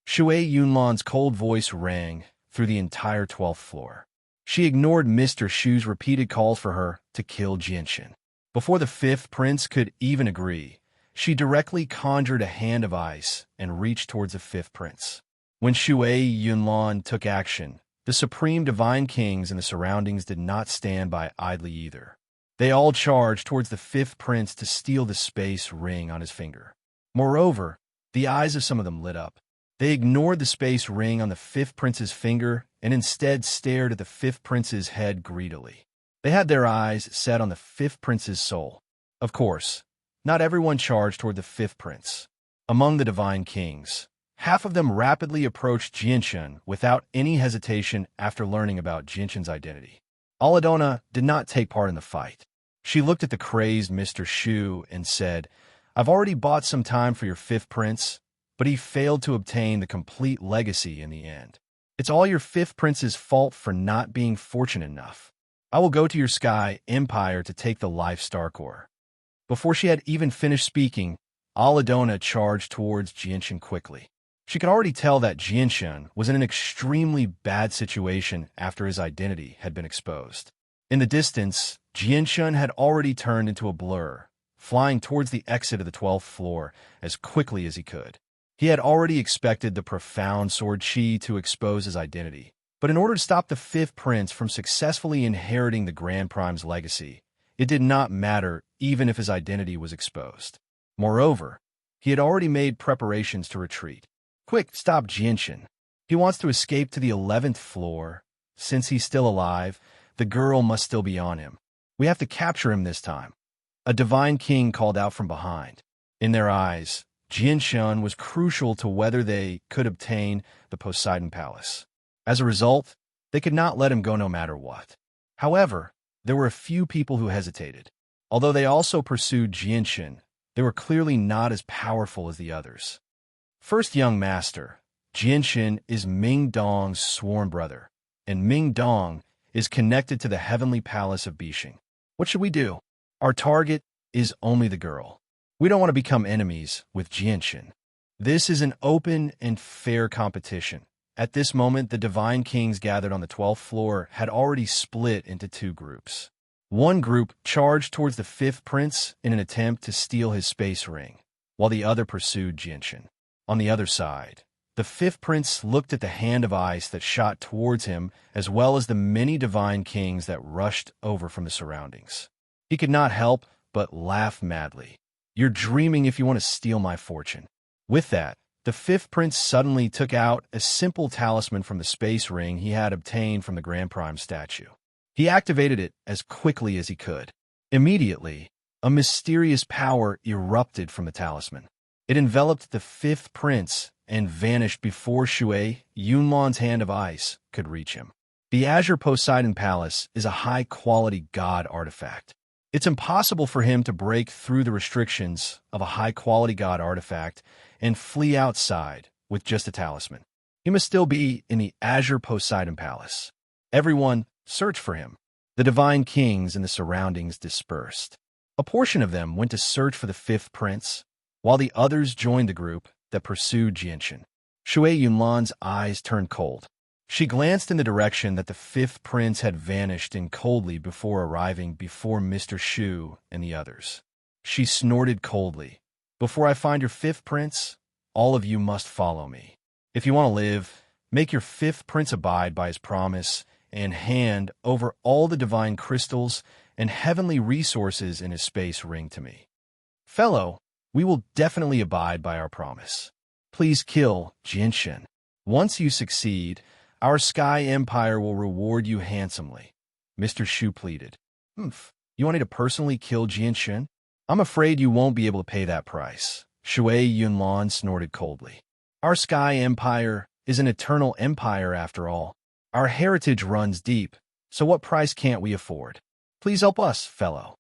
S1: Shui Yunlan's cold voice rang through the entire 12th floor. She ignored Mr. Shu's repeated calls for her to kill Jianshan. Before the fifth prince could even agree, she directly conjured a hand of ice and reached towards the fifth prince. When Shui Yunlan took action, the supreme divine kings in the surroundings did not stand by idly either. They all charged towards the fifth prince to steal the space ring on his finger. Moreover, the eyes of some of them lit up. They ignored the space ring on the fifth prince's finger and instead stared at the fifth prince's head greedily. They had their eyes set on the fifth prince's soul. Of course, not everyone charged toward the fifth prince. Among the divine kings, half of them rapidly approached Jianshan without any hesitation after learning about Jianshan's identity. Aladona did not take part in the fight. She looked at the crazed Mr. Shu and said, "I've already bought some time for your fifth prince, but he failed to obtain the complete legacy in the end. It's all your fifth prince's fault for not being fortunate enough. I will go to your sky empire to take the life star core." Before she had even finished speaking, Aladona charged towards Jianshan quickly. She could already tell that Jianshan was in an extremely bad situation after his identity had been exposed. In the distance, Jianshan had already turned into a blur, flying towards the exit of the 12th floor as quickly as he could. He had already expected the profound sword chi to expose his identity, but in order to stop the fifth prince from successfully inheriting the Grand Prime's legacy, it did not matter even if his identity was exposed. Moreover, he had already made preparations to retreat. Quick, stop Jianshan. He wants to escape to the 11th floor. Since he's still alive, the girl must still be on him. We have to capture him this time. A divine king called out from behind. In their eyes, Jianshan was crucial to whether they could obtain the Poseidon Palace. As a result, they could not let him go no matter what. However, there were a few people who hesitated. Although they also pursued Jianshan, they were clearly not as powerful as the others. First young master, Jinshin is Ming Dong's sworn brother, and Ming Dong is connected to the heavenly palace of Bishing. What should we do? Our target is only the girl. We don't want to become enemies with Jinshin. This is an open and fair competition. At this moment, the Divine Kings gathered on the 12th floor had already split into two groups. One group charged towards the fifth prince in an attempt to steal his space ring, while the other pursued Jinshin. On the other side, the fifth prince looked at the hand of ice that shot towards him, as well as the many Divine Kings that rushed over from the surroundings. He could not help but laugh madly. You're dreaming if you want to steal my fortune. With that, the fifth prince suddenly took out a simple talisman from the space ring he had obtained from the Grand Prime statue. He activated it as quickly as he could. Immediately, a mysterious power erupted from the talisman. It enveloped the fifth prince and vanished before Shui Yunlan's hand of ice could reach him. The Azure Poseidon Palace is a high-quality god artifact. It's impossible for him to break through the restrictions of a high-quality god artifact and flee outside with just a talisman. He must still be in the Azure Poseidon Palace. Everyone searched for him. The Divine Kings in the surroundings dispersed. A portion of them went to search for the fifth prince, while the others joined the group that pursued Jinshin. Shui Yunlan's eyes turned cold. She glanced in the direction that the fifth prince had vanished in coldly before arriving before Mr. Shu and the others. She snorted coldly. Before I find your fifth prince, all of you must follow me. If you want to live, make your fifth prince abide by his promise and hand over all the divine crystals and heavenly resources in his space ring to me. Fellow, we will definitely abide by our promise. Please kill Jinshin. Once you succeed, our Sky Empire will reward you handsomely. Mr. Shu pleaded. You want me to personally kill Jinshin? I'm afraid you won't be able to pay that price. Shui Yunlan snorted coldly. Our Sky Empire is an eternal empire after all. Our heritage runs deep, so what price can't we afford? Please help us, fellow.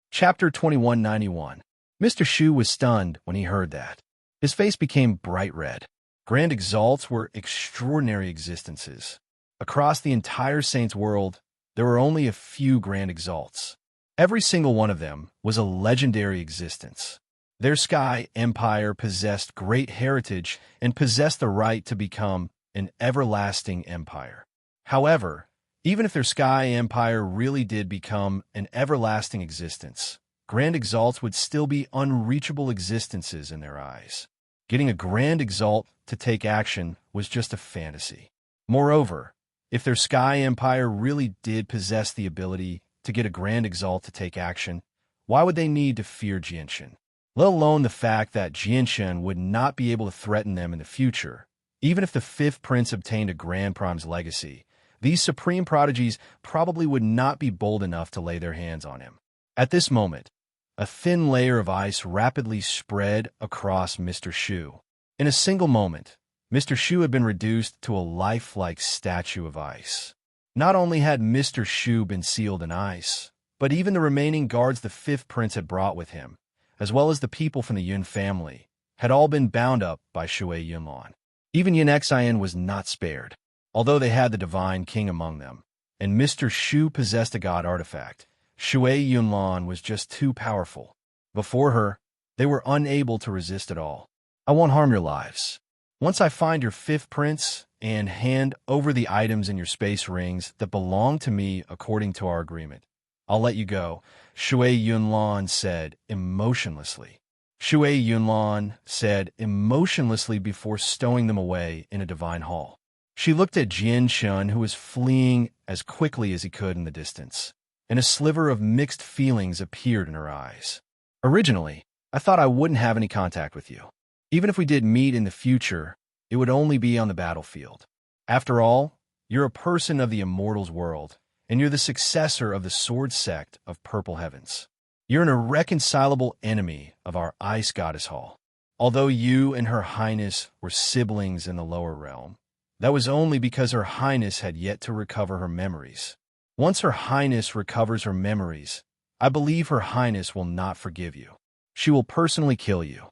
S1: Chapter 2191. Mr. Shu was stunned when he heard that. His face became bright red. Grand Exalts were extraordinary existences. Across the entire Saints world, there were only a few Grand Exalts. Every single one of them was a legendary existence. Their Sky Empire possessed great heritage and possessed the right to become an everlasting empire. However, even if their Sky Empire really did become an everlasting existence, Grand Exalts would still be unreachable existences in their eyes. Getting a Grand Exalt to take action was just a fantasy. Moreover, if their Sky Empire really did possess the ability to get a Grand Exalt to take action, why would they need to fear Jinshin? Let alone the fact that Jinshin would not be able to threaten them in the future. Even if the fifth prince obtained a Grand Prime's legacy, these supreme prodigies probably would not be bold enough to lay their hands on him. At this moment, a thin layer of ice rapidly spread across Mr. Shu. In a single moment, Mr. Shu had been reduced to a lifelike statue of ice. Not only had Mr. Shu been sealed in ice, but even the remaining guards the fifth prince had brought with him, as well as the people from the Yun family, had all been bound up by Shui Yunlan. Even Yin Xian was not spared. Although they had the Divine King among them, and Mr. Shu possessed a god artifact, Shui Yunlan was just too powerful. Before her, they were unable to resist at all. I won't harm your lives. Once I find your fifth prince and hand over the items in your space rings that belong to me according to our agreement, I'll let you go, Shui Yunlan said emotionlessly. Shui Yunlan said emotionlessly before stowing them away in a divine hall. She looked at Jinshin, who was fleeing as quickly as he could in the distance, and a sliver of mixed feelings appeared in her eyes. Originally, I thought I wouldn't have any contact with you. Even if we did meet in the future, it would only be on the battlefield. After all, you're a person of the Immortals world, and you're the successor of the Sword Sect of Purple Heavens. You're an irreconcilable enemy of our Ice Goddess Hall. Although you and Her Highness were siblings in the lower realm, that was only because Her Highness had yet to recover her memories. Once Her Highness recovers her memories, I believe Her Highness will not forgive you. She will personally kill you.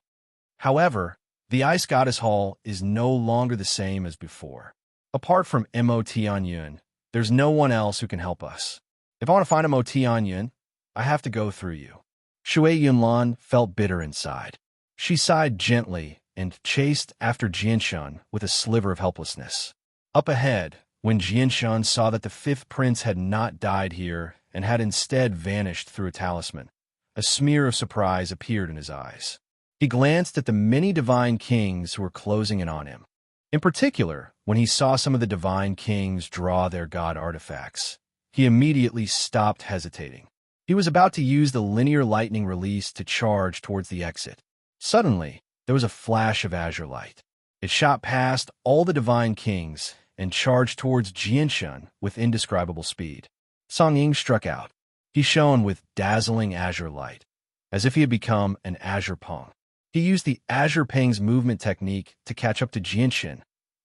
S1: However, The Ice Goddess Hall is no longer the same as before. Apart from Motianyun, there's no one else who can help us. If I want to find a Motianyun, I have to go through you. Shui Yunlan felt bitter inside. She sighed gently and chased after Jianshun with a sliver of helplessness. Up ahead, when Jianshun saw that the fifth prince had not died here and had instead vanished through a talisman, a smear of surprise appeared in his eyes. He glanced at the many divine kings who were closing in on him. In particular, when he saw some of the divine kings draw their god artifacts, he immediately stopped hesitating. He was about to use the linear lightning release to charge towards the exit. Suddenly, there was a flash of azure light. It shot past all the divine kings and charged towards Jianshun with indescribable speed. Song Ying struck out. He shone with dazzling azure light, as if he had become an azure pong. He used the azure pang's movement technique to catch up to Jianshun,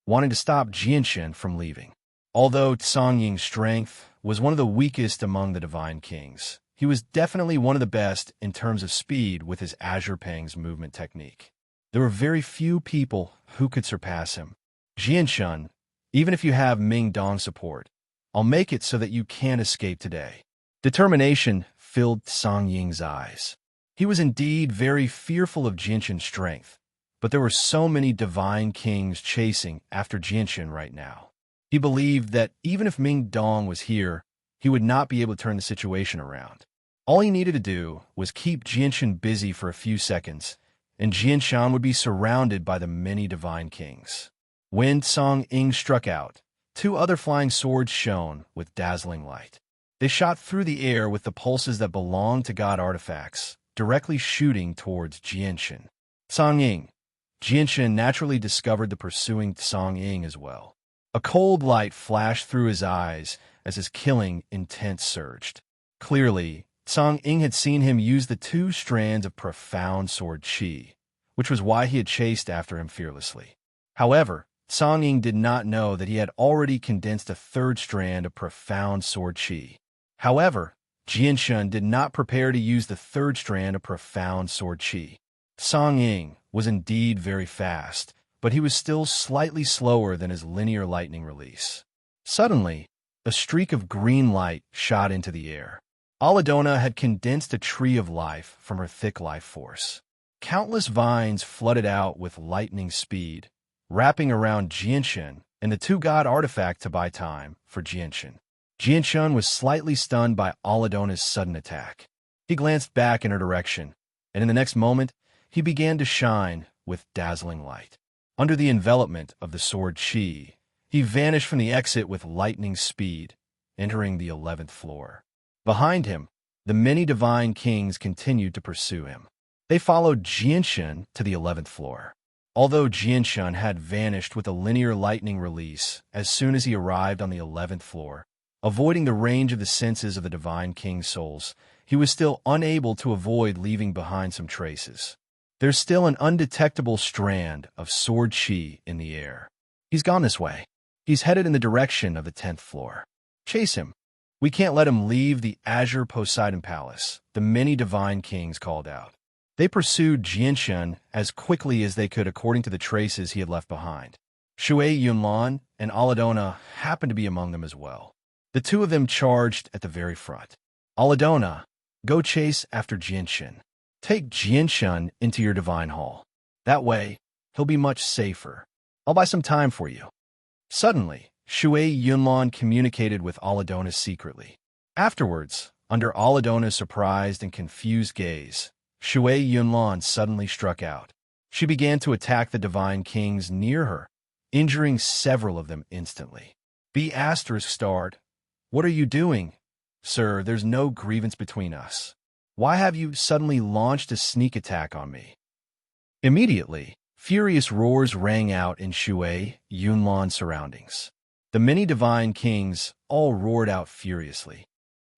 S1: wanting to stop Jianshun from leaving. Although Song Ying's strength was one of the weakest among the divine kings, he was definitely one of the best in terms of speed with his azure pang's movement technique. There were very few people who could surpass him. Jianshun, even if you have Ming Dong support, I'll make it so that you can't escape today. Determination filled Song Ying's eyes. He was indeed very fearful of Jianshun's strength, but there were so many divine kings chasing after Jianshun right now. He believed that even if Ming Dong was here, he would not be able to turn the situation around. All he needed to do was keep Jianshun busy for a few seconds, and Jianshun would be surrounded by the many divine kings. When Song Ying struck out, two other flying swords shone with dazzling light. They shot through the air with the pulses that belonged to god artifacts, directly shooting towards Jianshun. Song Ying. Jianshun naturally discovered the pursuing Song Ying as well. A cold light flashed through his eyes as his killing intent surged. Clearly, Song Ying had seen him use the two strands of profound sword chi, which was why he had chased after him fearlessly. However, Song Ying did not know that he had already condensed a third strand of profound sword chi. However, Jianshun did not prepare to use the third strand of profound sword chi. Song Ying was indeed very fast, but he was still slightly slower than his linear lightning release. Suddenly, a streak of green light shot into the air. Aladona had condensed a tree of life from her thick life force. Countless vines flooded out with lightning speed, wrapping around Jianshun and the two god artifact to buy time for Jianshun. Jianshun was slightly stunned by Aladona's sudden attack. He glanced back in her direction, and in the next moment, he began to shine with dazzling light. Under the envelopment of the sword chi, he vanished from the exit with lightning speed, entering the 11th floor. Behind him, the many divine kings continued to pursue him. They followed Jianshun to the 11th floor. Although Jianshun had vanished with a linear lightning release as soon as he arrived on the 11th floor, avoiding the range of the senses of the divine king's souls, he was still unable to avoid leaving behind some traces. There's still an undetectable strand of sword chi in the air. He's gone this way. He's headed in the direction of the 10th floor. Chase him. We can't let him leave the Azure Poseidon Palace, the many divine kings called out. They pursued Jianshun as quickly as they could according to the traces he had left behind. Shui Yunlan and Aladona happened to be among them as well. The two of them charged at the very front. Aladona, go chase after Jianshun. Take Jianshun into your divine hall. That way, he'll be much safer. I'll buy some time for you. Suddenly, Shui Yunlan communicated with Aladona secretly. Afterwards, under Aladona's surprised and confused gaze, Shui Yunlan suddenly struck out. She began to attack the divine kings near her, injuring several of them instantly. B** starred. What are you doing? Sir, there's no grievance between us. Why have you suddenly launched a sneak attack on me? Immediately, furious roars rang out in Shui Yunlan's surroundings. The many divine kings all roared out furiously.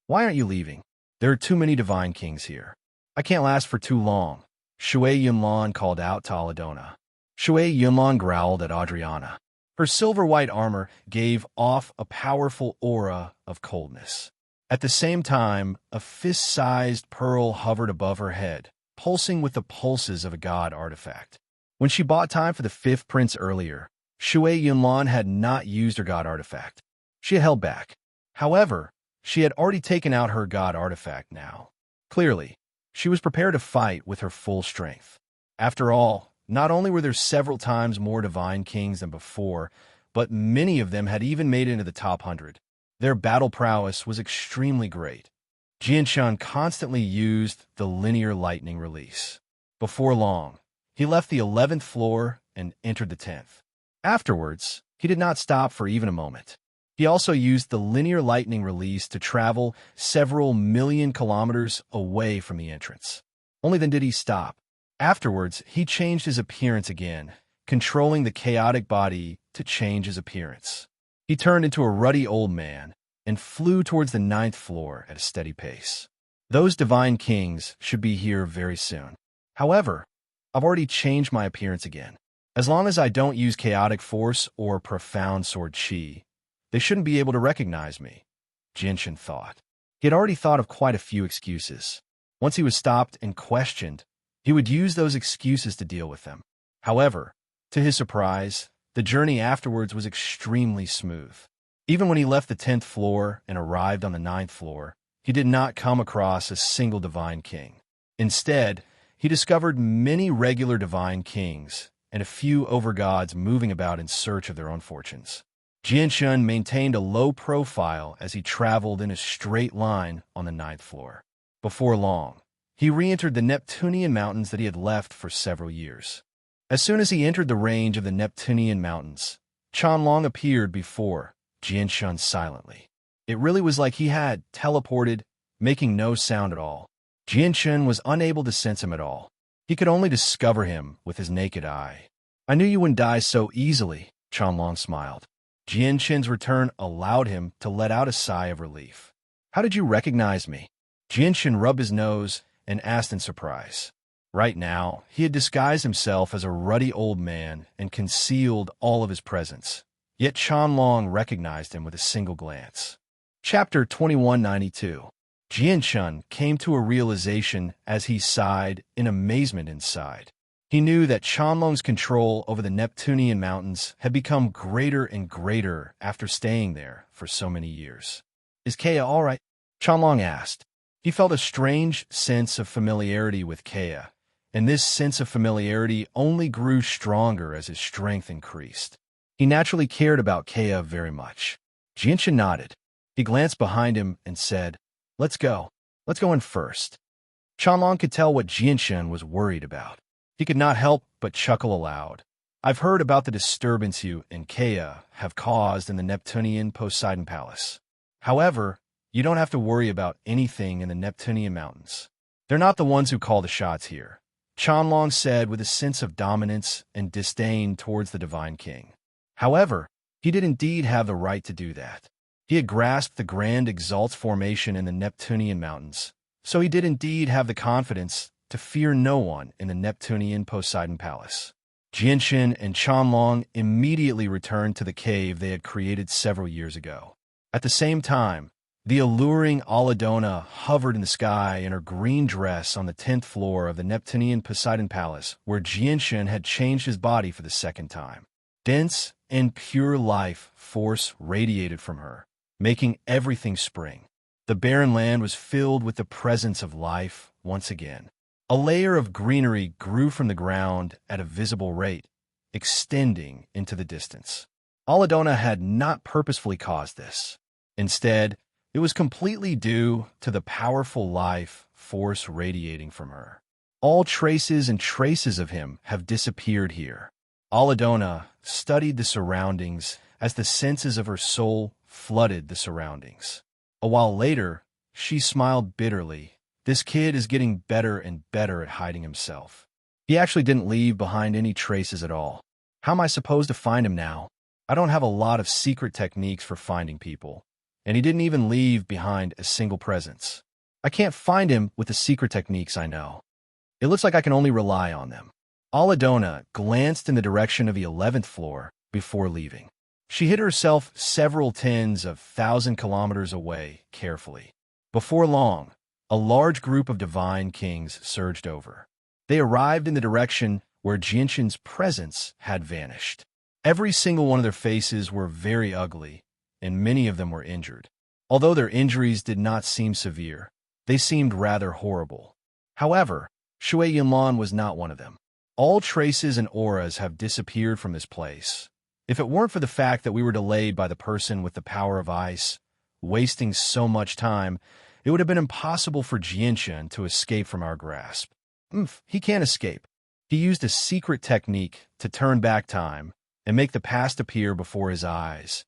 S1: Why aren't you leaving? There are too many divine kings here. I can't last for too long. Shui Yunlan called out to Aladona. Shui Yunlan growled at Adriana. Her silver-white armor gave off a powerful aura of coldness. At the same time, a fist-sized pearl hovered above her head, pulsing with the pulses of a god artifact. When she bought time for the fifth prince earlier, Shui Yunlan had not used her god artifact. She had held back. However, she had already taken out her god artifact now. Clearly, she was prepared to fight with her full strength. After all, not only were there several times more divine kings than before, but many of them had even made it into the top 100. Their battle prowess was extremely great. Jianshan constantly used the linear lightning release. Before long, he left the 11th floor and entered the 10th. Afterwards, he did not stop for even a moment. He also used the linear lightning release to travel several million kilometers away from the entrance. Only then did he stop. Afterwards, he changed his appearance again, controlling the chaotic body to change his appearance. He turned into a ruddy old man and flew towards the 9th floor at a steady pace. Those divine kings should be here very soon. However, I've already changed my appearance again. As long as I don't use chaotic force or profound sword chi, they shouldn't be able to recognize me, Jinshin thought. He had already thought of quite a few excuses. Once he was stopped and questioned, he would use those excuses to deal with them. However, to his surprise, the journey afterwards was extremely smooth. Even when he left the 10th floor and arrived on the 9th floor, he did not come across a single divine king. Instead, he discovered many regular divine kings and a few overgods moving about in search of their own fortunes. Jianshan maintained a low profile as he traveled in a straight line on the 9th floor. Before long, he re-entered the Neptunian mountains that he had left for several years. As soon as he entered the range of the Neptunian mountains, Chanlong appeared before Jianshan silently. It really was like he had teleported, making no sound at all. Jianshan was unable to sense him at all. He could only discover him with his naked eye. I knew you wouldn't die so easily, Chanlong smiled. Jianshan's return allowed him to let out a sigh of relief. How did you recognize me? Jianshan rubbed his nose and asked in surprise. Right now, he had disguised himself as a ruddy old man and concealed all of his presence. Yet Chanlong recognized him with a single glance. Chapter 2192. Jianshan came to a realization as he sighed in amazement inside. He knew that Chanlong's control over the Neptunian mountains had become greater and greater after staying there for so many years. Is Kea all right? Chanlong asked. He felt a strange sense of familiarity with Kea, and this sense of familiarity only grew stronger as his strength increased. He naturally cared about Kea very much. Jianshan nodded. He glanced behind him and said, Let's go. Let's go in first. Chanlong could tell what Jianshan was worried about. He could not help but chuckle aloud. I've heard about the disturbance you and Kea have caused in the Neptunian Poseidon Palace. However, you don't have to worry about anything in the Neptunian mountains. They're not the ones who call the shots here, Chanlong said with a sense of dominance and disdain towards the Divine King. However, he did indeed have the right to do that. He had grasped the Grand Exalt's formation in the Neptunian mountains, so he did indeed have the confidence to fear no one in the Neptunian Poseidon Palace. Jianshan and Chanlong immediately returned to the cave they had created several years ago. At the same time, the alluring Aladona hovered in the sky in her green dress on the 10th floor of the Neptunian Poseidon Palace, where Jianshan had changed his body for the second time. Dense and pure life force radiated from her, making everything spring. The barren land was filled with the presence of life once again. A layer of greenery grew from the ground at a visible rate, extending into the distance. Aladona had not purposefully caused this. Instead, it was completely due to the powerful life force radiating from her. All traces of him have disappeared here. Aladona studied the surroundings as the senses of her soul flooded the surroundings. A while later, she smiled bitterly. This kid is getting better and better at hiding himself. He actually didn't leave behind any traces at all. How am I supposed to find him now? I don't have a lot of secret techniques for finding people, and he didn't even leave behind a single presence. I can't find him with the secret techniques I know. It looks like I can only rely on them. Aladona glanced in the direction of the 11th floor before leaving. She hid herself several tens of thousand kilometers away carefully. Before long, a large group of divine kings surged over. They arrived in the direction where Jianxun's presence had vanished. Every single one of their faces were very ugly, and many of them were injured. Although their injuries did not seem severe, they seemed rather horrible. However, Shui Yunlan was not one of them. All traces and auras have disappeared from this place. If it weren't for the fact that we were delayed by the person with the power of ice, wasting so much time, it would have been impossible for Jianxun to escape from our grasp. He can't escape. He used a secret technique to turn back time and make the past appear before his eyes.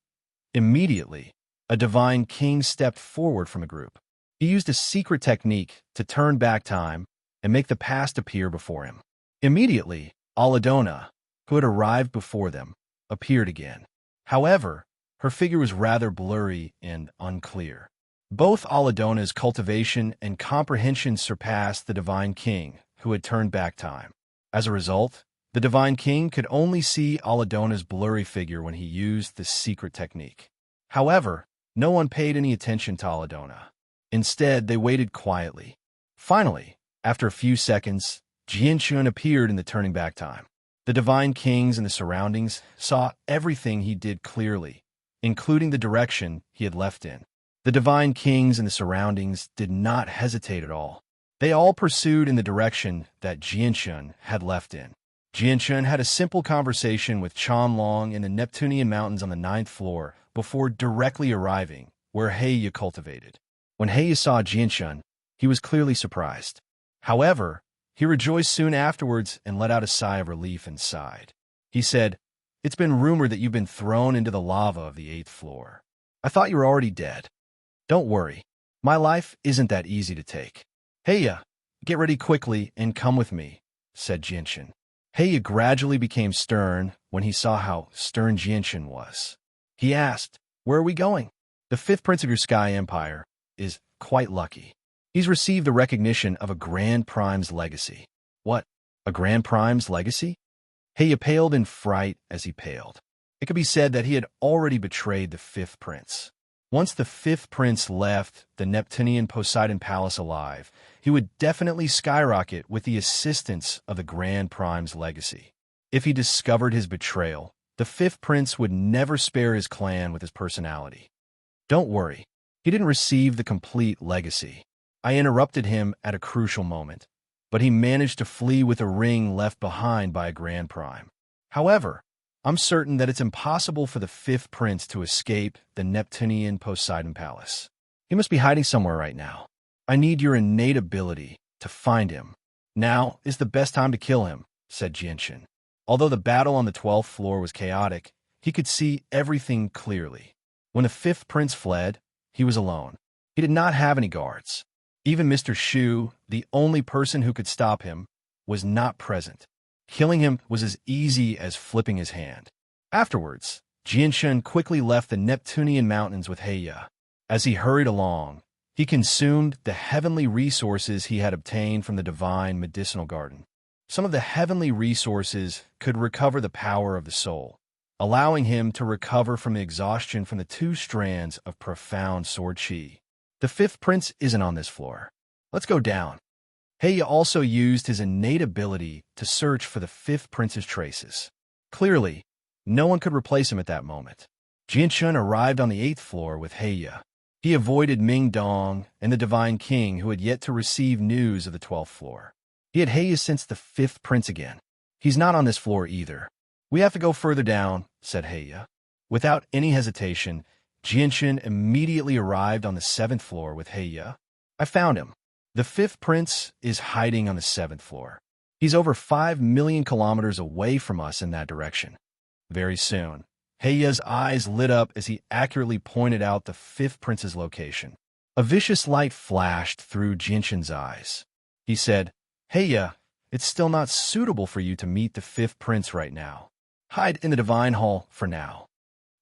S1: Immediately, a divine king stepped forward from a group. He used a secret technique to turn back time and make the past appear before him. Immediately, Aladona, who had arrived before them, appeared again. However, her figure was rather blurry and unclear. Both Aladona's cultivation and comprehension surpassed the divine king, who had turned back time. As a result, the divine king could only see Aladona's blurry figure when he used the secret technique. However, no one paid any attention to Aladona. Instead, they waited quietly. Finally, after a few seconds, Jianxun appeared in the turning back time. The divine kings and the surroundings saw everything he did clearly, including the direction he had left in. The divine kings and the surroundings did not hesitate at all. They all pursued in the direction that Jianxun had left in. Jianxun had a simple conversation with Chanlong in the Neptunian Mountains on the 9th floor before directly arriving where Heya cultivated. When Heya saw Jianxun, he was clearly surprised. However, he rejoiced soon afterwards and let out a sigh of relief and sighed. He said, "It's been rumored that you've been thrown into the lava of the 8th floor. I thought you were already dead. Don't worry, my life isn't that easy to take. Heya, get ready quickly and come with me," said Jianxun. Heya gradually became stern when he saw how stern Jianxun was. He asked, "Where are we going?" "The 5th prince of your sky empire is quite lucky. He's received the recognition of a Grand Prime's legacy." "What? A Grand Prime's legacy?" Heya paled in fright as he paled. It could be said that he had already betrayed the 5th prince. Once the 5th prince left the Neptunian Poseidon Palace alive, he would definitely skyrocket with the assistance of the Grand Prime's legacy. If he discovered his betrayal, the 5th prince would never spare his clan with his personality. "Don't worry, he didn't receive the complete legacy. I interrupted him at a crucial moment, but he managed to flee with a ring left behind by a Grand Prime. However, I'm certain that it's impossible for the 5th prince to escape the Neptunian Poseidon Palace. He must be hiding somewhere right now. I need your innate ability to find him. Now is the best time to kill him," said Jianxun. Although the battle on the 12th floor was chaotic, he could see everything clearly. When the 5th prince fled, he was alone. He did not have any guards. Even Mr. Shu, the only person who could stop him, was not present. Killing him was as easy as flipping his hand. Afterwards, Jianxun quickly left the Neptunian Mountains with Heya. As he hurried along, he consumed the heavenly resources he had obtained from the divine medicinal garden. Some of the heavenly resources could recover the power of the soul, allowing him to recover from exhaustion from the 2 strands of profound sword chi. "The 5th prince isn't on this floor. Let's go down." Heya also used his innate ability to search for the 5th prince's traces. Clearly, no one could replace him at that moment. Jianxun arrived on the 8th floor with Heya. He avoided Ming Dong and the divine king who had yet to receive news of the 12th floor. He had Heya sensed the 5th prince again. "He's not on this floor either. We have to go further down," said Heya. Without any hesitation, Jianxun immediately arrived on the 7th floor with Heya. "I found him. The 5th prince is hiding on the 7th floor. He's over 5 million kilometers away from us in that direction." Very soon, Heya's eyes lit up as he accurately pointed out the 5th prince's location. A vicious light flashed through Jianxun's eyes. He said, "Heya, it's still not suitable for you to meet the 5th prince right now. Hide in the divine hall for now."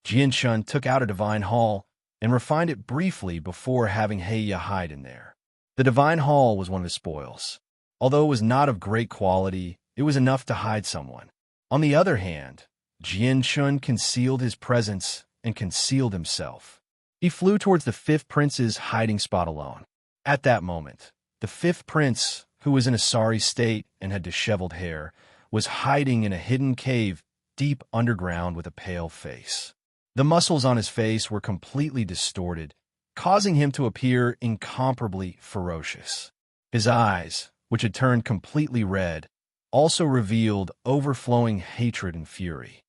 S1: Jianxun took out a divine hall and refined it briefly before having Heya hide in there. The divine hall was one of his spoils. Although it was not of great quality, it was enough to hide someone. On the other hand, Jianxun concealed his presence and concealed himself. He flew towards the 5th prince's hiding spot alone. At that moment, the 5th prince, who was in a sorry state and had disheveled hair, was hiding in a hidden cave deep underground with a pale face. The muscles on his face were completely distorted, causing him to appear incomparably ferocious. His eyes, which had turned completely red, also revealed overflowing hatred and fury.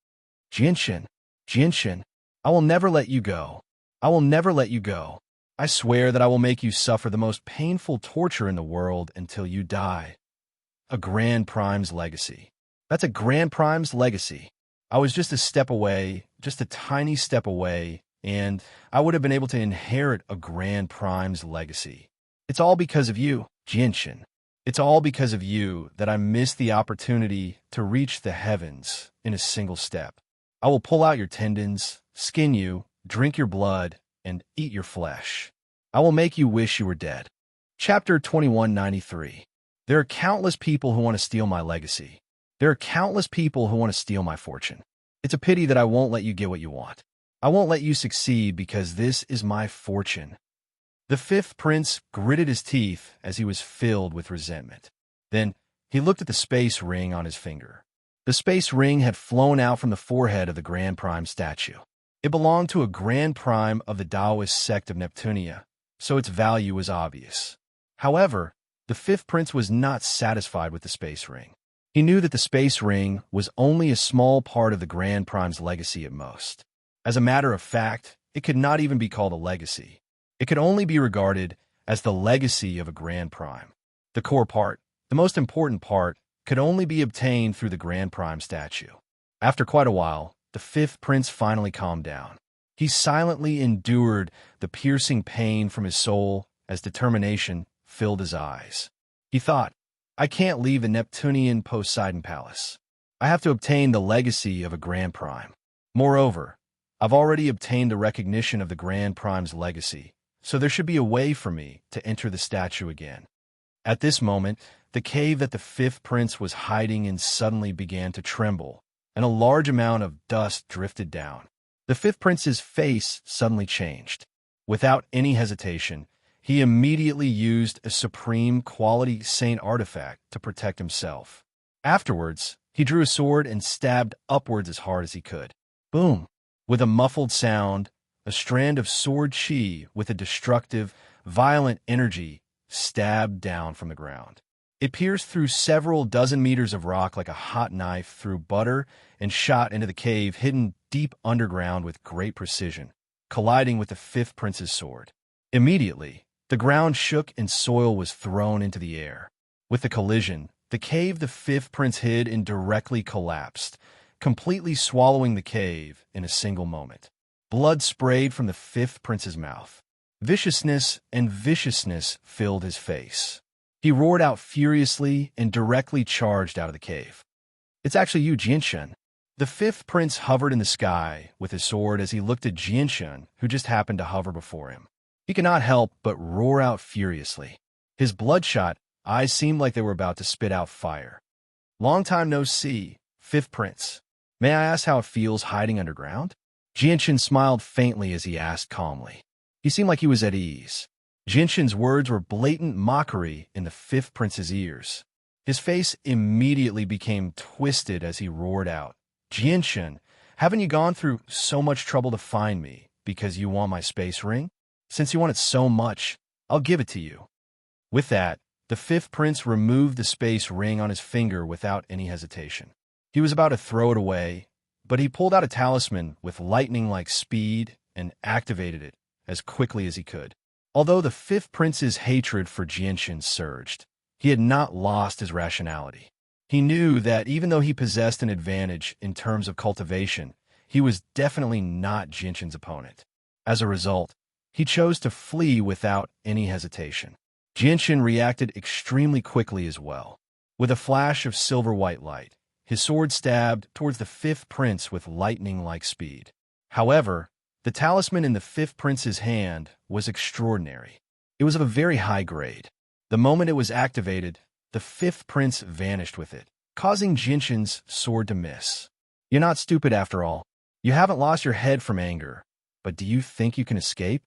S1: Jinshin, Jinshin, I will never let you go. I will never let you go. I swear that I will make you suffer the most painful torture in the world until you die. A Grand Prime's legacy. That's a Grand Prime's legacy. I was just a step away, just a tiny step away, and I would have been able to inherit a Grand Prime's legacy. It's all because of you, Jinshin. It's all because of you that I missed the opportunity to reach the heavens in a single step. I will pull out your tendons, skin you, drink your blood, and eat your flesh. I will make you wish you were dead. Chapter 2193. There are countless people who want to steal my legacy. There are countless people who want to steal my fortune. It's a pity that I won't let you get what you want. I won't let you succeed because this is my fortune. The fifth prince gritted his teeth as he was filled with resentment. Then he looked at the space ring on his finger. The space ring had flown out from the forehead of the Grand Prime statue. It belonged to a Grand Prime of the Taoist sect of Neptunia, so its value was obvious. However, the fifth prince was not satisfied with the space ring. He knew that the space ring was only a small part of the Grand Prime's legacy at most. As a matter of fact, it could not even be called a legacy. It could only be regarded as the legacy of a Grand Prime. The core part, the most important part, could only be obtained through the Grand Prime statue. After quite a while, the fifth prince finally calmed down. He silently endured the piercing pain from his soul as determination filled his eyes. He thought, I can't leave the Neptunian Poseidon Palace. I have to obtain the legacy of a Grand Prime. Moreover, I've already obtained the recognition of the Grand Prime's legacy, so there should be a way for me to enter the statue again. At this moment, the cave that the fifth prince was hiding in suddenly began to tremble, and a large amount of dust drifted down. The fifth prince's face suddenly changed. Without any hesitation, he immediately used a supreme quality saint artifact to protect himself. Afterwards, he drew a sword and stabbed upwards as hard as he could. Boom! With a muffled sound, a strand of sword chi with a destructive, violent energy stabbed down from the ground. It pierced through several dozen meters of rock like a hot knife through butter and shot into the cave hidden deep underground with great precision, colliding with the fifth prince's sword. Immediately, the ground shook and soil was thrown into the air. With the collision, the cave the fifth prince hid in directly collapsed, completely swallowing the cave in a single moment. Blood sprayed from the fifth prince's mouth. Viciousness and viciousness filled his face. He roared out furiously and directly charged out of the cave. It's actually you, Jinshin. The fifth prince hovered in the sky with his sword as he looked at Jinshin, who just happened to hover before him. He could not help but roar out furiously. His bloodshot eyes seemed like they were about to spit out fire. Long time no see, fifth prince. May I ask how it feels hiding underground? Jinshin smiled faintly as he asked calmly. He seemed like he was at ease. Jinshin's words were blatant mockery in the fifth prince's ears. His face immediately became twisted as he roared out, Jinshin, haven't you gone through so much trouble to find me because you want my space ring? Since you want it so much, I'll give it to you. With that, the fifth prince removed the space ring on his finger without any hesitation. He was about to throw it away, but he pulled out a talisman with lightning-like speed and activated it as quickly as he could. Although the fifth prince's hatred for Jinshin surged, he had not lost his rationality. He knew that even though he possessed an advantage in terms of cultivation, he was definitely not Jinshin's opponent. As a result, he chose to flee without any hesitation. Jinshin reacted extremely quickly as well. With a flash of silver-white light, his sword stabbed towards the fifth prince with lightning-like speed. However, the talisman in the fifth prince's hand was extraordinary. It was of a very high grade. The moment it was activated, the fifth prince vanished with it, causing Jinshin's sword to miss. You're not stupid after all. You haven't lost your head from anger, but do you think you can escape?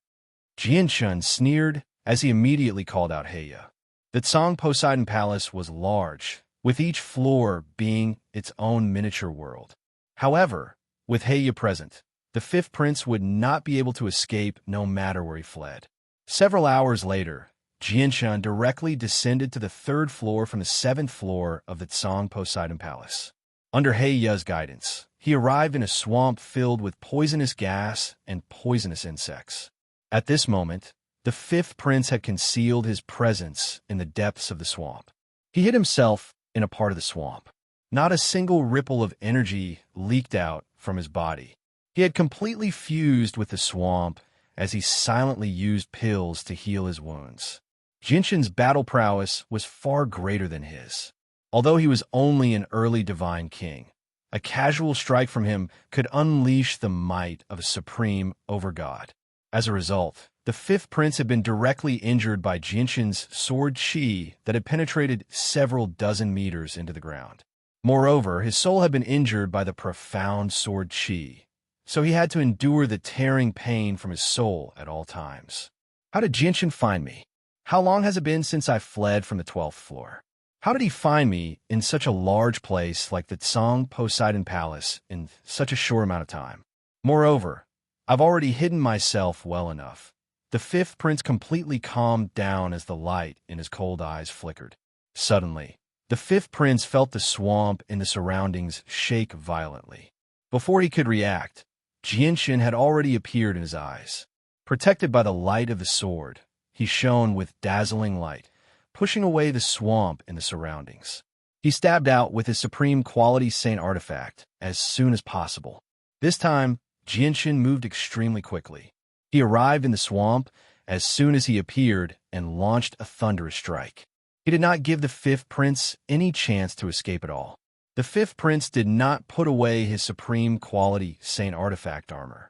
S1: Jinshin sneered as he immediately called out Heya. The Tsang Poseidon Palace was large, with each floor being its own miniature world. However, with Heya present, the fifth prince would not be able to escape no matter where he fled. Several hours later, Jianshun directly descended to the third floor from the seventh floor of the Tsang Poseidon Palace. Under Heya's guidance, he arrived in a swamp filled with poisonous gas and poisonous insects. At this moment, the fifth prince had concealed his presence in the depths of the swamp. He hid himself in a part of the swamp. Not a single ripple of energy leaked out from his body. He had completely fused with the swamp as he silently used pills to heal his wounds. Jianshun's battle prowess was far greater than his. Although he was only an early divine king, a casual strike from him could unleash the might of a supreme overgod. As a result, the fifth prince had been directly injured by Jianshun's sword chi that had penetrated several dozen meters into the ground. Moreover, his soul had been injured by the profound sword chi, so he had to endure the tearing pain from his soul at all times. How did Jianshun find me? How long has it been since I fled from the 12th floor? How did he find me in such a large place like the Tsang Poseidon Palace in such a short amount of time? Moreover, I've already hidden myself well enough. The fifth prince completely calmed down as the light in his cold eyes flickered. Suddenly, the fifth prince felt the swamp in the surroundings shake violently. Before he could react, Jianshun had already appeared in his eyes. Protected by the light of the sword, he shone with dazzling light, pushing away the swamp in the surroundings. He stabbed out with his supreme quality saint artifact as soon as possible. This time, Jianshun moved extremely quickly. He arrived in the swamp as soon as he appeared and launched a thunderous strike. He did not give the fifth prince any chance to escape at all. The fifth prince did not put away his supreme quality saint artifact armor.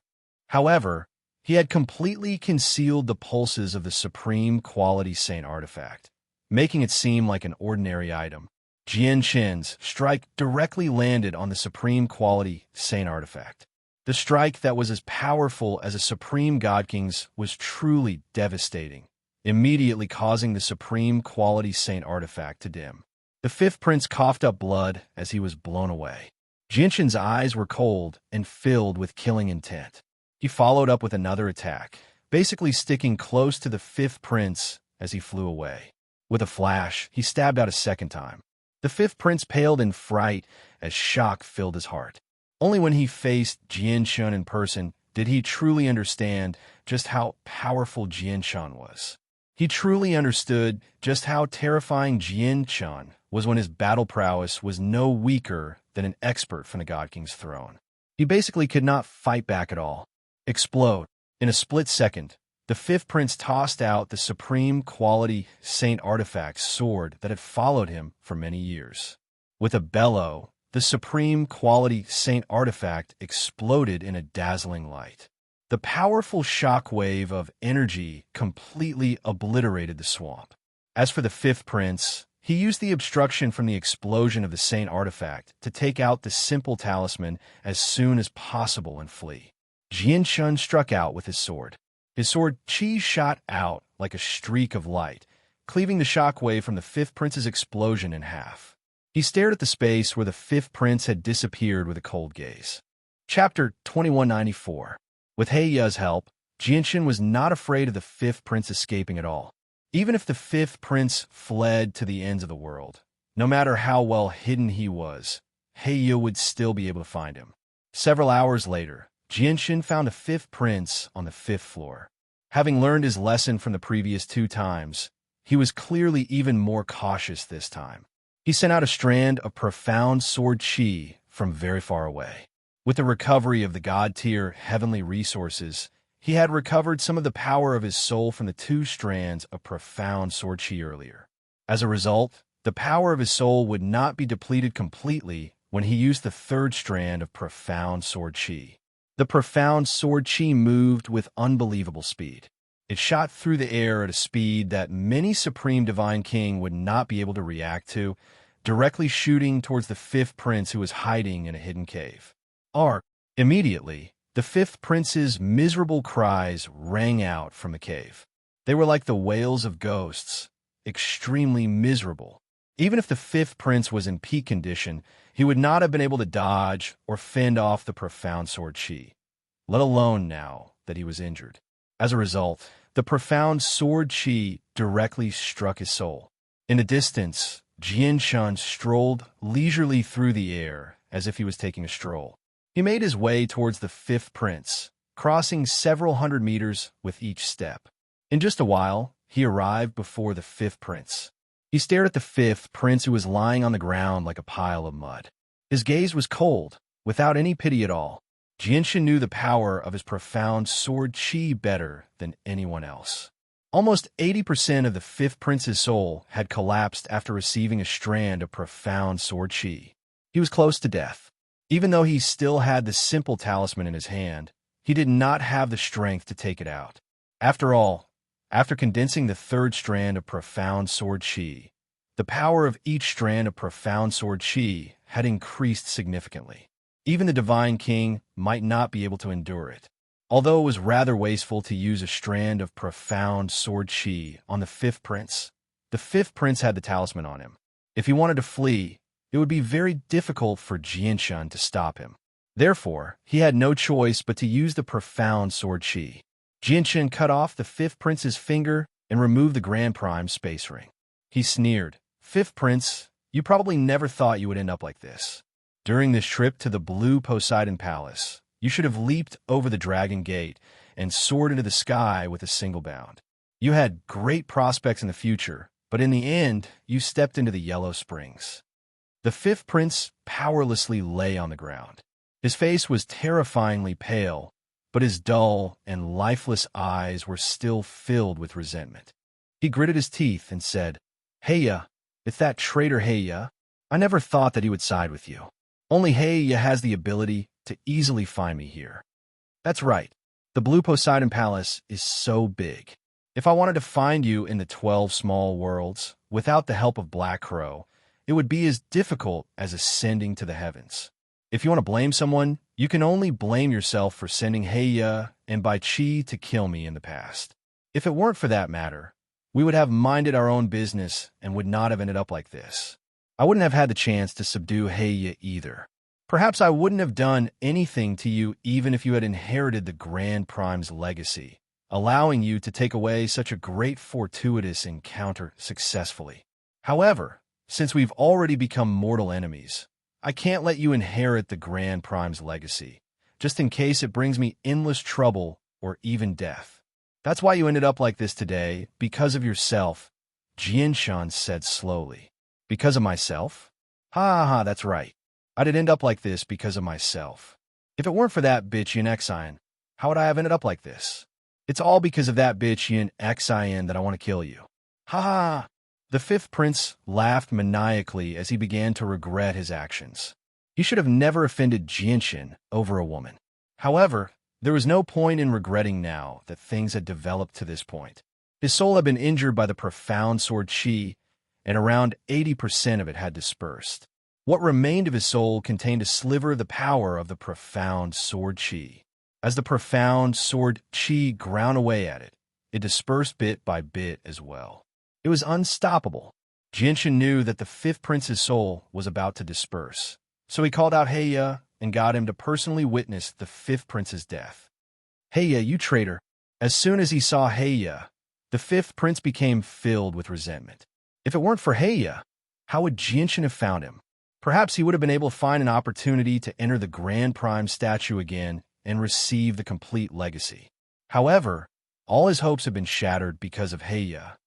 S1: However, he had completely concealed the pulses of the supreme quality saint artifact, making it seem like an ordinary item. Jianshun's strike directly landed on the supreme quality saint artifact. The strike that was as powerful as a supreme god king's was truly devastating, immediately causing the supreme quality saint artifact to dim. The fifth prince coughed up blood as he was blown away. Jianshun's eyes were cold and filled with killing intent. He followed up with another attack, basically sticking close to the fifth prince as he flew away. With a flash, he stabbed out a second time. The fifth prince paled in fright as shock filled his heart. Only when he faced Jianshun in person did he truly understand just how powerful Jianshun was. He truly understood just how terrifying Jianshun was when his battle prowess was no weaker than an expert from the God King's throne. He basically could not fight back at all. Explode. In a split second, the fifth prince tossed out the supreme quality saint artifact sword that had followed him for many years. With a bellow, the supreme quality saint artifact exploded in a dazzling light. The powerful shockwave of energy completely obliterated the swamp. As for the fifth prince, he used the obstruction from the explosion of the saint artifact to take out the simple talisman as soon as possible and flee. Jianshun struck out with his sword. His sword chi shot out like a streak of light, cleaving the shockwave from the fifth prince's explosion in half. He stared at the space where the fifth prince had disappeared with a cold gaze. Chapter 2194. With Heya's help, Jianshun was not afraid of the fifth prince escaping at all. Even if the fifth prince fled to the ends of the world, no matter how well hidden he was, Heya would still be able to find him. Several hours later, Jianshun found a fifth prince on the fifth floor. Having learned his lesson from the previous 2 times, he was clearly even more cautious this time. He sent out a strand of profound sword chi from very far away. With the recovery of the god-tier heavenly resources, he had recovered some of the power of his soul from the 2 strands of profound sword chi earlier. As a result, the power of his soul would not be depleted completely when he used the 3rd strand of profound sword chi. The profound sword chi moved with unbelievable speed. It shot through the air at a speed that many Supreme Divine King would not be able to react to, directly shooting towards the fifth prince who was hiding in a hidden cave. Immediately, the fifth prince's miserable cries rang out from the cave. They were like the wails of ghosts, extremely miserable. Even if the fifth prince was in peak condition, he would not have been able to dodge or fend off the profound sword chi, let alone now that he was injured. As a result, the profound sword chi directly struck his soul. In the distance, Jianshan strolled leisurely through the air as if he was taking a stroll. He made his way towards the fifth prince, crossing several hundred meters with each step. In just a while, he arrived before the fifth prince. He stared at the fifth prince, who was lying on the ground like a pile of mud. His gaze was cold, without any pity at all. Jianshan knew the power of his profound sword chi better than anyone else. Almost 80% of the fifth prince's soul had collapsed after receiving a strand of profound sword chi. He was close to death. Even though he still had the simple talisman in his hand, he did not have the strength to take it out. After all, after condensing the third strand of profound sword chi, the power of each strand of profound sword chi had increased significantly. Even the divine king might not be able to endure it. Although it was rather wasteful to use a strand of profound sword chi on the fifth prince had the talisman on him. If he wanted to flee, it would be very difficult for Jianshan to stop him. Therefore, he had no choice but to use the profound sword chi. Jianshan cut off the fifth prince's finger and removed the Grand Prime space ring. He sneered, "Fifth prince, you probably never thought you would end up like this. During this trip to the Blue Poseidon Palace, you should have leaped over the Dragon Gate and soared into the sky with a single bound. You had great prospects in the future, but in the end, you stepped into the Yellow Springs." The fifth prince powerlessly lay on the ground. His face was terrifyingly pale, but his dull and lifeless eyes were still filled with resentment. He gritted his teeth and said, "Heya, it's that traitor Heya. I never thought that he would side with you. Only Heya has the ability to easily find me here. That's right. The Blue Poseidon Palace is so big. If I wanted to find you in the 12 small worlds without the help of Black Crow, it would be as difficult as ascending to the heavens. If you want to blame someone, you can only blame yourself for sending Heya and Bai Chi to kill me in the past. If it weren't for that matter, we would have minded our own business and would not have ended up like this. I wouldn't have had the chance to subdue Heya either. Perhaps I wouldn't have done anything to you even if you had inherited the Grand Prime's legacy, allowing you to take away such a great fortuitous encounter successfully. However, since we've already become mortal enemies, I can't let you inherit the Grand Prime's legacy, just in case it brings me endless trouble or even death. That's why you ended up like this today, because of yourself," Jianshan said slowly. "Because of myself? Ha ha ha, that's right. I did end up like this because of myself. If it weren't for that bitch Yin Xian, how would I have ended up like this? It's all because of that bitch Yin Xian that I want to kill you. Ha ha!" The fifth prince laughed maniacally as he began to regret his actions. He should have never offended Jianshan over a woman. However, there was no point in regretting now that things had developed to this point. His soul had been injured by the profound sword chi, and around 80% of it had dispersed. What remained of his soul contained a sliver of the power of the profound sword chi. As the profound sword chi ground away at it, it dispersed bit by bit as well. It was unstoppable. Jianshan knew that the fifth prince's soul was about to disperse, so he called out Heya and got him to personally witness the fifth prince's death. "Heya, you traitor!" As soon as he saw Heya, the fifth prince became filled with resentment. If it weren't for Heya, how would Jianshan have found him? Perhaps he would have been able to find an opportunity to enter the Grand Prime statue again and receive the complete legacy. However, all his hopes have been shattered because of Heya.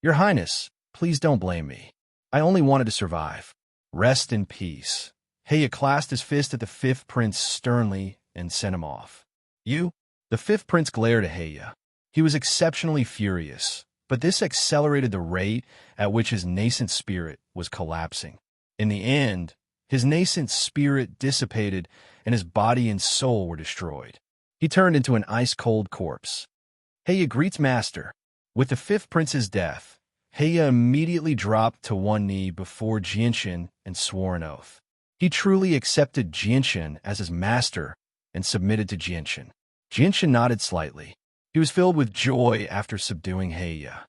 S1: "Your Highness, please don't blame me. I only wanted to survive. Rest in peace." Heya clasped his fist at the fifth prince sternly and sent him off. "You?" The fifth prince glared at Heya. He was exceptionally furious, but this accelerated the rate at which his nascent spirit was collapsing. In the end, his nascent spirit dissipated and his body and soul were destroyed. He turned into an ice-cold corpse. Heya greets master. With the fifth prince's death, Heya immediately dropped to one knee before Jianshan and swore an oath. He truly accepted Jianshan as his master and submitted to Jianshan. Jianshan nodded slightly. He was filled with joy after subduing Heya.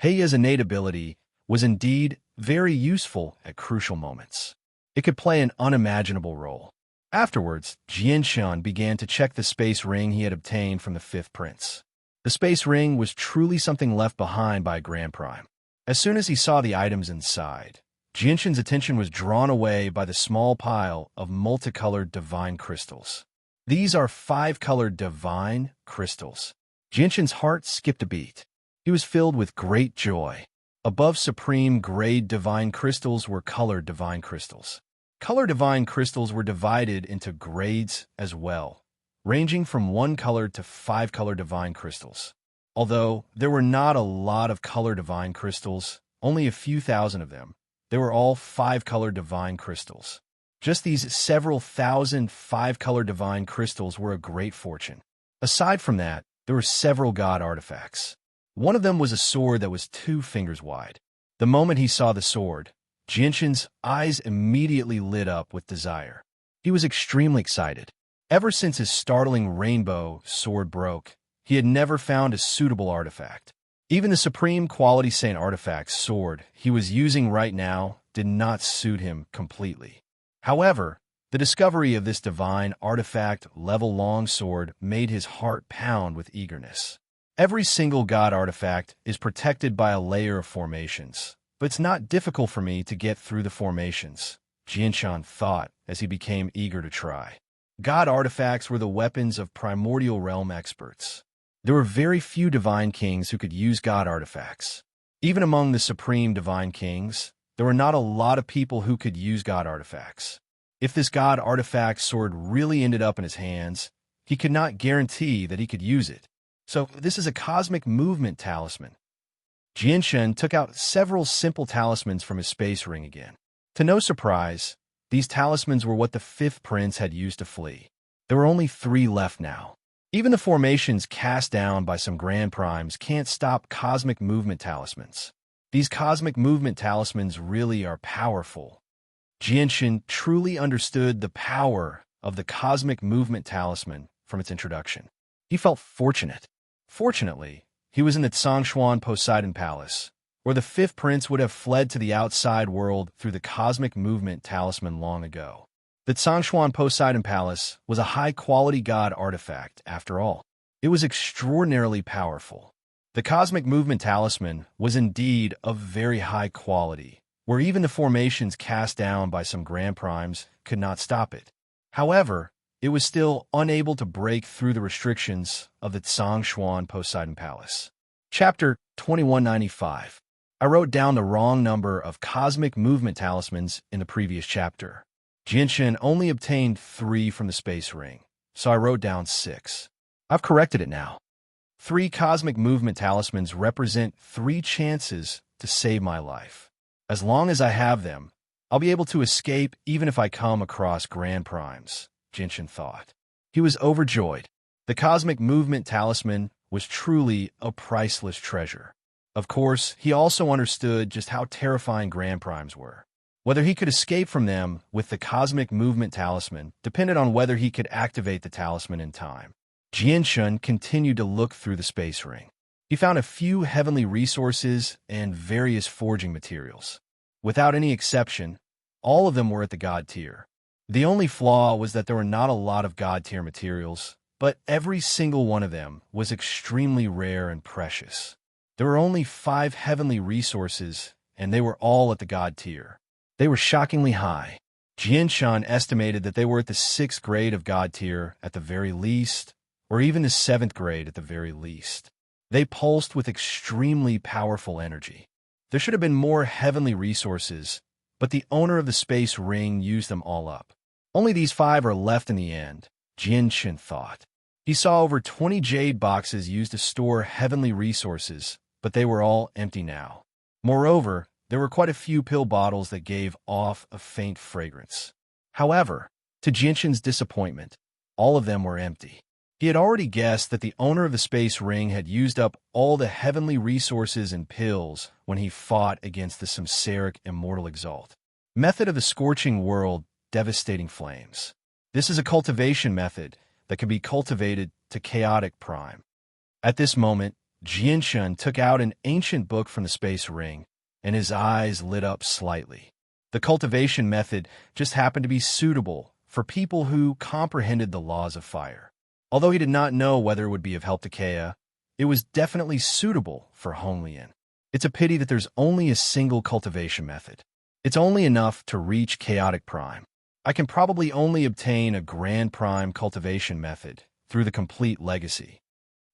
S1: Heya's innate ability was indeed very useful at crucial moments. It could play an unimaginable role. Afterwards, Jianshan began to check the space ring he had obtained from the fifth prince. The space ring was truly something left behind by a Grand Prime. As soon as he saw the items inside, Jianshan's attention was drawn away by the small pile of multicolored divine crystals. These are 5-colored divine crystals. Jianshan's heart skipped a beat. He was filled with great joy. Above supreme grade divine crystals were colored divine crystals. Color divine crystals were divided into grades as well, ranging from 1-color to 5-color divine crystals. Although there were not a lot of color divine crystals, only a few thousand of them, they were all 5-color divine crystals. Just these several thousand 5-color divine crystals were a great fortune. Aside from that, there were several god artifacts. One of them was a sword that was 2 fingers wide. The moment he saw the sword, Jianshan's eyes immediately lit up with desire. He was extremely excited. Ever since his startling rainbow sword broke, he had never found a suitable artifact. Even the supreme quality Saint artifact sword he was using right now did not suit him completely. However, the discovery of this divine artifact level-long sword made his heart pound with eagerness. Every single god artifact is protected by a layer of formations, but it's not difficult for me to get through the formations, Jianshan thought as he became eager to try. God artifacts were the weapons of primordial realm experts. There were very few divine kings who could use god artifacts. Even among the supreme divine kings, there were not a lot of people who could use god artifacts. If this god artifact sword really ended up in his hands, he could not guarantee that he could use it. So this is a cosmic movement talisman. Jianshan took out several simple talismans from his space ring again. To no surprise, these talismans were what the fifth prince had used to flee. There were only 3 left now. Even the formations cast down by some Grand Primes can't stop cosmic movement talismans. These cosmic movement talismans really are powerful. Jianshan truly understood the power of the cosmic movement talisman from its introduction. He felt fortunate. Fortunately, he was in the Tsangshuan Poseidon Palace, where the fifth prince would have fled to the outside world through the cosmic movement talisman long ago. The Tsangshuan Poseidon Palace was a high-quality god artifact, after all. It was extraordinarily powerful. The cosmic movement talisman was indeed of very high quality, where even the formations cast down by some Grand Primes could not stop it. However, it was still unable to break through the restrictions of the Tsangshuan Poseidon Palace. Chapter 2195. I wrote down the wrong number of cosmic movement talismans in the previous chapter. Jianshan only obtained 3 from the space ring, so I wrote down 6. I've corrected it now. 3 cosmic movement talismans represent 3 chances to save my life. As long as I have them, I'll be able to escape even if I come across Grand Primes, Jianshan thought. He was overjoyed. The cosmic movement talisman was truly a priceless treasure. Of course, he also understood just how terrifying Grand Primes were. Whether he could escape from them with the cosmic movement talisman depended on whether he could activate the talisman in time. Jianshan continued to look through the space ring. He found a few heavenly resources and various forging materials. Without any exception, all of them were at the god tier. The only flaw was that there were not a lot of god tier materials, but every single one of them was extremely rare and precious. There were only 5 heavenly resources, and they were all at the god tier. They were shockingly high. Jianshan estimated that they were at the 6th grade of god tier at the very least, or even the 7th grade at the very least. They pulsed with extremely powerful energy. There should have been more heavenly resources, but the owner of the space ring used them all up. Only these 5 are left in the end, Jianshan thought. He saw over 20 jade boxes used to store heavenly resources, but they were all empty now. Moreover, there were quite a few pill bottles that gave off a faint fragrance. However, to Jianshan's disappointment, all of them were empty. He had already guessed that the owner of the space ring had used up all the heavenly resources and pills when he fought against the Samsaric Immortal Exalt. Method of the Scorching World, Devastating Flames. This is a cultivation method that can be cultivated to chaotic prime. At this moment, Jianshan took out an ancient book from the space ring and his eyes lit up slightly. The cultivation method just happened to be suitable for people who comprehended the laws of fire. Although he did not know whether it would be of help to Kea, it was definitely suitable for Honglian. It's a pity that there's only a single cultivation method. It's only enough to reach chaotic prime. I can probably only obtain a grand prime cultivation method through the complete legacy.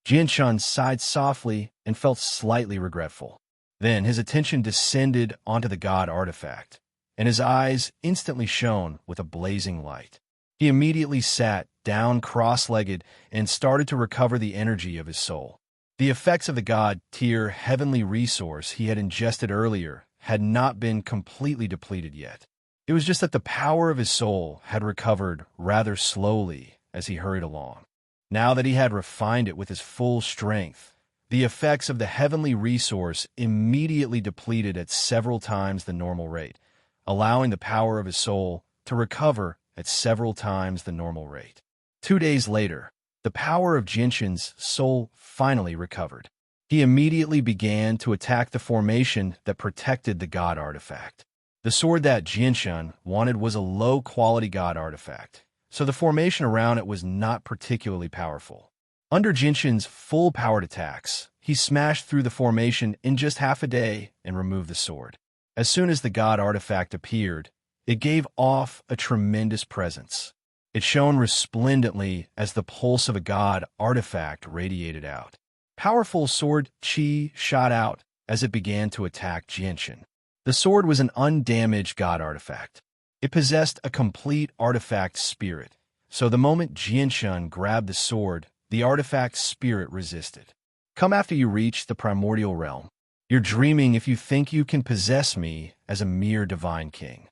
S1: Jianshun sighed softly and felt slightly regretful. Then his attention descended onto the god artifact, and his eyes instantly shone with a blazing light. He immediately sat down cross-legged and started to recover the energy of his soul. The effects of the god-tier heavenly resource he had ingested earlier had not been completely depleted yet. It was just that the power of his soul had recovered rather slowly as he hurried along. Now that he had refined it with his full strength, the effects of the heavenly resource immediately depleted at several times the normal rate, allowing the power of his soul to recover at several times the normal rate. 2 days later, the power of Jianshun's soul finally recovered. He immediately began to attack the formation that protected the god artifact. The sword that Jianshun wanted was a low-quality god artifact, so the formation around it was not particularly powerful. Under Jianshun's full-powered attacks, he smashed through the formation in just half a day and removed the sword. As soon as the god artifact appeared, it gave off a tremendous presence. It shone resplendently as the pulse of a god artifact radiated out. Powerful sword chi shot out as it began to attack Jianshun. The sword was an undamaged god artifact. It possessed a complete artifact spirit, so the moment Jianshun grabbed the sword, the artifact spirit resisted. Come after you reach the primordial realm. You're dreaming if you think you can possess me as a mere divine king.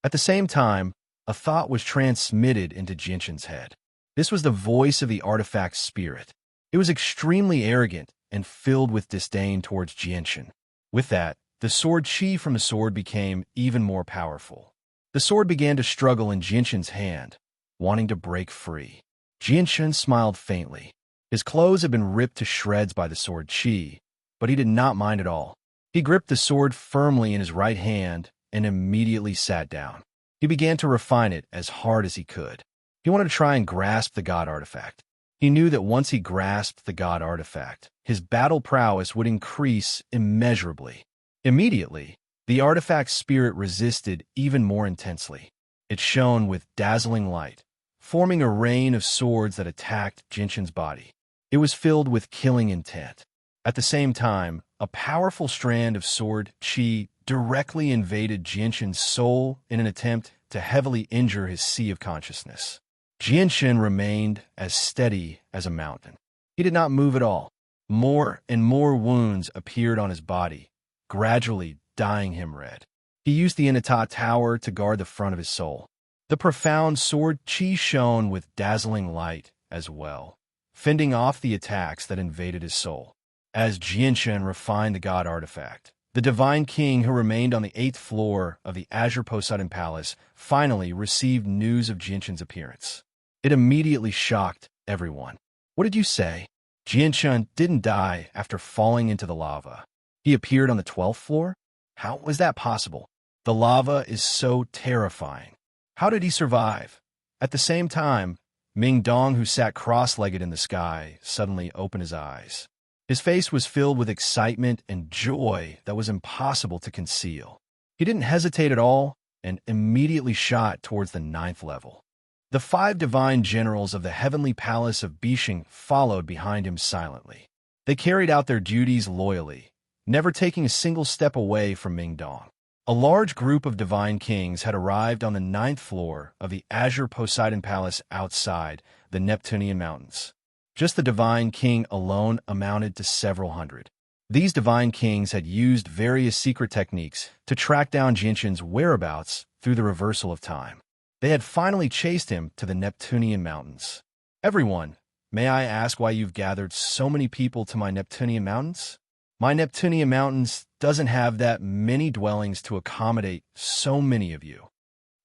S1: At the same time, a thought was transmitted into Jianshun's head. This was the voice of the artifact spirit. It was extremely arrogant and filled with disdain towards Jianshun. With that, the sword chi from the sword became even more powerful. The sword began to struggle in Jianshun's hand, wanting to break free. Jianshun smiled faintly. His clothes had been ripped to shreds by the sword chi, but he did not mind at all. He gripped the sword firmly in his right hand and immediately sat down. He began to refine it as hard as he could. He wanted to try and grasp the god artifact. He knew that once he grasped the god artifact, his battle prowess would increase immeasurably. Immediately, the artifact's spirit resisted even more intensely. It shone with dazzling light, forming a rain of swords that attacked Jianshun's body. It was filled with killing intent. At the same time, a powerful strand of sword chi directly invaded Jianshun's soul in an attempt to heavily injure his sea of consciousness. Jianshun remained as steady as a mountain. He did not move at all. More and more wounds appeared on his body, gradually dyeing him red. He used the Inata Tower to guard the front of his soul. The profound sword chi shone with dazzling light as well, fending off the attacks that invaded his soul. As Jianshun refined the god artifact, the divine king who remained on the 8th floor of the Azure Poseidon Palace finally received news of Jianshun's appearance. It immediately shocked everyone. What did you say? Jianshun didn't die after falling into the lava. He appeared on the 12th floor? How was that possible? The lava is so terrifying. How did he survive? At the same time, Ming Dong, who sat cross-legged in the sky, suddenly opened his eyes. His face was filled with excitement and joy that was impossible to conceal. He didn't hesitate at all and immediately shot towards the 9th level. The 5 divine generals of the heavenly palace of Bishing followed behind him silently. They carried out their duties loyally, never taking a single step away from Ming Dong. A large group of divine kings had arrived on the 9th floor of the Azure Poseidon Palace outside the Neptunian Mountains. Just the divine king alone amounted to several hundred. These divine kings had used various secret techniques to track down Jianshun's whereabouts through the reversal of time. They had finally chased him to the Neptunian Mountains. Everyone, may I ask why you've gathered so many people to my Neptunian Mountains? My Neptunian Mountains doesn't have that many dwellings to accommodate so many of you.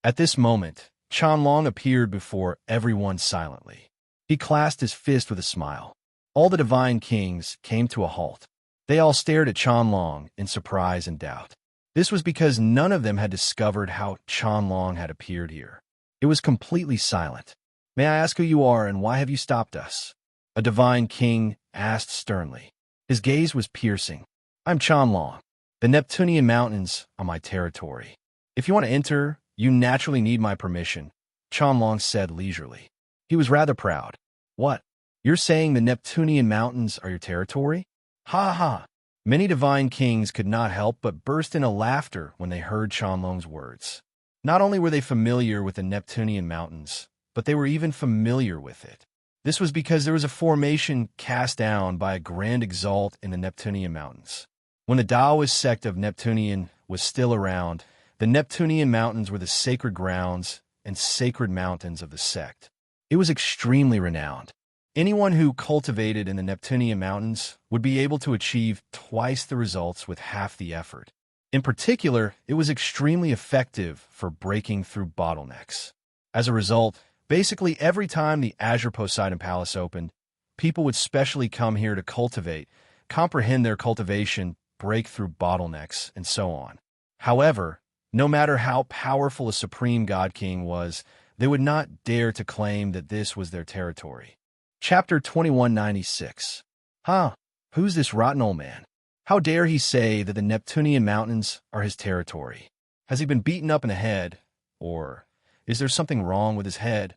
S1: At this moment, Chanlong appeared before everyone silently. He clasped his fist with a smile. All the divine kings came to a halt. They all stared at Chanlong in surprise and doubt. This was because none of them had discovered how Chanlong had appeared here. It was completely silent. "May I ask who you are and why have you stopped us?" A divine king asked sternly. His gaze was piercing. "I'm Chanlong. The Neptunian mountains are my territory. If you want to enter, you naturally need my permission," Chanlong said leisurely. He was rather proud. "What? You're saying the Neptunian mountains are your territory?" Ha ha! Many divine kings could not help but burst into laughter when they heard Chanlong's words. Not only were they familiar with the Neptunian mountains, but they were even familiar with it. This was because there was a formation cast down by a grand exalt in the Neptunian mountains. When the Taoist sect of Neptunian was still around, the Neptunian mountains were the sacred grounds and sacred mountains of the sect. It was extremely renowned. Anyone who cultivated in the Neptunian mountains would be able to achieve twice the results with half the effort. In particular, it was extremely effective for breaking through bottlenecks. As a result, basically every time the Azure Poseidon Palace opened, people would specially come here to cultivate, comprehend their cultivation, break through bottlenecks, and so on. However, no matter how powerful a supreme god king was, they would not dare to claim that this was their territory. Chapter 2196. Huh, who's this rotten old man? How dare he say that the Neptunian mountains are his territory? Has he been beaten up in the head? Or is there something wrong with his head?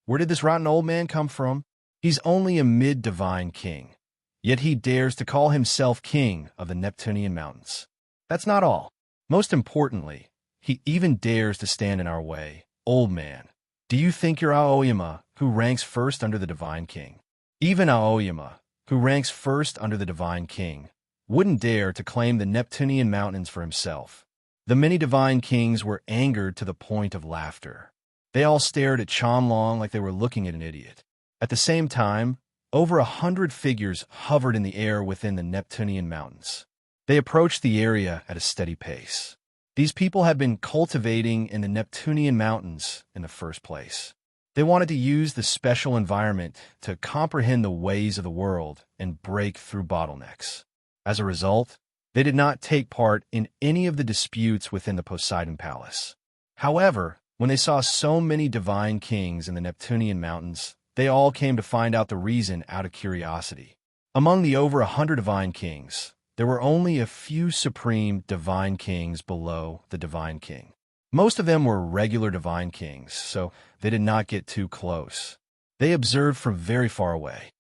S1: Where did this rotten old man come from? He's only a mid-divine king, yet he dares to call himself king of the Neptunian mountains. That's not all. Most importantly, he even dares to stand in our way. Old man, do you think you're Aoyama, who ranks first under the divine king? Even Aoyama, who ranks first under the divine king, wouldn't dare to claim the Neptunian mountains for himself. The many divine kings were angered to the point of laughter. They all stared at Chanlong like they were looking at an idiot. At the same time, over 100 figures hovered in the air within the Neptunian mountains. They approached the area at a steady pace. These people had been cultivating in the Neptunian mountains in the first place. They wanted to use the special environment to comprehend the ways of the world and break through bottlenecks. As a result, they did not take part in any of the disputes within the Poseidon Palace. However, when they saw so many divine kings in the Neptunian mountains, they all came to find out the reason out of curiosity. Among the over 100 divine kings, there were only a few supreme divine kings below the divine king. Most of them were regular divine kings, so they did not get too close. They observed from very far away.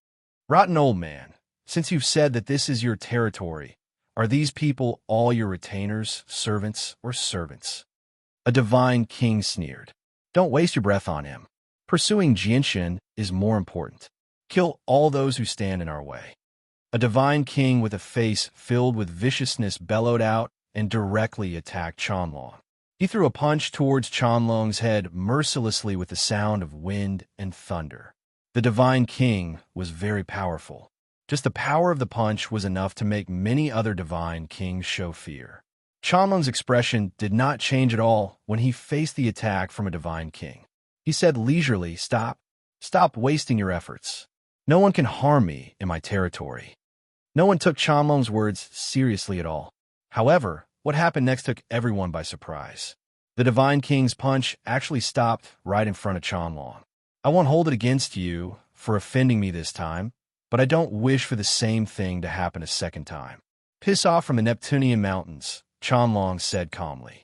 S1: "Rotten old man, since you've said that this is your territory, are these people all your retainers, servants, or servants?" A divine king sneered. "Don't waste your breath on him. Pursuing Jinshin is more important. Kill all those who stand in our way." A divine king with a face filled with viciousness bellowed out and directly attacked Chanlong. He threw a punch towards Chanlong's head mercilessly with the sound of wind and thunder. The divine king was very powerful. Just the power of the punch was enough to make many other divine kings show fear. Chanlong's expression did not change at all when he faced the attack from a divine king. He said leisurely, Stop wasting your efforts. No one can harm me in my territory." No one took Chanlong's words seriously at all. However, what happened next took everyone by surprise. The divine king's punch actually stopped right in front of Chanlong. "I won't hold it against you for offending me this time, but I don't wish for the same thing to happen a second time." "Piss off from the Neptunian mountains," Chanlong said calmly.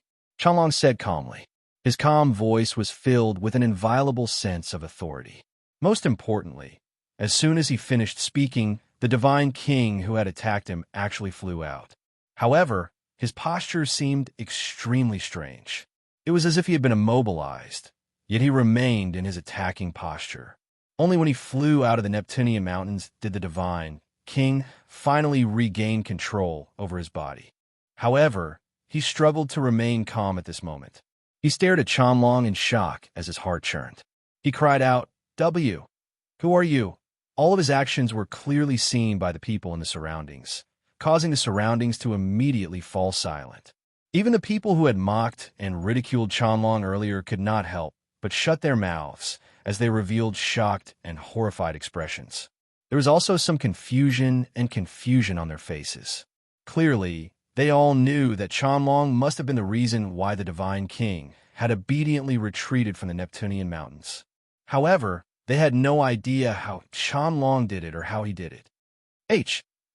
S1: His calm voice was filled with an inviolable sense of authority. Most importantly, as soon as he finished speaking, the divine king who had attacked him actually flew out. However, his posture seemed extremely strange. It was as if he had been immobilized, yet he remained in his attacking posture. Only when he flew out of the Neptunian mountains did the divine king finally regain control over his body. However, he struggled to remain calm at this moment. He stared at Chanlong in shock as his heart churned. He cried out, Who are you?" All of his actions were clearly seen by the people in the surroundings, causing the surroundings to immediately fall silent. Even the people who had mocked and ridiculed Chanlong earlier could not help but shut their mouths as they revealed shocked and horrified expressions. There was also some confusion on their faces. Clearly, They all knew that Qianlong must have been the reason why the Divine King had obediently retreated from the Neptunian mountains. However, they had no idea how Qianlong did it or how he did it.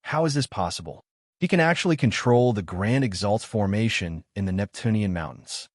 S1: How is this possible? He can actually control the Grand Exalts formation in the Neptunian mountains.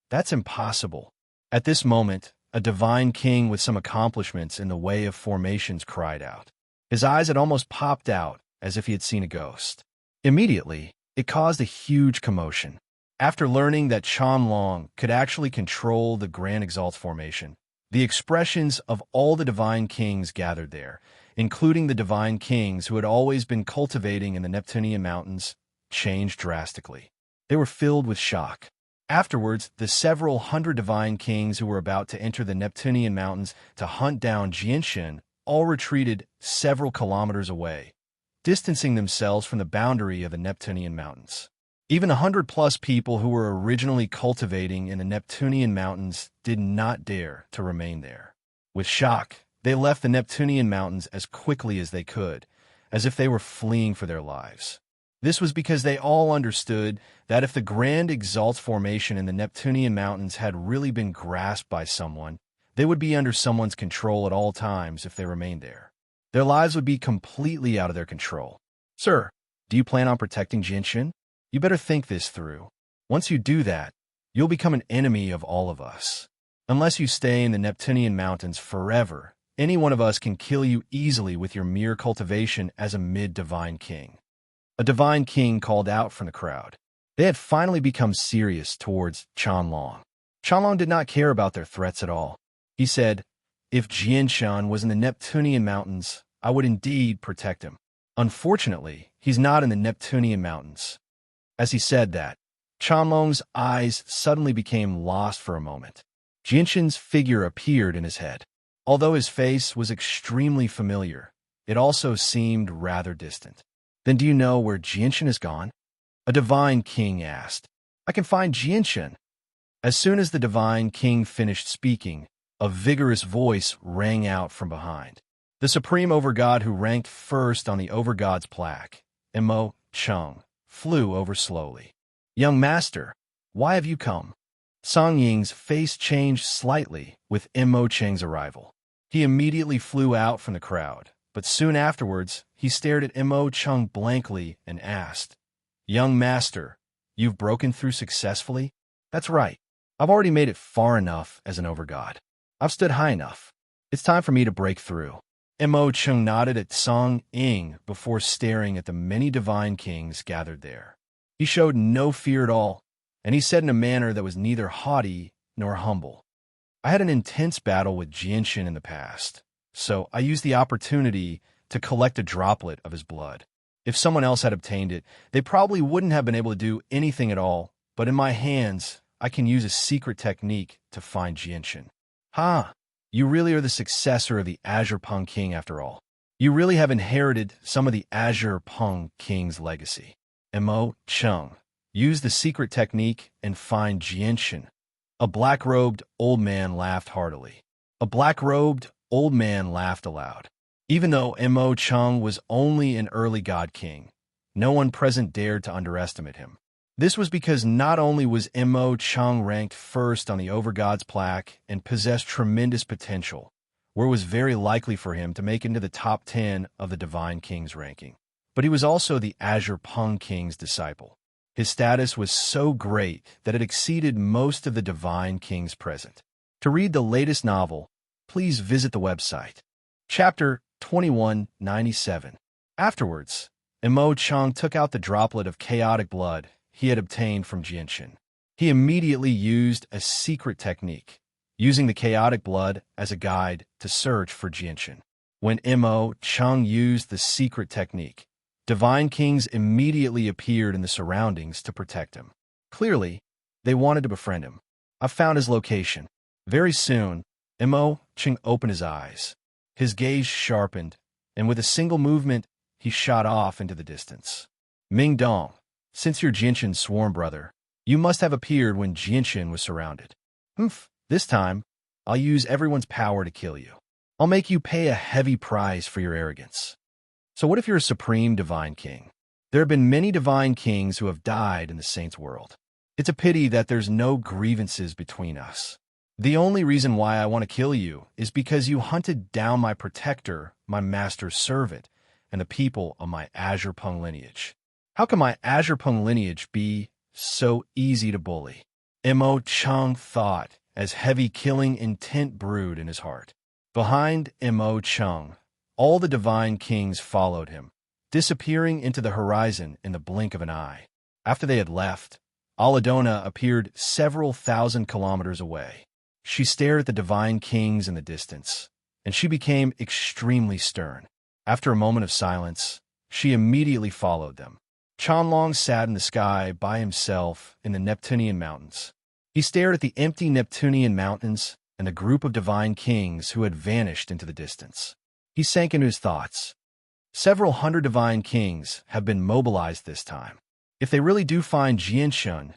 S1: That's impossible. At this moment, a divine king with some accomplishments in the way of formations cried out. His eyes had almost popped out, as if he had seen a ghost. Immediately, it caused a huge commotion. After learning that Qianlong could actually control the Grand Exalts formation, the expressions of all the divine kings gathered there, including the divine kings who had always been cultivating in the Neptunian mountains, changed drastically. They were filled with shock. Afterwards, the several hundred divine kings who were about to enter the Neptunian mountains to hunt down Jianshan all retreated several kilometers away, distancing themselves from the boundary of the Neptunian mountains. Even 100+ people who were originally cultivating in the Neptunian mountains did not dare to remain there. With shock, they left the Neptunian mountains as quickly as they could, as if they were fleeing for their lives. This was because they all understood that if the Grand Exalts formation in the Neptunian mountains had really been grasped by someone, they would be under someone's control at all times if they remained there. Their lives would be completely out of their control. Sir, do you plan on protecting Jianshan? You better think this through. Once you do that, you'll become an enemy of all of us. Unless you stay in the Neptunian mountains forever, any one of us can kill you easily with your mere cultivation as a mid-divine king. A divine king called out from the crowd. They had finally become serious towards Qianlong. Qianlong did not care about their threats at all. He said, "If Jianshan was in the Neptunian mountains, I would indeed protect him. Unfortunately, he's not in the Neptunian mountains." As he said that, Qianlong's eyes suddenly became lost for a moment. Jianshan's figure appeared in his head. Although his face was extremely familiar, it also seemed rather distant. "Then do you know where Jianshan has gone?" A divine king asked. "I can find Jianshan." As soon as the divine king finished speaking, a vigorous voice rang out from behind. The supreme overgod who ranked first on the overgod's plaque, Mo Cheng, flew over slowly. "Young master, why have you come?" Song Ying's face changed slightly with Mo Cheng's arrival. He immediately flew out from the crowd, but soon afterwards, he stared at Mo Cheng blankly and asked, "Young master, you've broken through successfully?" "That's right. I've already made it far enough as an overgod. I've stood high enough. It's time for me to break through." Mo Cheng nodded at Song Ying before staring at the many divine kings gathered there. He showed no fear at all, and he said in a manner that was neither haughty nor humble, "I had an intense battle with Jianshan in the past, so I used the opportunity to collect a droplet of his blood. If someone else had obtained it, they probably wouldn't have been able to do anything at all, but in my hands, I can use a secret technique to find Jianshan." You really are the successor of the Azure Peng King after all. You really have inherited some of the Azure Peng King's legacy. Mo Cheng, use the secret technique and find Jianshan. A black-robed old man laughed heartily. A black-robed old man laughed aloud. Even though Mo Cheng was only an early god king, no one present dared to underestimate him. This was because not only was Mo Cheng ranked first on the Overgod's plaque and possessed tremendous potential, where it was very likely for him to make into the top 10 of the Divine King's ranking, but he was also the Azure Peng King's disciple. His status was so great that it exceeded most of the Divine Kings present. To read the latest novel, please visit the website. Chapter 2197. Afterwards, Mo Cheng took out the droplet of chaotic blood he had obtained from Jianshan. He immediately used a secret technique, using the chaotic blood as a guide to search for Jianshan. When Mo Cheng used the secret technique, divine kings immediately appeared in the surroundings to protect him. Clearly, they wanted to befriend him. I found his location. Very soon, Mo Cheng opened his eyes. His gaze sharpened, and with a single movement, he shot off into the distance. "Ming Dong, since you're Jianshan's sworn brother, you must have appeared when Jianshan was surrounded. This time, I'll use everyone's power to kill you. I'll make you pay a heavy price for your arrogance." "So what if you're a supreme divine king? There have been many divine kings who have died in the saints' world. It's a pity that there's no grievances between us. The only reason why I want to kill you is because you hunted down my protector, my master's servant, and the people of my Azurpung lineage. How can my Azurpung lineage be so easy to bully? Mo Chung thought as heavy killing intent brewed in his heart. Behind Mo Chung, all the divine kings followed him, disappearing into the horizon in the blink of an eye. After they had left, Aladona appeared several thousand kilometers away. She stared at the divine kings in the distance, and she became extremely stern. After a moment of silence, she immediately followed them. Chanlong sat in the sky by himself in the Neptunian mountains. He stared at the empty Neptunian mountains and the group of divine kings who had vanished into the distance. He sank into his thoughts. Several hundred divine kings have been mobilized this time. If they really do find Jianshun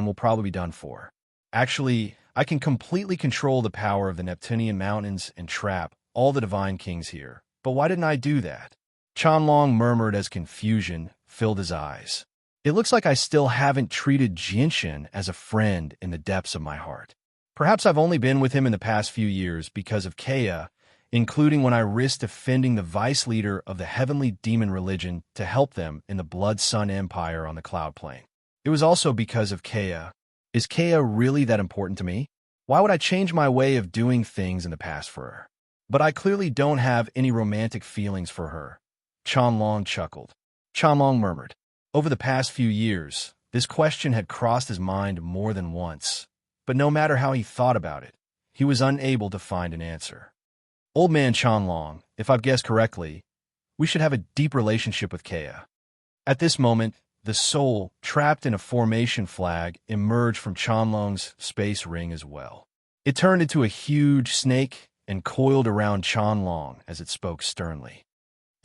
S1: will probably be done for. Actually, I can completely control the power of the Neptunian mountains and trap all the divine kings here. But why didn't I do that? Chanlong murmured as confusion filled his eyes. It looks like I still haven't treated Jianshun as a friend in the depths of my heart. Perhaps I've only been with him in the past few years because of Kea, including when I risked defending the vice leader of the heavenly demon religion to help them in the Blood Sun Empire on the Cloud Plane. It was also because of Kea. Is Kea really that important to me? Why would I change my way of doing things in the past for her? But I clearly don't have any romantic feelings for her. Chanlong chuckled. Chanlong murmured. Over the past few years, this question had crossed his mind more than once, but no matter how he thought about it, he was unable to find an answer. Old man Chanlong, if I've guessed correctly, we should have a deep relationship with Kea. At this moment, the soul, trapped in a formation flag, emerged from Chanlong's space ring as well. It turned into a huge snake and coiled around Chanlong as it spoke sternly.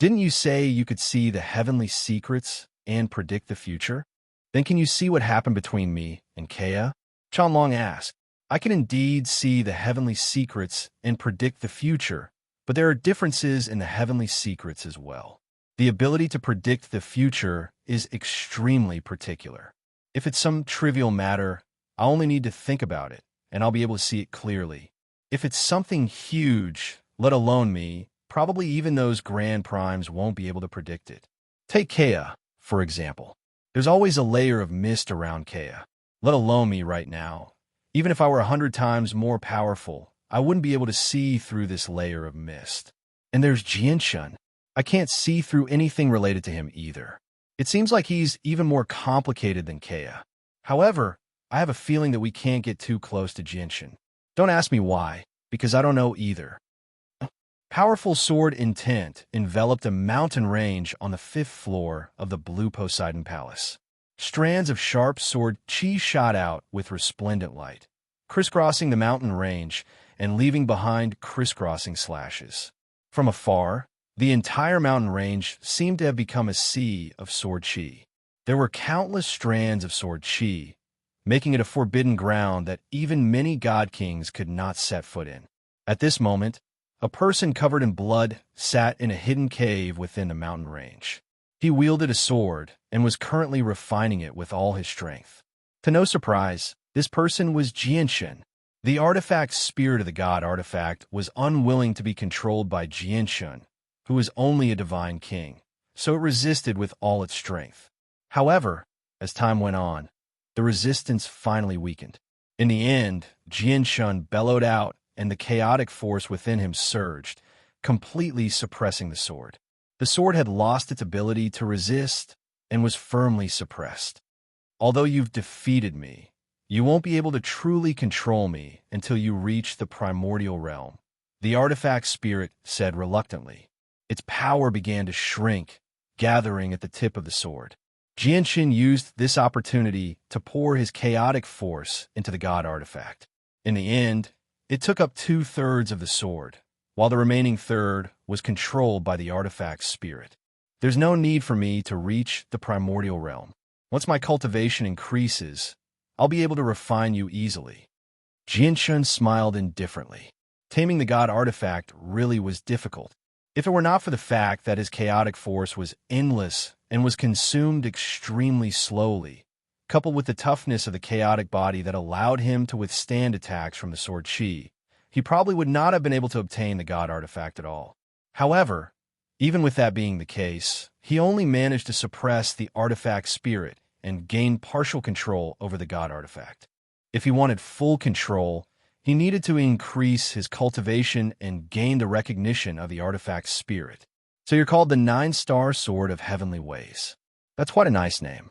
S1: Didn't you say you could see the heavenly secrets and predict the future? Then can you see what happened between me and Kea? Chanlong asked. I can indeed see the heavenly secrets and predict the future, but there are differences in the heavenly secrets as well. The ability to predict the future is extremely particular. If it's some trivial matter, I only need to think about it, and I'll be able to see it clearly. If it's something huge, let alone me, probably even those grand primes won't be able to predict it. Take Kea, for example. There's always a layer of mist around Kea, let alone me right now. Even if I were 100 times more powerful, I wouldn't be able to see through this layer of mist. And there's Jianshun. I can't see through anything related to him either. It seems like he's even more complicated than Kea. However, I have a feeling that we can't get too close to Jianshun. Don't ask me why, because I don't know either. Powerful sword intent enveloped a mountain range on the 5th floor of the Blue Poseidon Palace. Strands of sharp sword chi shot out with resplendent light, crisscrossing the mountain range and leaving behind crisscrossing slashes. From afar, the entire mountain range seemed to have become a sea of sword chi. There were countless strands of sword chi, making it a forbidden ground that even many god kings could not set foot in. At this moment, a person covered in blood sat in a hidden cave within the mountain range. He wielded a sword and was currently refining it with all his strength. To no surprise, this person was Jianshun. The artifact spirit of the god artifact was unwilling to be controlled by Jianshun, who was only a divine king, so it resisted with all its strength. However, as time went on, the resistance finally weakened. In the end, Jianshun bellowed out and the chaotic force within him surged, completely suppressing the sword. The sword had lost its ability to resist and was firmly suppressed. Although you've defeated me, you won't be able to truly control me until you reach the primordial realm, the artifact spirit said reluctantly. Its power began to shrink, gathering at the tip of the sword. Jianshun used this opportunity to pour his chaotic force into the god artifact. In the end, it took up 2/3 of the sword, while the remaining third was controlled by the artifact's spirit. There's no need for me to reach the primordial realm. Once my cultivation increases, I'll be able to refine you easily. Jianshun smiled indifferently. Taming the god artifact really was difficult. If it were not for the fact that his chaotic force was endless and was consumed extremely slowly, coupled with the toughness of the chaotic body that allowed him to withstand attacks from the sword chi, he probably would not have been able to obtain the god artifact at all. However, even with that being the case, he only managed to suppress the artifact spirit and gain partial control over the god artifact. If he wanted full control, he needed to increase his cultivation and gain the recognition of the artifact's spirit. So you're called the 9-star Sword of Heavenly Ways. That's quite a nice name.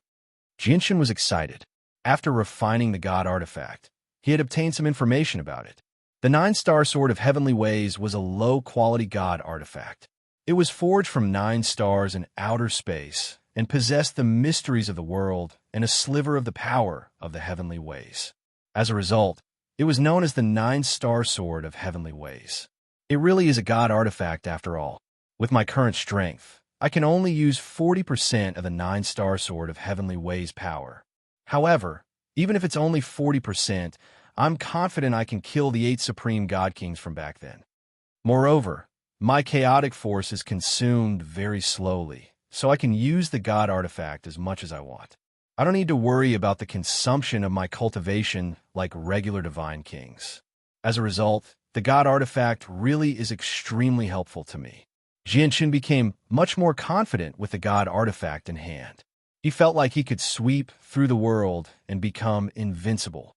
S1: Jinshin was excited. After refining the god artifact, he had obtained some information about it. The 9-star Sword of Heavenly Ways was a low-quality god artifact. It was forged from 9 stars in outer space and possessed the mysteries of the world and a sliver of the power of the heavenly ways. As a result, it was known as the 9-star Sword of Heavenly Ways. It really is a god artifact after all. With my current strength, I can only use 40% of the 9-star Sword of Heavenly Ways power. However, even if it's only 40%, I'm confident I can kill the 8 Supreme God Kings from back then. Moreover, my chaotic force is consumed very slowly, so I can use the god artifact as much as I want. I don't need to worry about the consumption of my cultivation like regular divine kings. As a result, the god artifact really is extremely helpful to me. Jinshin became much more confident with the god artifact in hand. He felt like he could sweep through the world and become invincible.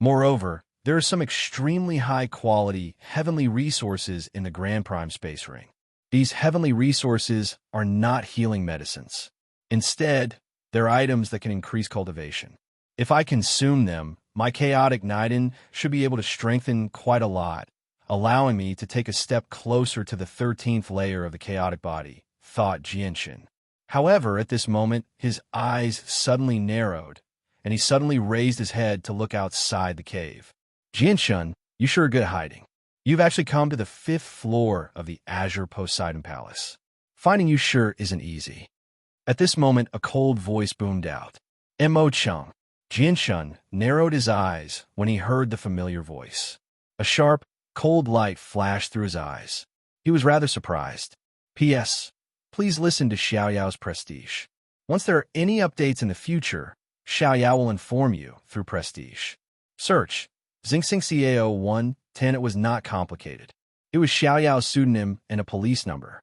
S1: Moreover, there are some extremely high-quality heavenly resources in the Grand Prime Space Ring. These heavenly resources are not healing medicines. Instead, they're items that can increase cultivation. If I consume them, my chaotic Naiden should be able to strengthen quite a lot, allowing me to take a step closer to the 13th layer of the chaotic body, thought Jinshin. However, at this moment, his eyes suddenly narrowed, and he suddenly raised his head to look outside the cave. Jinshin, you sure are good at hiding. You've actually come to the 5th floor of the Azure Poseidon Palace. Finding you sure isn't easy. At this moment, a cold voice boomed out. Mo-chung. Jinshin narrowed his eyes when he heard the familiar voice. A sharp, cold light flashed through his eyes. He was rather surprised. P.S. Please listen to Xiaoyao's prestige. Once there are any updates in the future, Xiaoyao will inform you through prestige. Search. Xingxingxiao 110. It was not complicated. It was Xiaoyao's pseudonym and a police number.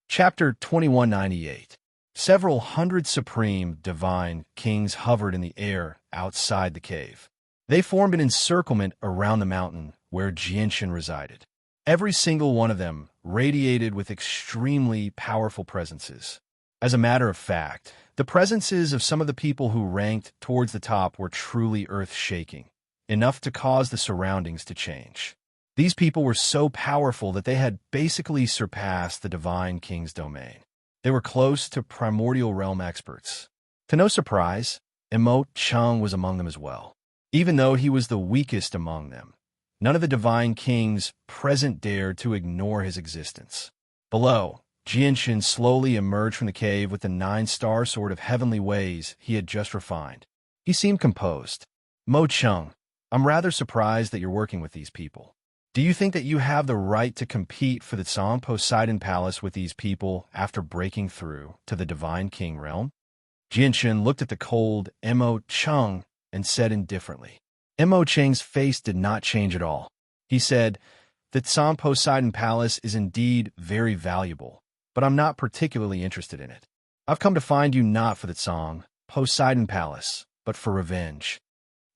S1: Chapter 2198. Several hundred supreme divine kings hovered in the air outside the cave. They formed an encirclement around the mountain where Jinshin resided. Every single one of them radiated with extremely powerful presences. As a matter of fact, the presences of some of the people who ranked towards the top were truly earth-shaking, enough to cause the surroundings to change. These people were so powerful that they had basically surpassed the Divine King's domain. They were close to primordial realm experts. To no surprise, Mo-chung was among them as well. Even though he was the weakest among them, none of the Divine Kings present dared to ignore his existence. Below, Jinshin slowly emerged from the cave with the 9-star Sword of Heavenly Ways he had just refined. He seemed composed. Mo-chung, I'm rather surprised that you're working with these people. Do you think that you have the right to compete for the Tsang Poseidon Palace with these people after breaking through to the Divine King realm? Jinshin looked at the cold Mo-chung and said indifferently. Mo-chung's face did not change at all. He said, the Tsang Poseidon Palace is indeed very valuable, but I'm not particularly interested in it. I've come to find you not for the Tsang Poseidon Palace, but for revenge.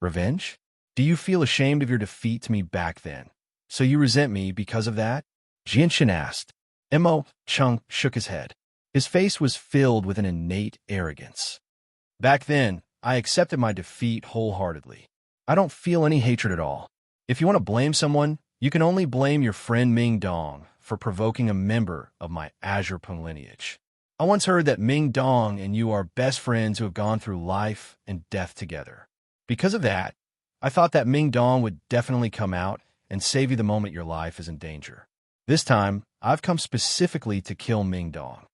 S1: Revenge? Do you feel ashamed of your defeat to me back then? So you resent me because of that? Jinshin asked. Mo-chung shook his head. His face was filled with an innate arrogance. Back then, I accepted my defeat wholeheartedly. I don't feel any hatred at all. If you want to blame someone, you can only blame your friend Ming Dong for provoking a member of my Azure Peng lineage. I once heard that Ming Dong and you are best friends who have gone through life and death together. Because of that, I thought that Ming Dong would definitely come out and save you the moment your life is in danger. This time, I've come specifically to kill Ming Dong.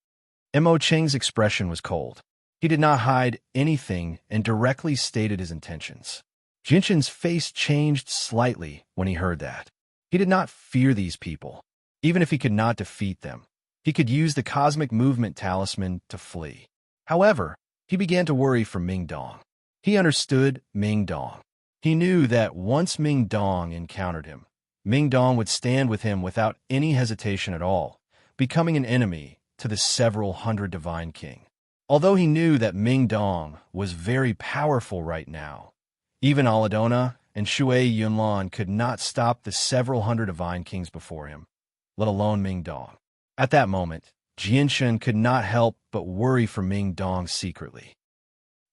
S1: Mo-chung's expression was cold. He did not hide anything and directly stated his intentions. Jinshin's face changed slightly when he heard that. He did not fear these people. Even if he could not defeat them, he could use the Cosmic Movement Talisman to flee. However, he began to worry for Ming Dong. He understood Ming Dong. He knew that once Ming Dong encountered him, Ming Dong would stand with him without any hesitation at all, becoming an enemy to the several hundred divine king. Although he knew that Ming Dong was very powerful right now, even Aladona and Shui Yunlan could not stop the several hundred divine kings before him, let alone Ming Dong. At that moment, Jianshan could not help but worry for Ming Dong secretly.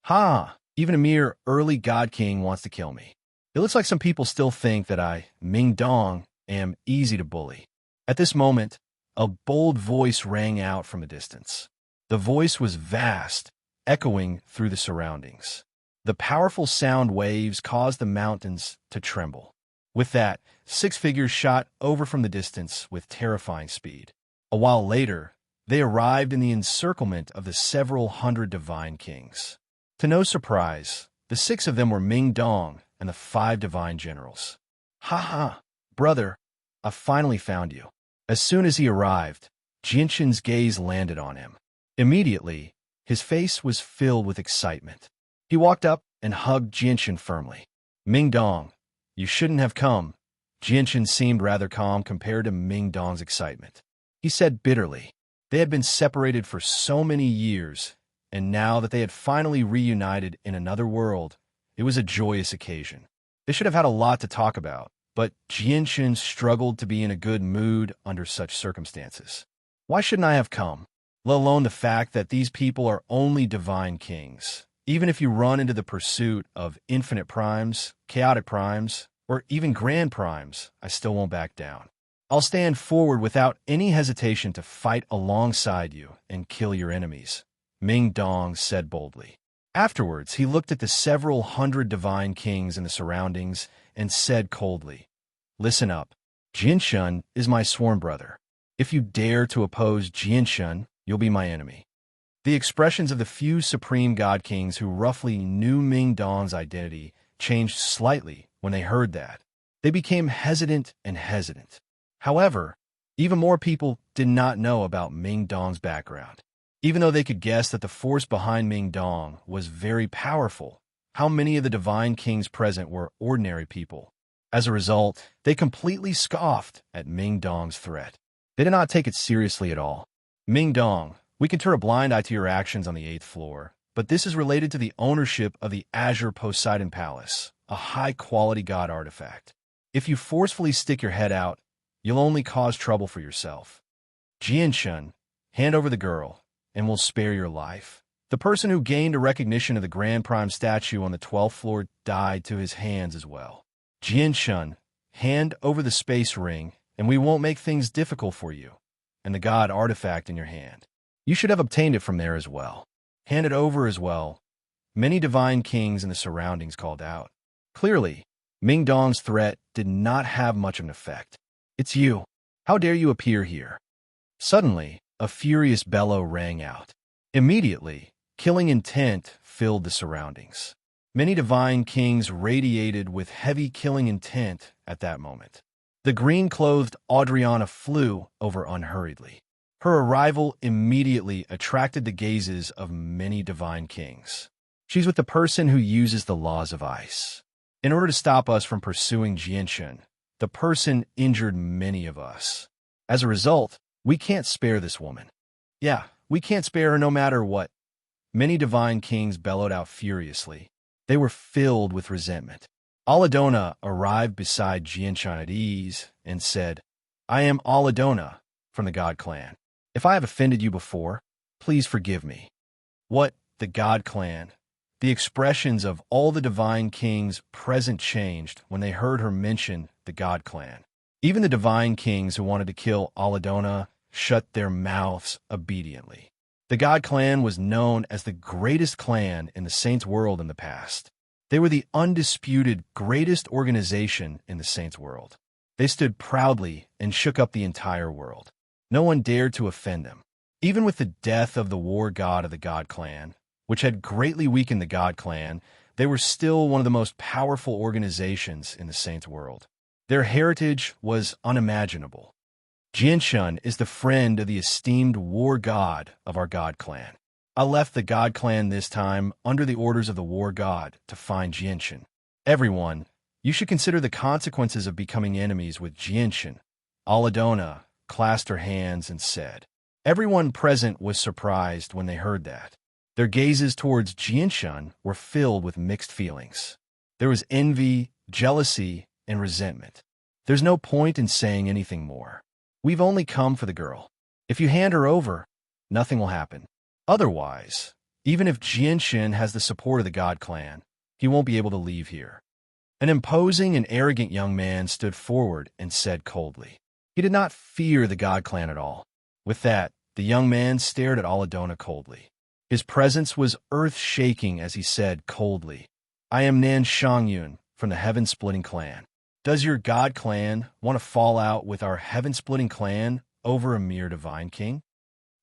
S1: Ha! Even a mere early god king wants to kill me. It looks like some people still think that I, Ming Dong, am easy to bully. At this moment, a bold voice rang out from a distance. The voice was vast, echoing through the surroundings. The powerful sound waves caused the mountains to tremble. With that, 6 figures shot over from the distance with terrifying speed. A while later, they arrived in the encirclement of the several hundred divine kings. To no surprise, the 6 of them were Ming Dong and the 5 divine generals. Ha ha, brother, I finally found you. As soon as he arrived, Jianshan's gaze landed on him. Immediately, his face was filled with excitement. He walked up and hugged Jianshan firmly. Ming Dong, you shouldn't have come. Jianshan seemed rather calm compared to Ming Dong's excitement. He said bitterly, they had been separated for so many years, and now that they had finally reunited in another world, it was a joyous occasion. They should have had a lot to talk about, but Jianshan struggled to be in a good mood under such circumstances. Why shouldn't I have come? Let alone the fact that these people are only divine kings. Even if you run into the pursuit of infinite primes, chaotic primes, or even grand primes, I still won't back down. I'll stand forward without any hesitation to fight alongside you and kill your enemies, Ming Dong said boldly. Afterwards, he looked at the several hundred divine kings in the surroundings and said coldly, listen up. Jianshan is my sworn brother. If you dare to oppose Jianshan, you'll be my enemy. The expressions of the few supreme god kings who roughly knew Ming Dong's identity changed slightly when they heard that. They became hesitant and hesitant. However, even more people did not know about Ming Dong's background. Even though they could guess that the force behind Ming Dong was very powerful, how many of the divine kings present were ordinary people? As a result, they completely scoffed at Ming Dong's threat. They did not take it seriously at all. Ming Dong, we can turn a blind eye to your actions on the 8th floor, but this is related to the ownership of the Azure Poseidon Palace, a high-quality god artifact. If you forcefully stick your head out, you'll only cause trouble for yourself. Jianshan, hand over the girl, and we'll spare your life. The person who gained a recognition of the Grand Prime statue on the 12th floor died to his hands as well. Jianshan, hand over the space ring, and we won't make things difficult for you, and the god artifact in your hand. You should have obtained it from there as well. Hand it over as well. Many divine kings in the surroundings called out. Clearly, Ming Dong's threat did not have much of an effect. It's you. How dare you appear here? Suddenly, a furious bellow rang out. Immediately, killing intent filled the surroundings. Many divine kings radiated with heavy killing intent at that moment. The green-clothed Adriana flew over unhurriedly. Her arrival immediately attracted the gazes of many divine kings. She's with the person who uses the laws of ice. In order to stop us from pursuing Jianshan, the person injured many of us. As a result, we can't spare this woman. Yeah, we can't spare her no matter what. Many divine kings bellowed out furiously. They were filled with resentment. Aladona arrived beside Jianshan at ease and said, I am Aladona from the God Clan. If I have offended you before, please forgive me. What, the God Clan? The expressions of all the divine kings present changed when they heard her mention the God Clan. Even the divine kings who wanted to kill Aladona shut their mouths obediently. The God Clan was known as the greatest clan in the Saints' world in the past. They were the undisputed greatest organization in the Saints' world. They stood proudly and shook up the entire world. No one dared to offend them. Even with the death of the war god of the God Clan, which had greatly weakened the God Clan, they were still one of the most powerful organizations in the Saints' world. Their heritage was unimaginable. Jianshan is the friend of the esteemed war god of our God Clan. I left the God clan this time under the orders of the war god to find Jinshin. Everyone, you should consider the consequences of becoming enemies with Jinshin. Aladona clasped her hands and said. Everyone present was surprised when they heard that. Their gazes towards Jinshin were filled with mixed feelings. There was envy, jealousy, and resentment. There's no point in saying anything more. We've only come for the girl. If you hand her over, nothing will happen. Otherwise, even if Jinshin has the support of the God clan, he won't be able to leave here. An imposing and arrogant young man stood forward and said coldly. He did not fear the God clan at all. With that, the young man stared at Aladona coldly. His presence was earth-shaking as he said coldly, I am Nan Shangyun from the Heaven-Splitting Clan. Does your God clan want to fall out with our Heaven-Splitting Clan over a mere divine king?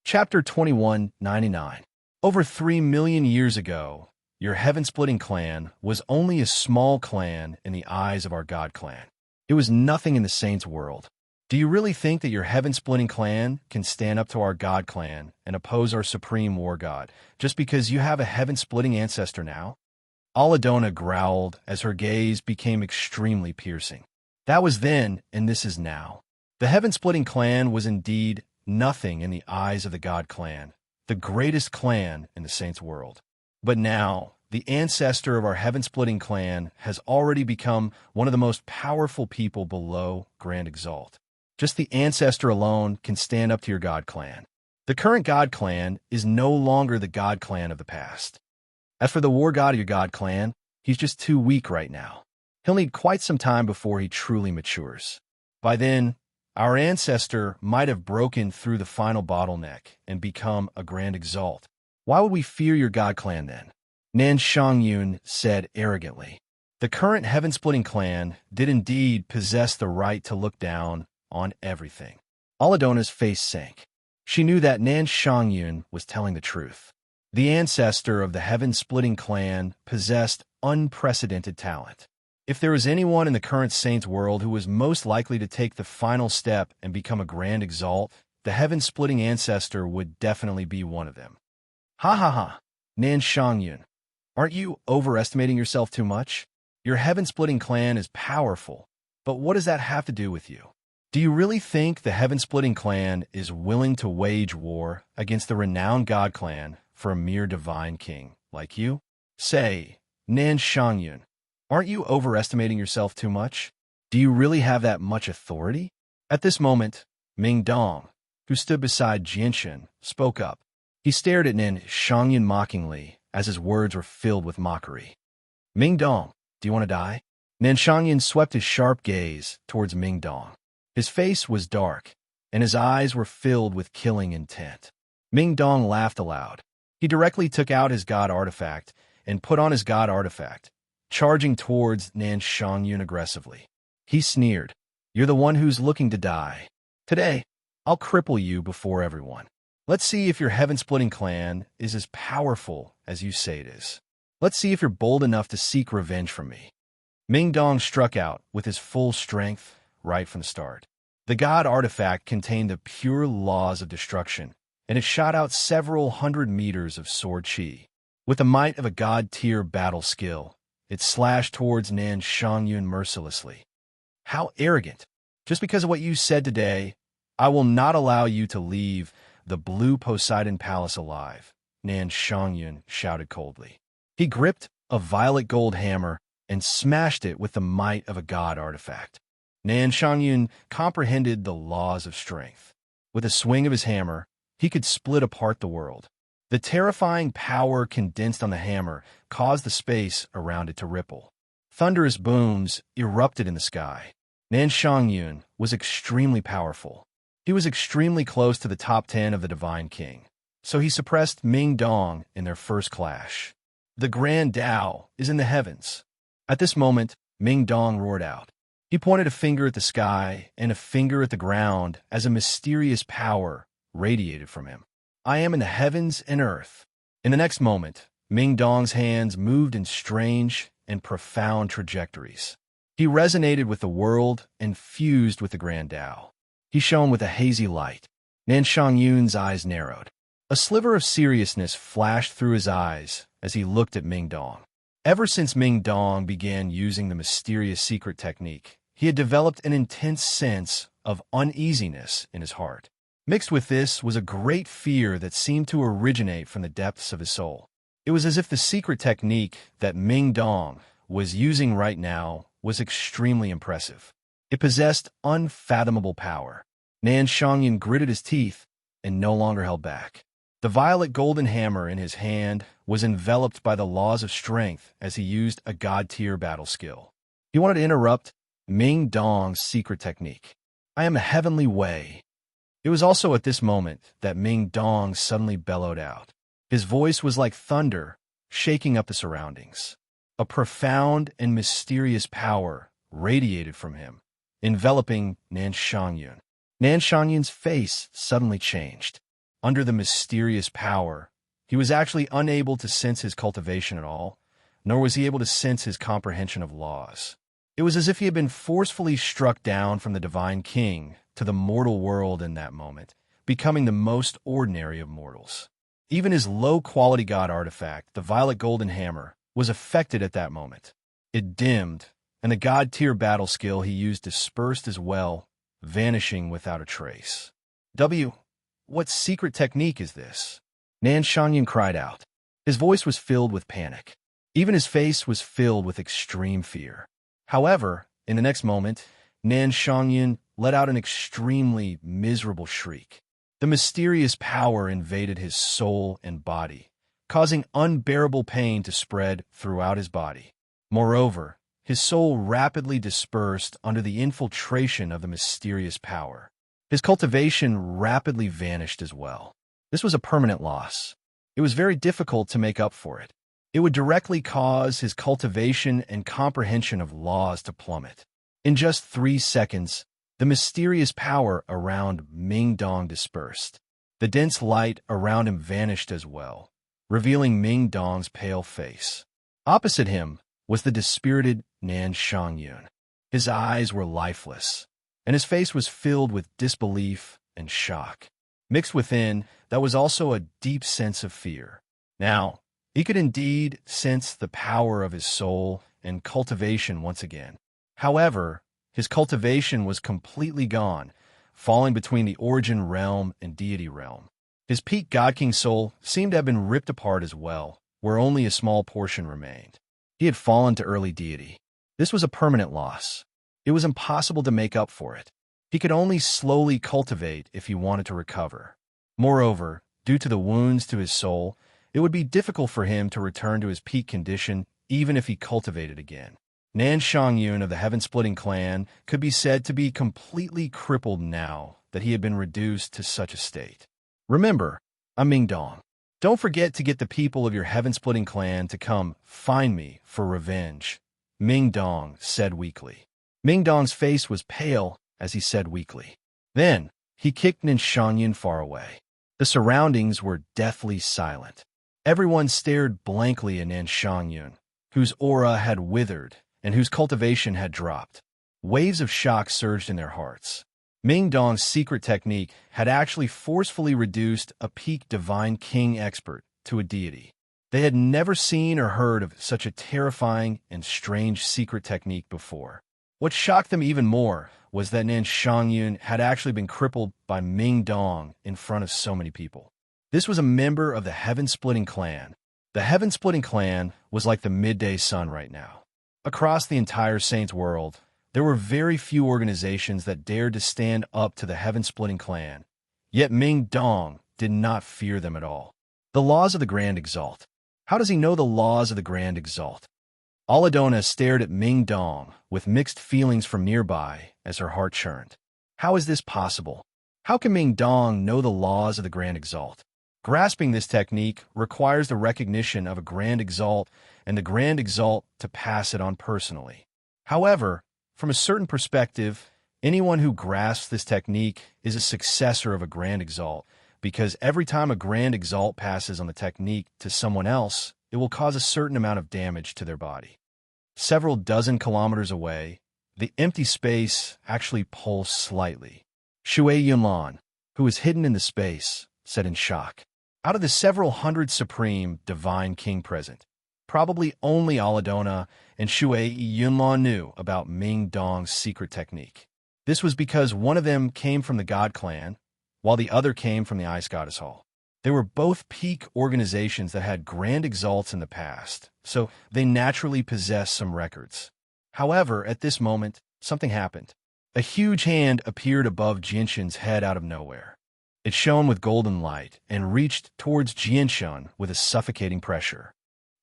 S1: Chapter 2199. Over 3 million years ago, your Heaven-Splitting Clan was only a small clan in the eyes of our God clan. It was nothing in the Saints' world. Do you really think that your Heaven-Splitting Clan can stand up to our God clan and oppose our supreme war god just because you have a heaven-splitting ancestor now? Aladona growled as her gaze became extremely piercing. That was then, and this is now. The Heaven-Splitting Clan was indeed nothing in the eyes of the God clan, the greatest clan in the Saints' world. But now, the ancestor of our Heaven-Splitting Clan has already become one of the most powerful people below Grand Exalt. Just the ancestor alone can stand up to your God clan. The current God clan is no longer the God clan of the past. As for the war god of your God clan, he's just too weak right now. He'll need quite some time before he truly matures. By then, our ancestor might have broken through the final bottleneck and become a Grand Exalt. Why would we fear your God clan then? Nan Shangyun said arrogantly. The current Heaven-Splitting Clan did indeed possess the right to look down on everything. Aladona's face sank. She knew that Nan Shangyun was telling the truth. The ancestor of the Heaven-Splitting Clan possessed unprecedented talent. If there was anyone in the current Saints world who was most likely to take the final step and become a Grand Exalt, the Heaven-Splitting ancestor would definitely be one of them. Ha ha ha, Nan Shangyun. Aren't you overestimating yourself too much? Your Heaven-Splitting Clan is powerful, but what does that have to do with you? Do you really think the Heaven-Splitting Clan is willing to wage war against the renowned God clan for a mere divine king like you? Say, Nan Shangyun, aren't you overestimating yourself too much? Do you really have that much authority? At this moment, Ming Dong, who stood beside Jinshin, spoke up. He stared at Nan Shangyun mockingly as his words were filled with mockery. Ming Dong, do you want to die? Nan Shangyun swept his sharp gaze towards Ming Dong. His face was dark, and his eyes were filled with killing intent. Ming Dong laughed aloud. He directly took out his god artifact and put on his god artifact, charging towards Nan Shangyun aggressively. He sneered, You're the one who's looking to die. Today, I'll cripple you before everyone. Let's see if your Heaven-Splitting Clan is as powerful as you say it is. Let's see if you're bold enough to seek revenge from me. Ming Dong struck out with his full strength right from the start. The god artifact contained the pure laws of destruction, and it shot out several hundred meters of sword chi. With the might of a god-tier battle skill, it slashed towards Nan Shangyun mercilessly. How arrogant! Just because of what you said today, I will not allow you to leave the Blue Poseidon Palace alive, Nan Shangyun shouted coldly. He gripped a violet gold hammer and smashed it with the might of a god artifact. Nan Shangyun comprehended the laws of strength. With a swing of his hammer, he could split apart the world. The terrifying power condensed on the hammer caused the space around it to ripple. Thunderous booms erupted in the sky. Nan Shangyun was extremely powerful. He was extremely close to the top 10 of the Divine King, so he suppressed Ming Dong in their first clash. The Grand Tao is in the heavens. At this moment, Ming Dong roared out. He pointed a finger at the sky and a finger at the ground as a mysterious power radiated from him. I am in the heavens and earth. In the next moment, Ming Dong's hands moved in strange and profound trajectories. He resonated with the world and fused with the Grand Tao. He shone with a hazy light. Nan Shangyun's eyes narrowed. A sliver of seriousness flashed through his eyes as he looked at Ming Dong. Ever since Ming Dong began using the mysterious secret technique, he had developed an intense sense of uneasiness in his heart. Mixed with this was a great fear that seemed to originate from the depths of his soul. It was as if the secret technique that Ming Dong was using right now was extremely impressive. It possessed unfathomable power. Nan Shangyan gritted his teeth and no longer held back. The violet golden hammer in his hand was enveloped by the laws of strength as he used a god-tier battle skill. He wanted to interrupt Ming Dong's secret technique. I am a heavenly way. It was also at this moment that Ming Dong suddenly bellowed out. His voice was like thunder, shaking up the surroundings. A profound and mysterious power radiated from him, enveloping Nan Shangyun. Nan Shangyan's face suddenly changed. Under the mysterious power, he was actually unable to sense his cultivation at all, nor was he able to sense his comprehension of laws. It was as if he had been forcefully struck down from the divine king to the mortal world in that moment, becoming the most ordinary of mortals. Even his low-quality god artifact, the violet golden hammer, was affected at that moment. It dimmed, and the god-tier battle skill he used dispersed as well, vanishing without a trace. What secret technique is this? Nan Shangyan cried out. His voice was filled with panic. Even his face was filled with extreme fear. However, in the next moment, Nan Shangyan let out an extremely miserable shriek. The mysterious power invaded his soul and body, causing unbearable pain to spread throughout his body. Moreover, his soul rapidly dispersed under the infiltration of the mysterious power. His cultivation rapidly vanished as well. This was a permanent loss. It was very difficult to make up for it. It would directly cause his cultivation and comprehension of laws to plummet. In just 3 seconds, the mysterious power around Ming Dong dispersed. The dense light around him vanished as well, revealing Ming Dong's pale face. Opposite him was the dispirited Nan Shangyun. His eyes were lifeless, and his face was filled with disbelief and shock. Mixed within, that was also a deep sense of fear. Now, he could indeed sense the power of his soul and cultivation once again. However, his cultivation was completely gone, falling between the origin realm and deity realm. His peak God King soul seemed to have been ripped apart as well, where only a small portion remained. He had fallen to early deity. This was a permanent loss. It was impossible to make up for it. He could only slowly cultivate if he wanted to recover. Moreover, due to the wounds to his soul, it would be difficult for him to return to his peak condition even if he cultivated again. Nan Shangyun of the Heaven-Splitting clan could be said to be completely crippled now that he had been reduced to such a state. Remember, I'm Ming Dong. Don't forget to get the people of your Heaven-Splitting clan to come find me for revenge, Ming Dong said weakly. Ming Dong's face was pale as he said weakly. Then, he kicked Nan Shangyun far away. The surroundings were deathly silent. Everyone stared blankly at Nan Shangyun, whose aura had withered and whose cultivation had dropped. Waves of shock surged in their hearts. Ming Dong's secret technique had actually forcefully reduced a peak divine king expert to a deity. They had never seen or heard of such a terrifying and strange secret technique before. What shocked them even more was that Nan Shangyun had actually been crippled by Ming Dong in front of so many people. This was a member of the Heaven-Splitting clan. The Heaven-Splitting clan was like the midday sun right now. Across the entire Saints world, there were very few organizations that dared to stand up to the Heaven-Splitting clan, yet Ming Dong did not fear them at all. The laws of the Grand Exalt. How does he know the laws of the Grand Exalt? Aladona stared at Ming Dong with mixed feelings from nearby as her heart churned. How is this possible? How can Ming Dong know the laws of the Grand Exalt? Grasping this technique requires the recognition of a Grand Exalt and the Grand Exalt to pass it on personally. However, from a certain perspective, anyone who grasps this technique is a successor of a Grand Exalt, because every time a Grand Exalt passes on the technique to someone else, it will cause a certain amount of damage to their body. Several dozen kilometers away, the empty space actually pulsed slightly. Shui Yunlan, who was hidden in the space, said in shock. Out of the several hundred supreme divine king present, probably only Aladona and Shui Yunlan knew about Ming Dong's secret technique. This was because one of them came from the God Clan, while the other came from the Ice Goddess Hall. They were both peak organizations that had grand exalts in the past, so they naturally possessed some records. However, at this moment, something happened. A huge hand appeared above Jinshan's head out of nowhere. It shone with golden light and reached towards Jinshan with a suffocating pressure.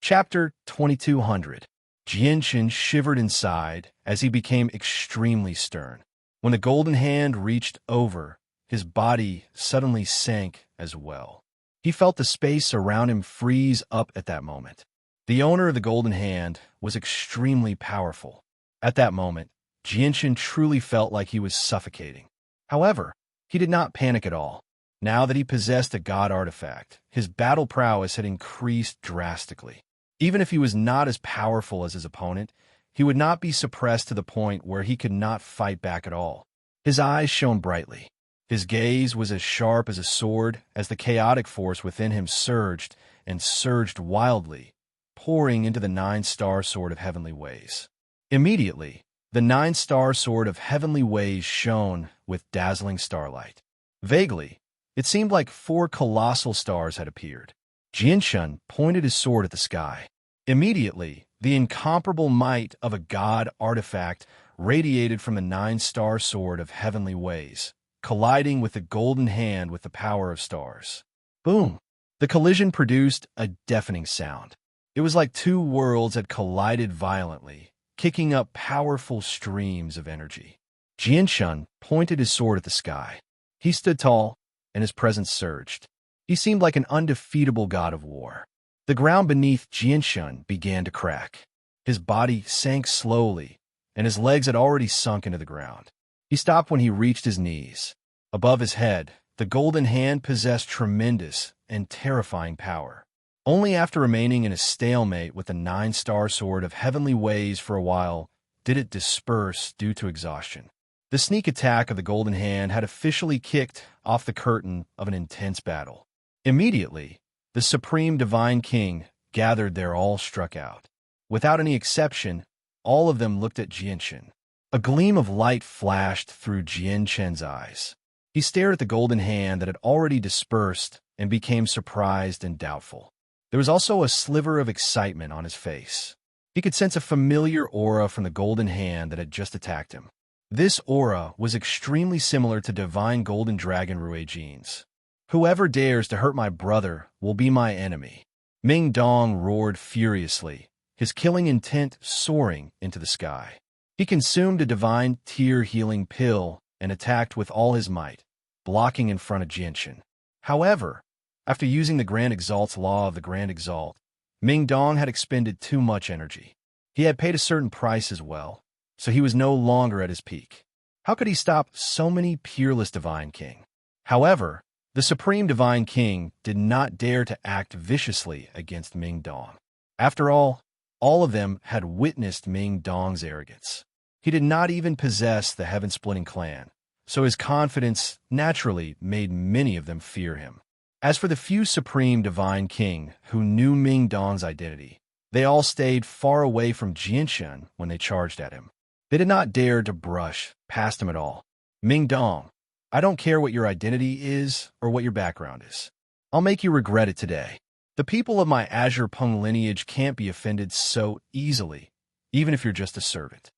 S1: Chapter 2200. Jinshan shivered inside as he became extremely stern. When the golden hand reached over, his body suddenly sank as well. He felt the space around him freeze up at that moment. The owner of the golden hand was extremely powerful. At that moment, Jinshan truly felt like he was suffocating. However, he did not panic at all. Now that he possessed a god artifact, his battle prowess had increased drastically. Even if he was not as powerful as his opponent, he would not be suppressed to the point where he could not fight back at all. His eyes shone brightly. His gaze was as sharp as a sword as the chaotic force within him surged and surged wildly, pouring into the 9-star sword of heavenly ways. Immediately, the 9-star sword of heavenly ways shone with dazzling starlight. Vaguely, it seemed like 4 colossal stars had appeared. Jinshan pointed his sword at the sky. Immediately, the incomparable might of a god artifact radiated from the 9-star sword of heavenly ways, colliding with the golden hand with the power of stars. Boom! The collision produced a deafening sound. It was like 2 worlds had collided violently, kicking up powerful streams of energy. Jinshan pointed his sword at the sky. He stood tall, and his presence surged. He seemed like an undefeatable god of war. The ground beneath Jinshan began to crack. His body sank slowly, and his legs had already sunk into the ground. He stopped when he reached his knees. Above his head, the golden hand possessed tremendous and terrifying power. Only after remaining in a stalemate with the 9-star sword of heavenly ways for a while did it disperse due to exhaustion. The sneak attack of the golden hand had officially kicked off the curtain of an intense battle. Immediately, the Supreme Divine King gathered there all struck out. Without any exception, all of them looked at Jinshan. A gleam of light flashed through Jinshan's eyes. He stared at the golden hand that had already dispersed and became surprised and doubtful. There was also a sliver of excitement on his face. He could sense a familiar aura from the golden hand that had just attacked him. This aura was extremely similar to Divine Golden Dragon Ruijin's. Whoever dares to hurt my brother will be my enemy. Ming Dong roared furiously, his killing intent soaring into the sky. He consumed a divine tear-healing pill and attacked with all his might, blocking in front of Jinshan. However, after using the Grand Exalt's law of the Grand Exalt, Ming Dong had expended too much energy. He had paid a certain price as well, so he was no longer at his peak. How could he stop so many peerless Divine King? However, the Supreme Divine King did not dare to act viciously against Ming Dong. After all of them had witnessed Ming Dong's arrogance. He did not even possess the heaven-splitting clan, so his confidence naturally made many of them fear him. As for the few Supreme Divine King who knew Ming Dong's identity, they all stayed far away from Jinshan when they charged at him. They did not dare to brush past him at all. Ming Dong, I don't care what your identity is or what your background is. I'll make you regret it today. The people of my Azure Peng lineage can't be offended so easily, even if you're just a servant.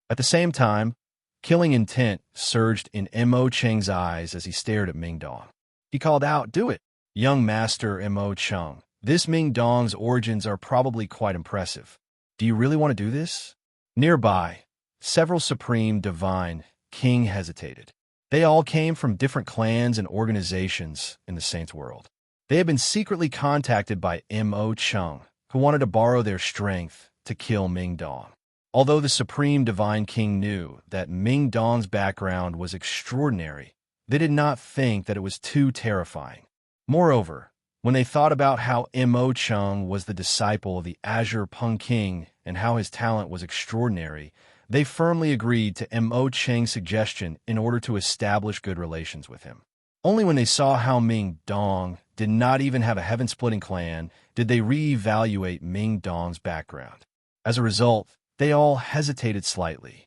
S1: At the same time, killing intent surged in Mo Cheng's eyes as he stared at Ming Dong. He called out, "Do it, young master Mo Cheng. This Ming Dong's origins are probably quite impressive. Do you really want to do this?" Nearby, several Supreme Divine King hesitated. They all came from different clans and organizations in the Saints world. They had been secretly contacted by Mo Cheng, who wanted to borrow their strength to kill Ming Dong. Although the Supreme Divine King knew that Ming Dong's background was extraordinary, they did not think that it was too terrifying. Moreover, when they thought about how Mo Cheng was the disciple of the Azure Peng King and how his talent was extraordinary, they firmly agreed to Mo Cheng's suggestion in order to establish good relations with him. Only when they saw how Ming Dong did not even have a heaven-splitting clan, did they re-evaluate Ming Dong's background. As a result, they all hesitated slightly.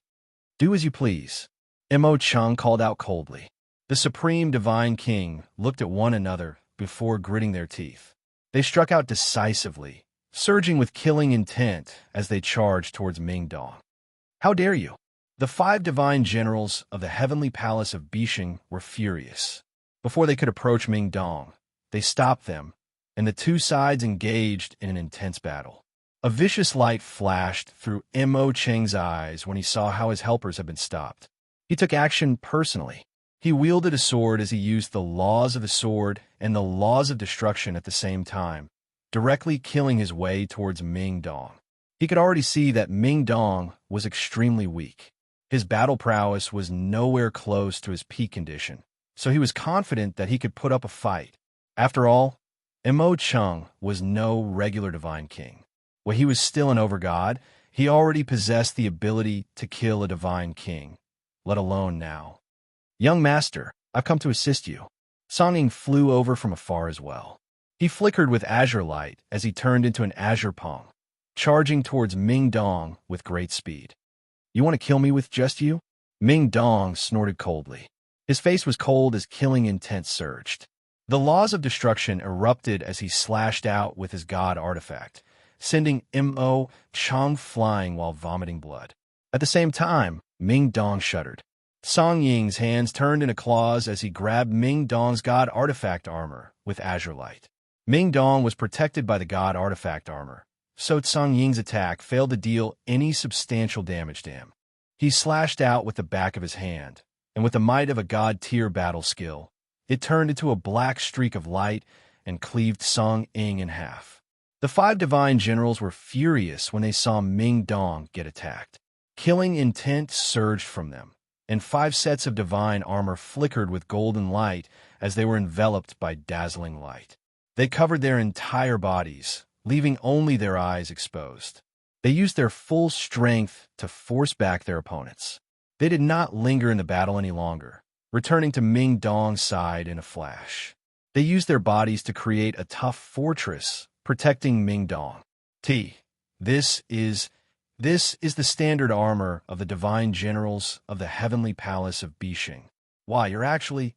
S1: "Do as you please," Mo Chung called out coldly. The Supreme Divine King looked at one another before gritting their teeth. They struck out decisively, surging with killing intent as they charged towards Ming Dong. "How dare you!" The 5 divine generals of the heavenly palace of Bishing were furious. Before they could approach Ming Dong, they stopped them, and the two sides engaged in an intense battle. A vicious light flashed through Mo Cheng's eyes when he saw how his helpers had been stopped. He took action personally. He wielded a sword as he used the laws of the sword and the laws of destruction at the same time, directly killing his way towards Ming Dong. He could already see that Ming Dong was extremely weak. His battle prowess was nowhere close to his peak condition, so he was confident that he could put up a fight. After all, Mo Chung was no regular divine king. While he was still an overgod, he already possessed the ability to kill a divine king, let alone now. "Young master, I've come to assist you." Song Ying flew over from afar as well. He flickered with azure light as he turned into an azure pong, charging towards Ming Dong with great speed. "You want to kill me with just you?" Ming Dong snorted coldly. His face was cold as killing intent surged. The laws of destruction erupted as he slashed out with his god artifact, sending Mo Chung flying while vomiting blood. At the same time, Ming Dong shuddered. Song Ying's hands turned into claws as he grabbed Ming Dong's god artifact armor with azure light. Ming Dong was protected by the god artifact armor, so Song Ying's attack failed to deal any substantial damage to him. He slashed out with the back of his hand, and with the might of a god-tier battle skill, it turned into a black streak of light and cleaved Song Ying in half. The 5 divine generals were furious when they saw Ming Dong get attacked. Killing intent surged from them, and 5 sets of divine armor flickered with golden light as they were enveloped by dazzling light. They covered their entire bodies, leaving only their eyes exposed. They used their full strength to force back their opponents. They did not linger in the battle any longer, returning to Ming Dong's side in a flash. They used their bodies to create a tough fortress, protecting Ming Dong. This is the standard armor of the divine generals of the heavenly palace of Bishing. Why, you're actually...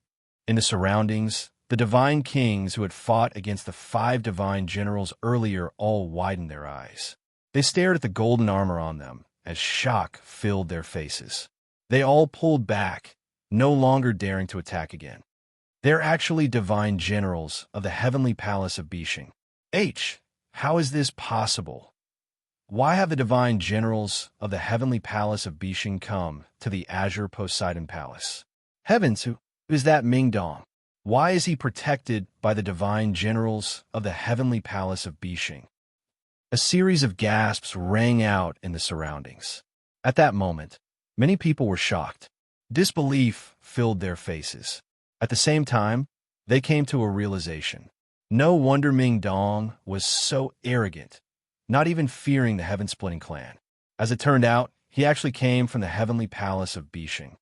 S1: In the surroundings, the divine kings who had fought against the 5 divine generals earlier all widened their eyes. They stared at the golden armor on them as shock filled their faces. They all pulled back, no longer daring to attack again. They're actually divine generals of the heavenly palace of Bishing. How is this possible? Why have the divine generals of the heavenly palace of Bishing come to the Azure Poseidon Palace? Heavens, who is that Ming Dong? Why is he protected by the divine generals of the heavenly palace of Bishing? A series of gasps rang out in the surroundings. At that moment, many people were shocked. Disbelief filled their faces. At the same time, they came to a realization. No wonder Ming Dong was so arrogant, not even fearing the heaven-splitting clan. As it turned out, he actually came from the heavenly palace of Bishing.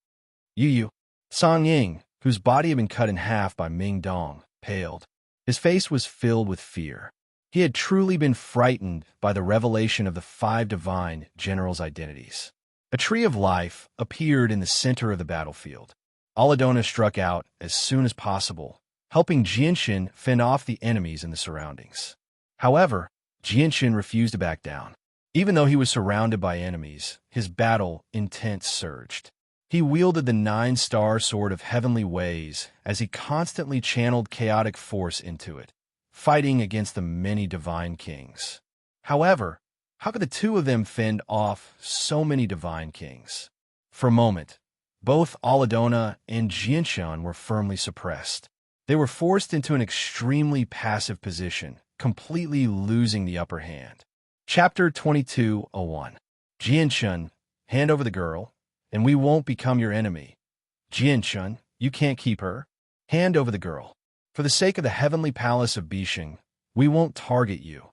S1: Song Ying, whose body had been cut in half by Ming Dong, paled. His face was filled with fear. He had truly been frightened by the revelation of the 5 divine generals' identities. A tree of life appeared in the center of the battlefield. Aladona struck out as soon as possible, helping Jianshin fend off the enemies in the surroundings. However, Jianshin refused to back down. Even though he was surrounded by enemies, his battle intent surged. He wielded the 9-star sword of heavenly ways as he constantly channeled chaotic force into it, fighting against the many divine kings. However, how could the 2 of them fend off so many divine kings? For a moment, both Aladona and Jianshan were firmly suppressed. They were forced into an extremely passive position, completely losing the upper hand. Chapter 22:01. Jianshan, hand over the girl, and we won't become your enemy. Jianshan, you can't keep her. Hand over the girl. For the sake of the heavenly palace of Bishing, we won't target you.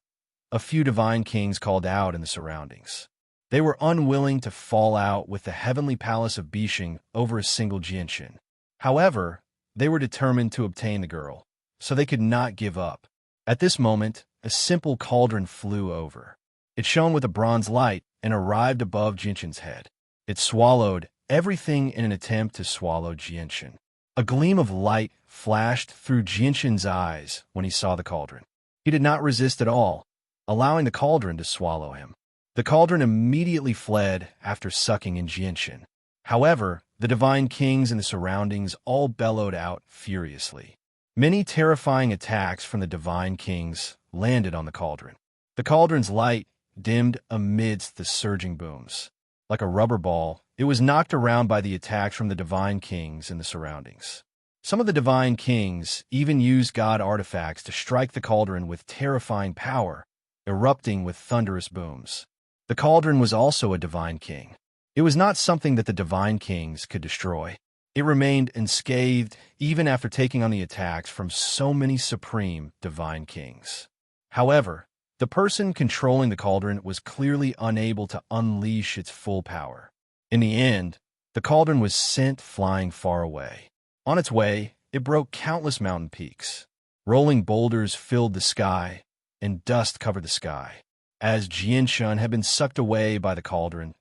S1: A few divine kings called out in the surroundings. They were unwilling to fall out with the heavenly palace of Bishing over a single Jianshin. However, they were determined to obtain the girl. so they could not give up. At this moment, a simple cauldron flew over. It shone with a bronze light and arrived above Jinshin's head. It swallowed everything in an attempt to swallow Jinshin. A gleam of light flashed through Jinshin's eyes when he saw the cauldron. He did not resist at all, allowing the cauldron to swallow him. The cauldron immediately fled after sucking in Jinshin. However, the divine kings in the surroundings all bellowed out furiously. Many terrifying attacks from the divine kings landed on the cauldron. The cauldron's light dimmed amidst the surging booms. Like a rubber ball, it was knocked around by the attacks from the divine kings in the surroundings. Some of the divine kings even used god artifacts to strike the cauldron with terrifying power, erupting with thunderous booms. The cauldron was also a divine king. It was not something that the divine kings could destroy. It remained unscathed even after taking on the attacks from so many supreme divine kings. However, the person controlling the cauldron was clearly unable to unleash its full power. In the end, the cauldron was sent flying far away. On its way, it broke countless mountain peaks. Rolling boulders filled the sky, and dust covered the sky. As Jinshin had been sucked away by the cauldron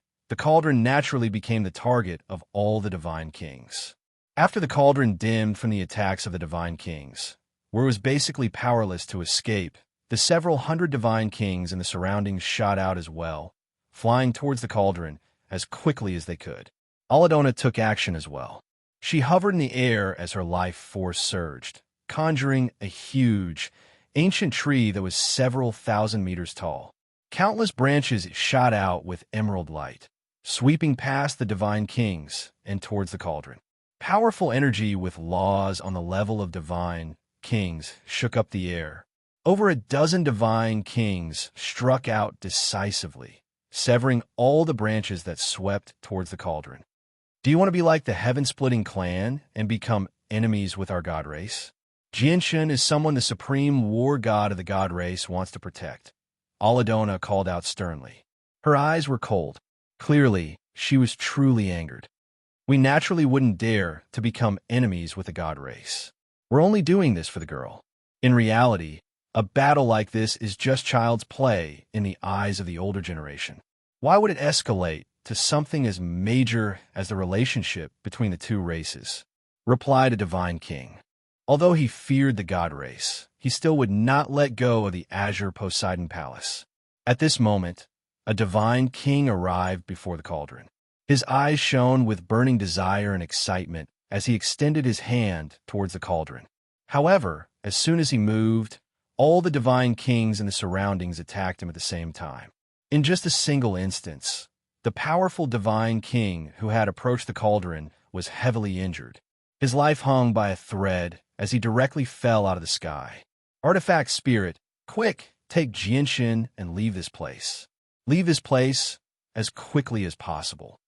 S1: naturally became the target of all the divine kings. After the cauldron dimmed from the attacks of the divine kings, where it was basically powerless to escape, the several hundred divine kings in the surroundings shot out as well, flying towards the cauldron as quickly as they could. Aladona took action as well. She hovered in the air as her life force surged, conjuring a huge, ancient tree that was several thousand meters tall. Countless branches shot out with emerald light, sweeping past the divine kings and towards the cauldron. Powerful energy with laws on the level of divine kings shook up the air. Over a dozen divine kings struck out decisively, severing all the branches that swept towards the cauldron. Do you want to be like the heaven-splitting clan and become enemies with our god race? Jinshin is someone the supreme war god of the god race wants to protect. Aladona called out sternly. Her eyes were cold. Clearly, she was truly angered. We naturally wouldn't dare to become enemies with the god race. We're only doing this for the girl. In reality, a battle like this is just child's play in the eyes of the older generation. Why would it escalate to something as major as the relationship between the two races? Replied a divine king. Although he feared the god race, he still would not let go of the Azure Poseidon Palace. At this moment, a divine king arrived before the cauldron. His eyes shone with burning desire and excitement as he extended his hand towards the cauldron. However, as soon as he moved, all the divine kings in the surroundings attacked him at the same time. In just a single instance, the powerful divine king who had approached the cauldron was heavily injured. His life hung by a thread as he directly fell out of the sky. Artifact Spirit, quick, take Jinshin and leave this place. Leave this place as quickly as possible.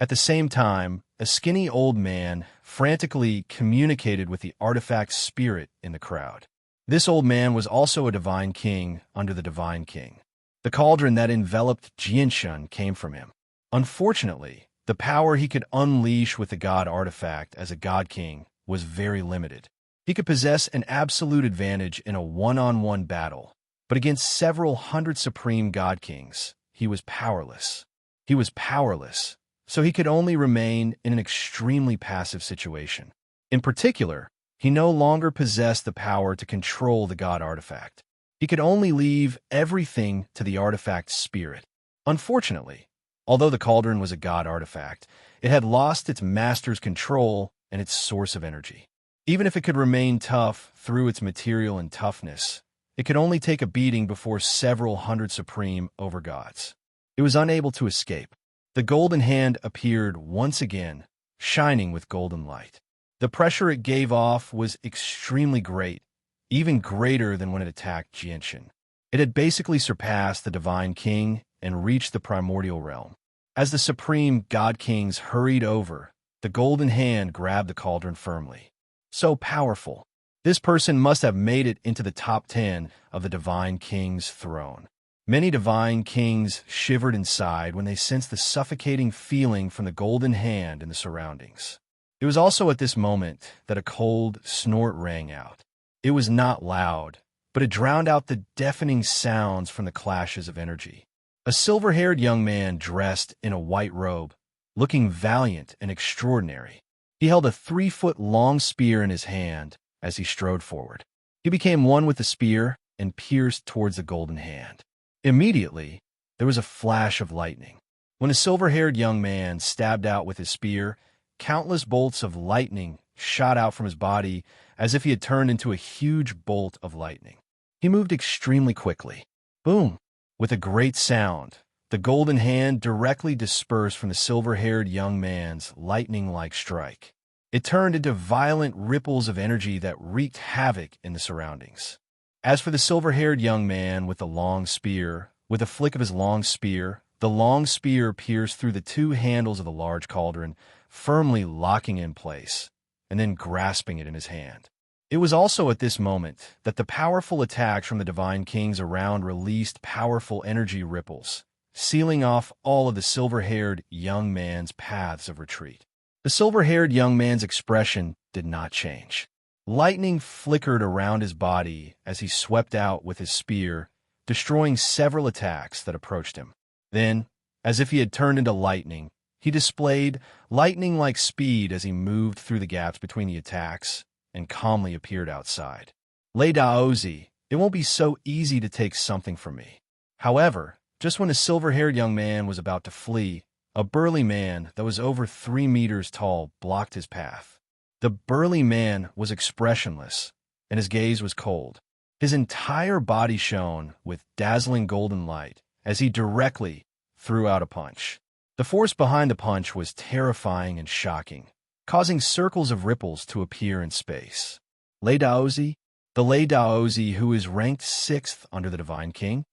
S1: At the same time, a skinny old man frantically communicated with the Artifact Spirit in the crowd. This old man was also a divine king under the divine king. The cauldron that enveloped Jinshin came from him. Unfortunately, the power he could unleash with the god artifact as a god king was very limited. He could possess an absolute advantage in a one-on-one battle, but against several hundred supreme god kings, he was powerless. He was powerless, so he could only remain in an extremely passive situation. In particular, he no longer possessed the power to control the god artifact. He could only leave everything to the artifact spirit. Unfortunately, although the cauldron was a god artifact, it had lost its master's control and its source of energy. Even if it could remain tough through its material and toughness, it could only take a beating before several hundred supreme overgods. It was unable to escape. The golden hand appeared once again, shining with golden light. The pressure it gave off was extremely great, even greater than when it attacked Jinshin. It had basically surpassed the Divine King and reached the primordial realm. As the supreme god kings hurried over, the golden hand grabbed the cauldron firmly. So powerful. This person must have made it into the top 10 of the Divine King's throne. Many divine kings shivered inside when they sensed the suffocating feeling from the golden hand in the surroundings. It was also at this moment that a cold snort rang out. It was not loud, but it drowned out the deafening sounds from the clashes of energy. A silver-haired young man dressed in a white robe, looking valiant and extraordinary. He held a 3-foot-long spear in his hand as he strode forward. He became one with the spear and pierced towards the golden hand. Immediately, there was a flash of lightning. When a silver-haired young man stabbed out with his spear, countless bolts of lightning shot out from his body as if he had turned into a huge bolt of lightning. He moved extremely quickly. Boom! With a great sound, the golden hand directly dispersed from the silver-haired young man's lightning-like strike. It turned into violent ripples of energy that wreaked havoc in the surroundings. As for the silver-haired young man with the long spear, with a flick of his long spear, the long spear pierced through the two handles of the large cauldron, firmly locking it in place, and then grasping it in his hand. It was also at this moment that the powerful attacks from the divine kings around released powerful energy ripples, sealing off all of the silver-haired young man's paths of retreat. The silver-haired young man's expression did not change. Lightning flickered around his body as he swept out with his spear, destroying several attacks that approached him. Then, as if he had turned into lightning, he displayed lightning-like speed as he moved through the gaps between the attacks and calmly appeared outside. Lei Daozi, it won't be so easy to take something from me. However, just when the silver-haired young man was about to flee, a burly man that was over 3 meters tall blocked his path. The burly man was expressionless, and his gaze was cold. His entire body shone with dazzling golden light as he directly threw out a punch. The force behind the punch was terrifying and shocking, causing circles of ripples to appear in space. Lei Daozi, the Lei Daozi who is ranked 6th under the Divine King?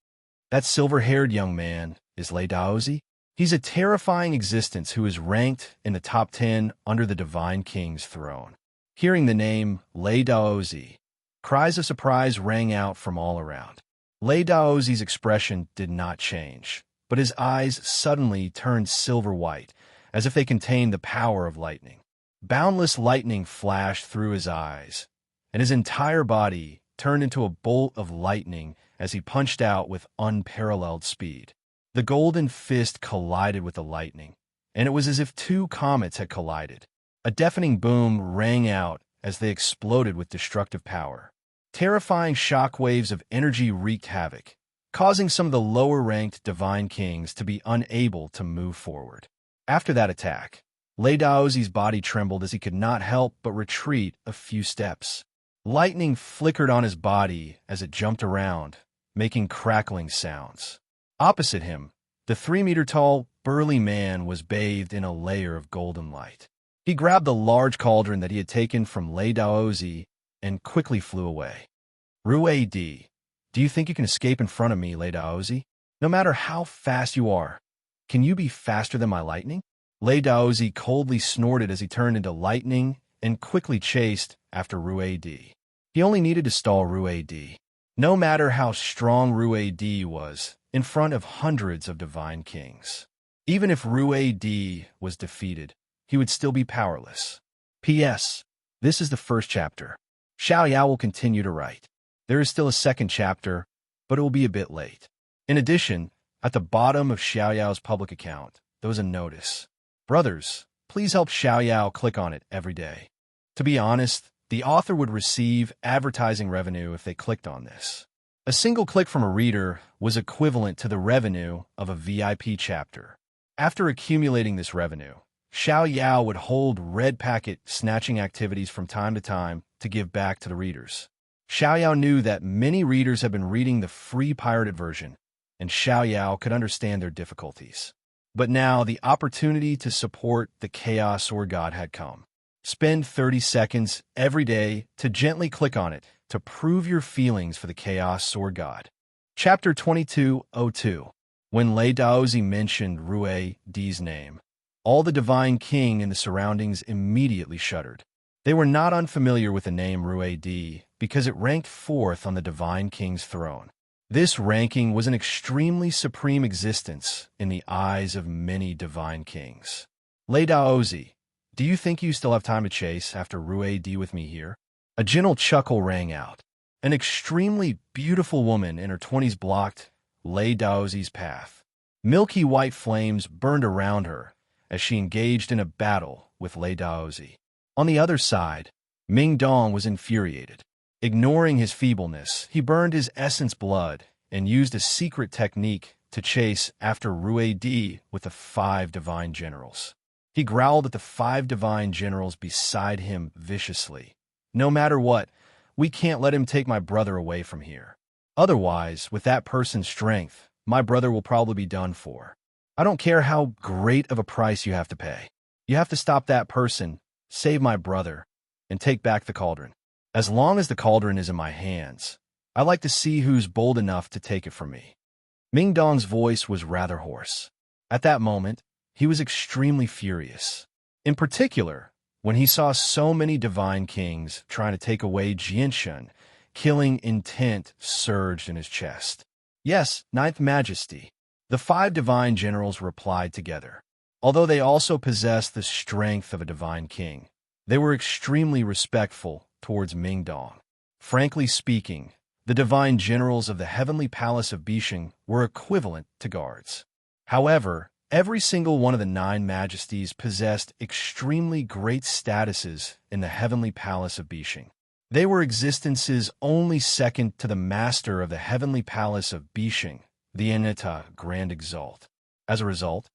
S1: That silver-haired young man is Lei Daozi? He's a terrifying existence who is ranked in the top 10 under the Divine King's throne. Hearing the name Lei Daozi, cries of surprise rang out from all around. Lei Daozi's expression did not change, but his eyes suddenly turned silver-white, as if they contained the power of lightning. Boundless lightning flashed through his eyes, and his entire body turned into a bolt of lightning as he punched out with unparalleled speed. The golden fist collided with the lightning, and it was as if two comets had collided. A deafening boom rang out as they exploded with destructive power. Terrifying shock waves of energy wreaked havoc, causing some of the lower-ranked divine kings to be unable to move forward. After that attack, Lei Daozi's body trembled as he could not help but retreat a few steps. Lightning flickered on his body as it jumped around, making crackling sounds. Opposite him, the 3-meter-tall, burly man was bathed in a layer of golden light. He grabbed the large cauldron that he had taken from Lei Daozi and quickly flew away. Rue D, do you think you can escape in front of me, Lei Daozi? No matter how fast you are, can you be faster than my lightning? Lei Daozi coldly snorted as he turned into lightning and quickly chased after Rue D. He only needed to stall Rue D. No matter how strong Rue D was, in front of hundreds of divine kings. Even if Rue D was defeated, he would still be powerless. P.S. This is the first chapter. Xiao Yao will continue to write. There is still a second chapter, but it will be a bit late. In addition, at the bottom of Xiao Yao's public account, there was a notice. Brothers, please help Xiao Yao click on it every day. To be honest, the author would receive advertising revenue if they clicked on this. A single click from a reader was equivalent to the revenue of a VIP chapter. After accumulating this revenue, Xiao Yao would hold red packet snatching activities from time to give back to the readers. Xiao Yao knew that many readers have been reading the free pirated version, and Xiao Yao could understand their difficulties. But now the opportunity to support the Chaos Sword God had come. Spend 30 seconds every day to gently click on it to prove your feelings for the Chaos Sword God. Chapter 2202. When Lei Daozi mentioned Rue D's name, all the divine king in the surroundings immediately shuddered. They were not unfamiliar with the name Rue D because it ranked 4th on the divine king's throne. This ranking was an extremely supreme existence in the eyes of many divine kings. Lei Daozi, do you think you still have time to chase after Rue D with me here? A gentle chuckle rang out. An extremely beautiful woman in her 20s blocked Lei Daozi's path. Milky white flames burned around her as she engaged in a battle with Lei Daozi. On the other side, Ming Dong was infuriated. Ignoring his feebleness, he burned his essence blood and used a secret technique to chase after Rue Di with the 5 divine generals. He growled at the 5 divine generals beside him viciously. No matter what, we can't let him take my brother away from here. Otherwise, with that person's strength, my brother will probably be done for. I don't care how great of a price you have to pay. You have to stop that person, save my brother, and take back the cauldron. As long as the cauldron is in my hands, I like to see who's bold enough to take it from me. Ming Dong's voice was rather hoarse. At that moment, he was extremely furious. In particular, when he saw so many divine kings trying to take away Jianshun, killing intent surged in his chest. Yes, Ninth Majesty. The 5 divine generals replied together. Although they also possessed the strength of a divine king, they were extremely respectful towards Ming Dong. Frankly speaking, the divine generals of the heavenly palace of Bishing were equivalent to guards. However, every single one of the 9 majesties possessed extremely great statuses in the heavenly palace of Bishing. They were existences only second to the master of the heavenly palace of Bishing, the Eneta Grand Exalt. As a result,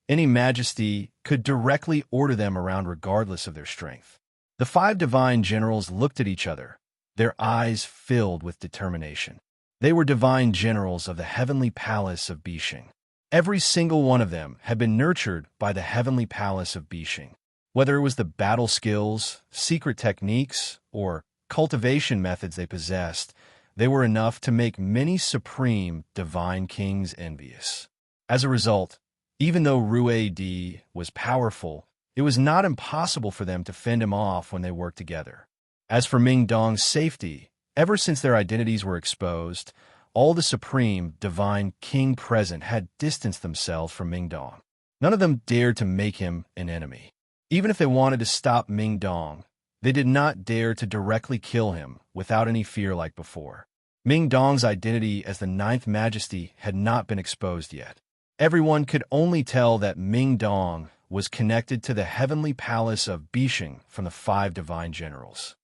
S1: any majesty could directly order them around regardless of their strength. The 5 divine generals looked at each other, their eyes filled with determination. They were divine generals of the heavenly palace of Bishing. Every single one of them had been nurtured by the heavenly palace of Bishing. Whether it was the battle skills, secret techniques, or cultivation methods they possessed, they were enough to make many supreme divine kings envious. As a result, even though Rue Di was powerful, it was not impossible for them to fend him off when they worked together. As for Ming Dong's safety, ever since their identities were exposed, all the supreme divine king present had distanced themselves from Ming Dong. None of them dared to make him an enemy. Even if they wanted to stop Ming Dong, they did not dare to directly kill him without any fear like before. Ming Dong's identity as the 9th Majesty had not been exposed yet. Everyone could only tell that Ming Dong was connected to the heavenly palace of Bishing from the 5 divine generals.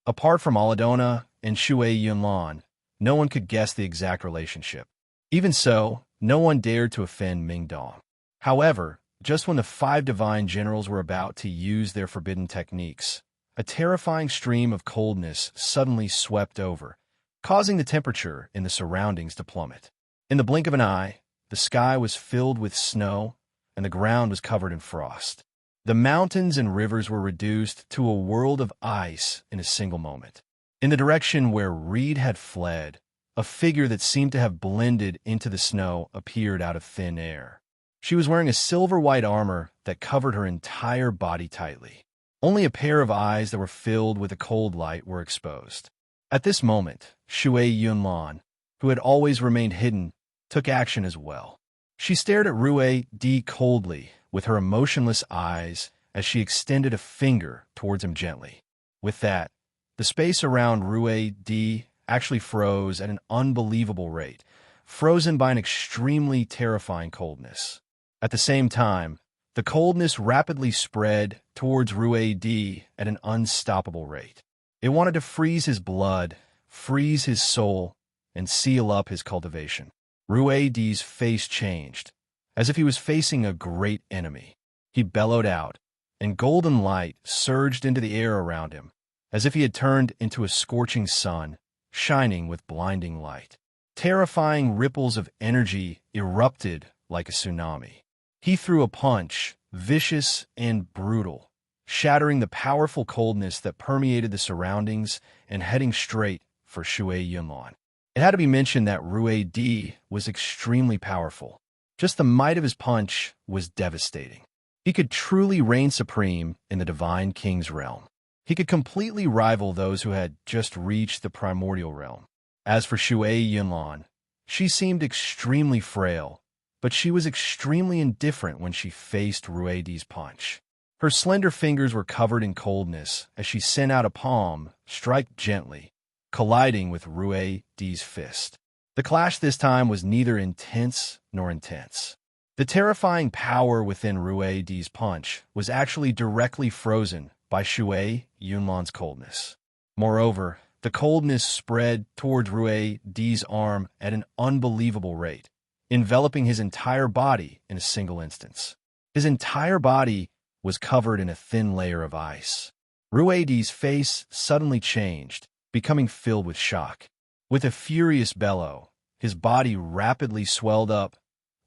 S1: Apart from Aladona and Shui Yunlan, no one could guess the exact relationship. Even so, no one dared to offend Ming Dong. However, just when the 5 divine generals were about to use their forbidden techniques, a terrifying stream of coldness suddenly swept over, causing the temperature in the surroundings to plummet. In the blink of an eye, the sky was filled with snow, and the ground was covered in frost. The mountains and rivers were reduced to a world of ice in a single moment. In the direction where Reed had fled, a figure that seemed to have blended into the snow appeared out of thin air. She was wearing a silver-white armor that covered her entire body tightly. Only a pair of eyes that were filled with a cold light were exposed. At this moment, Shui Yunlan, who had always remained hidden, took action as well. She stared at Rue Di coldly, with her emotionless eyes, as she extended a finger towards him gently. With that, the space around Rue Di actually froze at an unbelievable rate, frozen by an extremely terrifying coldness. At the same time, the coldness rapidly spread towards Rue Di at an unstoppable rate. It wanted to freeze his blood, freeze his soul, and seal up his cultivation. Rue Di's face changed, as if he was facing a great enemy. He bellowed out, and golden light surged into the air around him, as if he had turned into a scorching sun, shining with blinding light. Terrifying ripples of energy erupted like a tsunami. He threw a punch, vicious and brutal, shattering the powerful coldness that permeated the surroundings and heading straight for Shui Yunlan. It had to be mentioned that Rue Di was extremely powerful. Just the might of his punch was devastating. He could truly reign supreme in the Divine King's realm. He could completely rival those who had just reached the primordial realm. As for Shui Yunlan, she seemed extremely frail, but she was extremely indifferent when she faced Rue Di's punch. Her slender fingers were covered in coldness as she sent out a palm, strike gently, colliding with Rue D's fist. The clash this time was neither intense nor intense. The terrifying power within Rue D's punch was actually directly frozen by Shui Yunlan's coldness. Moreover, the coldness spread towards Rue D's arm at an unbelievable rate, enveloping his entire body in a single instance. His entire body was covered in a thin layer of ice. Rue D's face suddenly changed, becoming filled with shock. With a furious bellow, his body rapidly swelled up,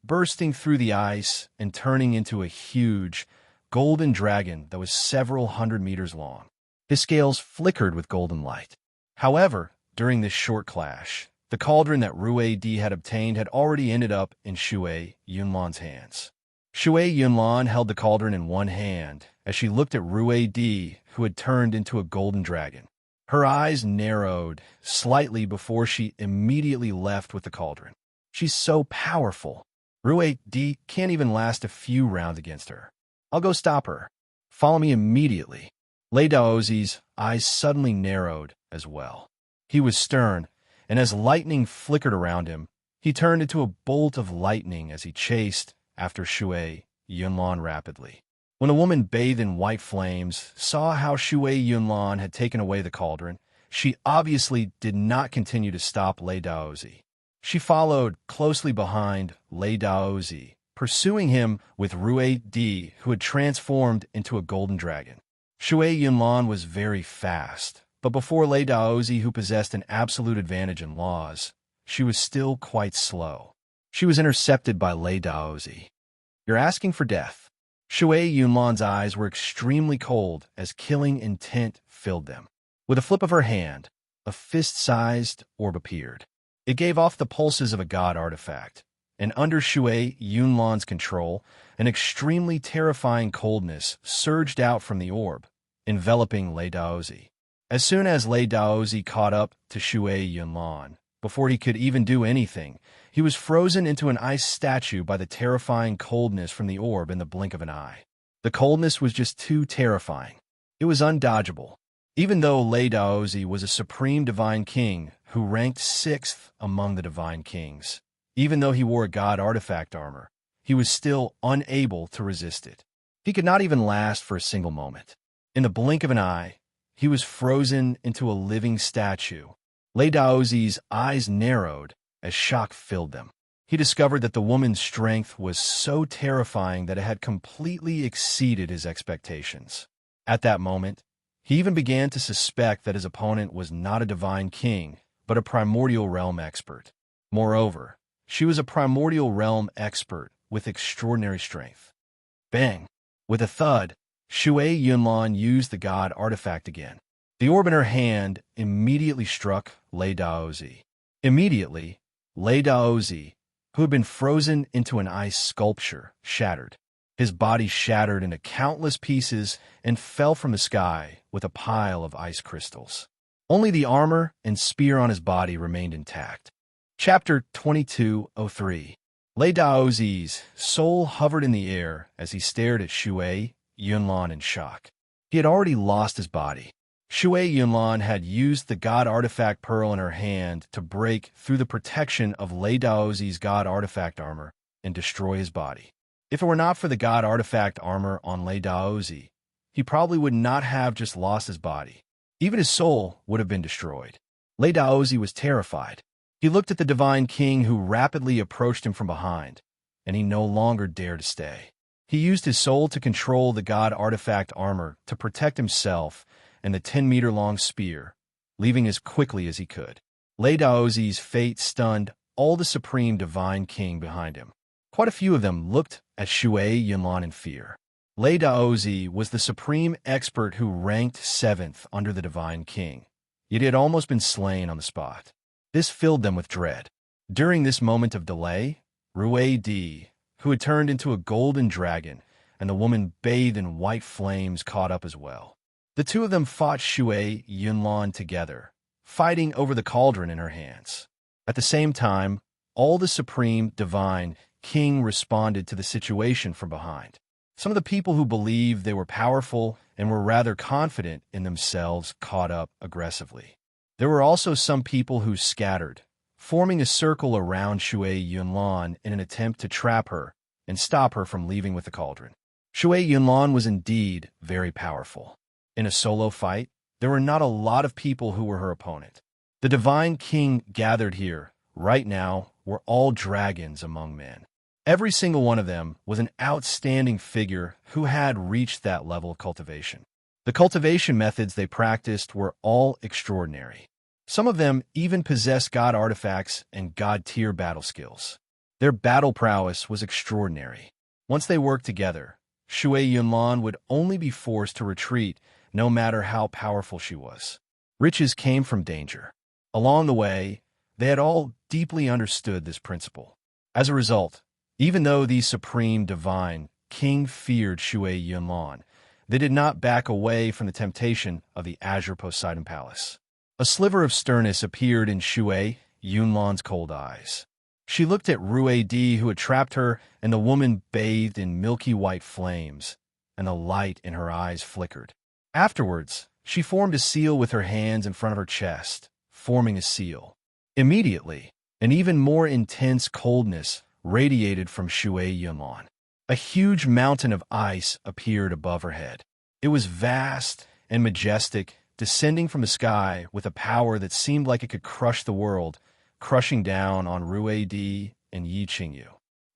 S1: bursting through the ice and turning into a huge, golden dragon that was several hundred meters long. His scales flickered with golden light. However, during this short clash, the cauldron that Rue D had obtained had already ended up in Shui Yunlan's hands. Shui Yunlan held the cauldron in one hand as she looked at Rue D, who had turned into a golden dragon. Her eyes narrowed slightly before she immediately left with the cauldron. She's so powerful. Rue D can't even last a few rounds against her. I'll go stop her. Follow me immediately. Lei Daozi's eyes suddenly narrowed as well. He was stern, and as lightning flickered around him, he turned into a bolt of lightning as he chased after Shui Yunlan rapidly. When the woman bathed in white flames saw how Shui Yunlan had taken away the cauldron, she obviously did not continue to stop Lei Daozi. She followed closely behind Lei Daozi, pursuing him with Rue D, who had transformed into a golden dragon. Shui Yunlan was very fast, but before Lei Daozi, who possessed an absolute advantage in laws, she was still quite slow. She was intercepted by Lei Daozi. You're asking for death. Shui Yunlan's eyes were extremely cold as killing intent filled them. With a flip of her hand, a fist-sized orb appeared. It gave off the pulses of a god artifact, and under Shui Yunlan's control, an extremely terrifying coldness surged out from the orb, enveloping Lei Daozi. As soon as Lei Daozi caught up to Shui Yunlan, before he could even do anything, he was frozen into an ice statue by the terrifying coldness from the orb in the blink of an eye. The coldness was just too terrifying. It was undodgeable. Even though Lei Daozi was a supreme divine king who ranked 6th among the divine kings, even though he wore a god artifact armor, he was still unable to resist it. He could not even last for a single moment. In the blink of an eye, he was frozen into a living statue. Lei Daozi's eyes narrowed as shock filled them. He discovered that the woman's strength was so terrifying that it had completely exceeded his expectations. At that moment, he even began to suspect that his opponent was not a divine king, but a primordial realm expert. Moreover, she was a primordial realm expert with extraordinary strength. Bang! With a thud, Shui Yunlan used the god artifact again. The orb in her hand immediately struck Lei Daozi. Immediately, Lei Daozi, who had been frozen into an ice sculpture, shattered. His body shattered into countless pieces and fell from the sky with a pile of ice crystals. Only the armor and spear on his body remained intact. Chapter 2203. Lei Daozi's soul hovered in the air as he stared at Shui Yunlan in shock. He had already lost his body. Shui Yunlan had used the god artifact pearl in her hand to break through the protection of Lei Daozi's god artifact armor and destroy his body. If it were not for the god artifact armor on Lei Daozi, he probably would not have just lost his body. Even his soul would have been destroyed. Lei Daozi was terrified. He looked at the divine king who rapidly approached him from behind, and he no longer dared to stay. He used his soul to control the god artifact armor to protect himself and the 10-meter-long spear, leaving as quickly as he could. Lei Daozi's fate stunned all the supreme divine king behind him. Quite a few of them looked at Shui Yunlan in fear. Lei Daozi was the supreme expert who ranked 7th under the divine king, yet he had almost been slain on the spot. This filled them with dread. During this moment of delay, Rue D, who had turned into a golden dragon, and the woman bathed in white flames caught up as well. The two of them fought Shui Yunlan together, fighting over the cauldron in her hands. At the same time, all the supreme divine king responded to the situation from behind. Some of the people who believed they were powerful and were rather confident in themselves caught up aggressively. There were also some people who scattered, forming a circle around Shui Yunlan in an attempt to trap her and stop her from leaving with the cauldron. Shui Yunlan was indeed very powerful. In a solo fight, there were not a lot of people who were her opponent. The divine king gathered here, right now, were all dragons among men. Every single one of them was an outstanding figure who had reached that level of cultivation. The cultivation methods they practiced were all extraordinary. Some of them even possessed god artifacts and god-tier battle skills. Their battle prowess was extraordinary. Once they worked together, Shui Yunlan would only be forced to retreat no matter how powerful she was. Riches came from danger. Along the way, they had all deeply understood this principle. As a result, even though the supreme divine king feared Shui Yunlan, they did not back away from the temptation of the Azure Poseidon Palace. A sliver of sternness appeared in Shui Yunlan's cold eyes. She looked at Rue Di, who had trapped her, and the woman bathed in milky white flames, and the light in her eyes flickered. Afterwards, she formed a seal with her hands in front of her chest, forming a seal. Immediately, an even more intense coldness radiated from Shui Yunlan. A huge mountain of ice appeared above her head. It was vast and majestic, descending from the sky with a power that seemed like it could crush the world, crushing down on Rue Di and Yi Qingyu.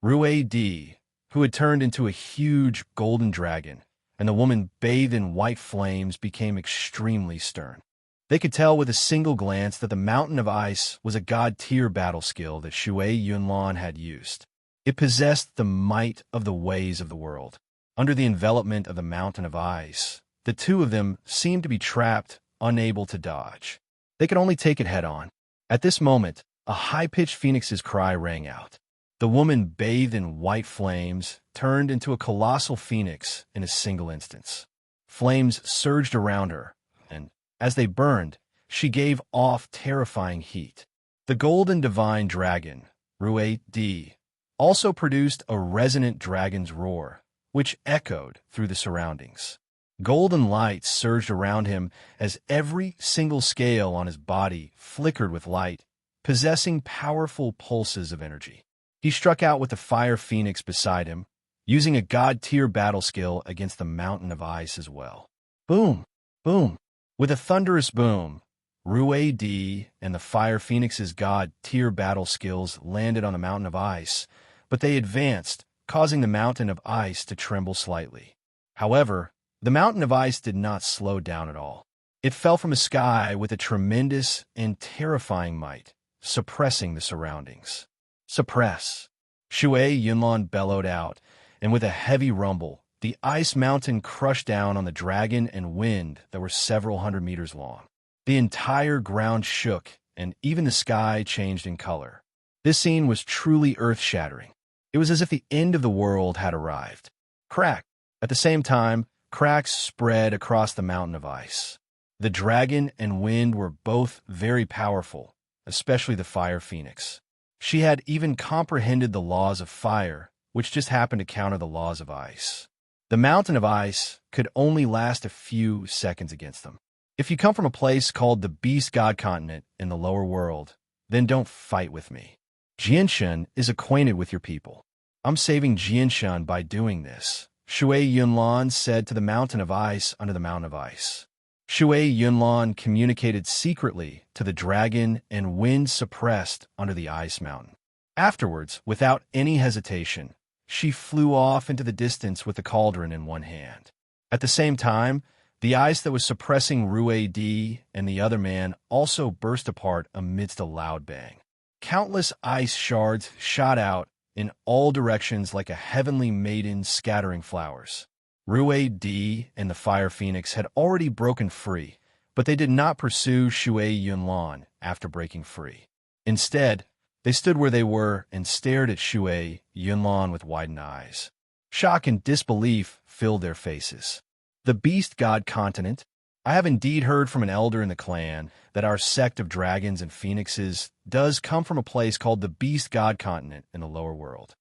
S1: Rue Di, who had turned into a huge golden dragon, and the woman bathed in white flames became extremely stern. They could tell with a single glance that the mountain of ice was a god-tier battle skill that Shui Yunlan had used. It possessed the might of the ways of the world. Under the envelopment of the mountain of ice, the two of them seemed to be trapped, unable to dodge. They could only take it head-on. At this moment, a high-pitched phoenix's cry rang out. The woman, bathed in white flames, turned into a colossal phoenix in a single instance. Flames surged around her, and as they burned, she gave off terrifying heat. The golden divine dragon, Rue Di, also produced a resonant dragon's roar, which echoed through the surroundings. Golden light surged around him as every single scale on his body flickered with light, possessing powerful pulses of energy. He struck out with the fire phoenix beside him, using a god-tier battle skill against the mountain of ice as well. Boom! Boom! With a thunderous boom, Rue Di and the fire phoenix's god-tier battle skills landed on the mountain of ice, but they advanced, causing the mountain of ice to tremble slightly. However, the mountain of ice did not slow down at all. It fell from the sky with a tremendous and terrifying might, suppressing the surroundings. Suppress! Shui Yunlan bellowed out, and with a heavy rumble, the ice mountain crushed down on the dragon and wind that were several hundred meters long. The entire ground shook, and even the sky changed in color. This scene was truly earth-shattering. It was as if the end of the world had arrived. Crack! At the same time, cracks spread across the mountain of ice. The dragon and wind were both very powerful, especially the fire phoenix. She had even comprehended the laws of fire, which just happened to counter the laws of ice. The mountain of ice could only last a few seconds against them. If you come from a place called the Beast God Continent in the lower world, then don't fight with me. Jianshan is acquainted with your people. I'm saving Jianshan by doing this, Shui Yunlan said to the mountain of ice under the mountain of ice. Shui Yunlan communicated secretly to the dragon and wind suppressed under the ice mountain. Afterwards, without any hesitation, she flew off into the distance with the cauldron in one hand. At the same time, the ice that was suppressing Rue Di and the other man also burst apart amidst a loud bang. Countless ice shards shot out in all directions like a heavenly maiden scattering flowers. Rue Di and the fire phoenix had already broken free, but they did not pursue Shui Yunlan after breaking free. Instead, they stood where they were and stared at Shui Yunlan with widened eyes. Shock and disbelief filled their faces. The Beast God Continent? I have indeed heard from an elder in the clan that our sect of dragons and phoenixes does come from a place called the Beast God Continent in the lower world.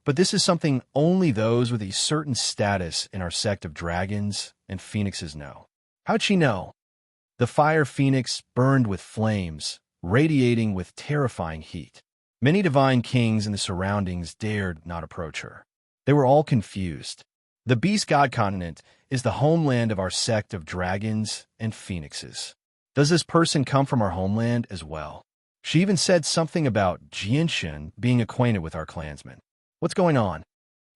S1: But this is something only those with a certain status in our sect of dragons and phoenixes know. How'd she know? The fire phoenix burned with flames, radiating with terrifying heat. Many divine kings in the surroundings dared not approach her. They were all confused. The beast god continent is the homeland of our sect of dragons and phoenixes. Does this person come from our homeland as well? She even said something about Jianshan being acquainted with our clansmen. What's going on?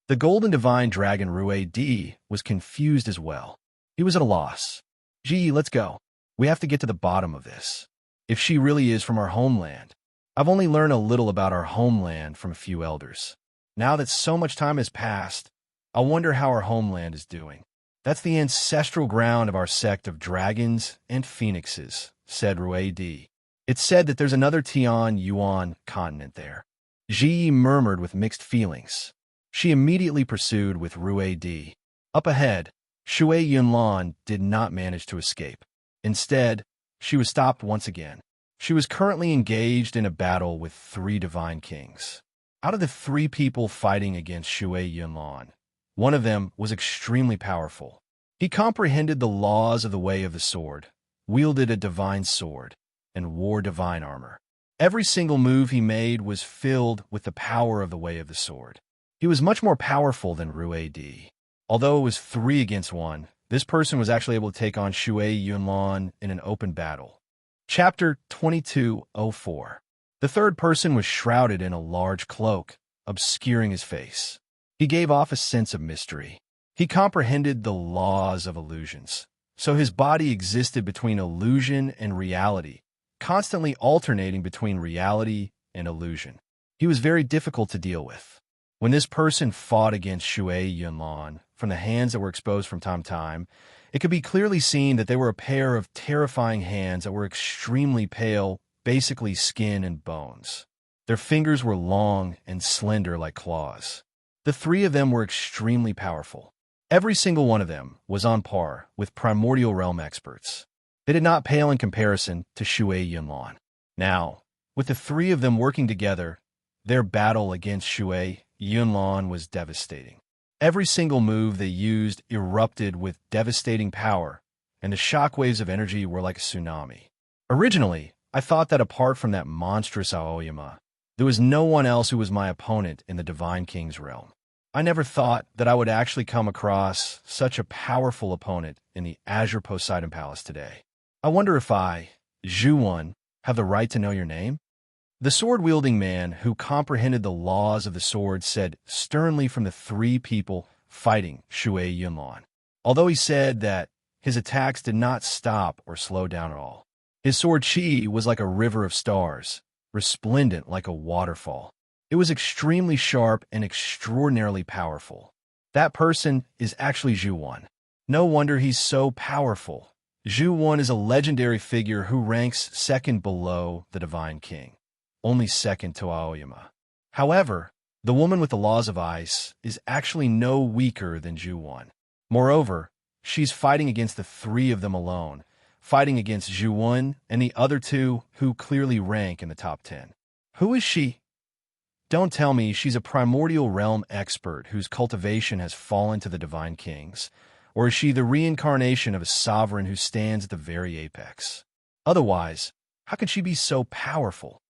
S1: The golden divine dragon Rue D was confused as well. He was at a loss. Ji, let's go. We have to get to the bottom of this. If she really is from our homeland. I've only learned a little about our homeland from a few elders. Now that so much time has passed, I wonder how our homeland is doing. That's the ancestral ground of our sect of dragons and phoenixes, said Rue D. It's said that there's another Tian Yuan continent there. Ji murmured with mixed feelings. She immediately pursued with Rue D. Up ahead, Shui Yunlan did not manage to escape. Instead, she was stopped once again. She was currently engaged in a battle with 3 divine kings. Out of the 3 people fighting against Shui Yunlan, one of them was extremely powerful. He comprehended the laws of the way of the sword, wielded a divine sword, and wore divine armor. Every single move he made was filled with the power of the way of the sword. He was much more powerful than Rue D. Although it was 3 against 1, this person was actually able to take on Shui Yunlan in an open battle. Chapter 2204. The third person was shrouded in a large cloak, obscuring his face. He gave off a sense of mystery. He comprehended the laws of illusions, so his body existed between illusion and reality, constantly alternating between reality and illusion. He was very difficult to deal with. When this person fought against Shui Yunlan from the hands that were exposed from time to time, it could be clearly seen that they were a pair of terrifying hands that were extremely pale, basically skin and bones. Their fingers were long and slender like claws. The 3 of them were extremely powerful. Every single one of them was on par with primordial realm experts. They did not pale in comparison to Shui Yunlan. Now, with the 3 of them working together, their battle against Shui Yunlan was devastating. Every single move they used erupted with devastating power, and the shockwaves of energy were like a tsunami. Originally, I thought that apart from that monstrous Aoyama, there was no one else who was my opponent in the Divine King's realm. I never thought that I would actually come across such a powerful opponent in the Azure Poseidon Palace today. I wonder if I, Zhuwan, have the right to know your name? The sword-wielding man who comprehended the laws of the sword said sternly from the 3 people fighting Shui Yunlan. Although he said that his attacks did not stop or slow down at all. His sword chi was like a river of stars, resplendent like a waterfall. It was extremely sharp and extraordinarily powerful. That person is actually Zhuwan. No wonder he's so powerful. Zhuwan is a legendary figure who ranks second below the Divine King, only second to Aoyama. However, the woman with the laws of ice is actually no weaker than Zhuwan. Moreover, she's fighting against the 3 of them alone, fighting against Zhuwan and the other 2 who clearly rank in the top 10. Who is she? Don't tell me she's a primordial realm expert whose cultivation has fallen to the divine kings, or is she the reincarnation of a sovereign who stands at the very apex? Otherwise, how could she be so powerful?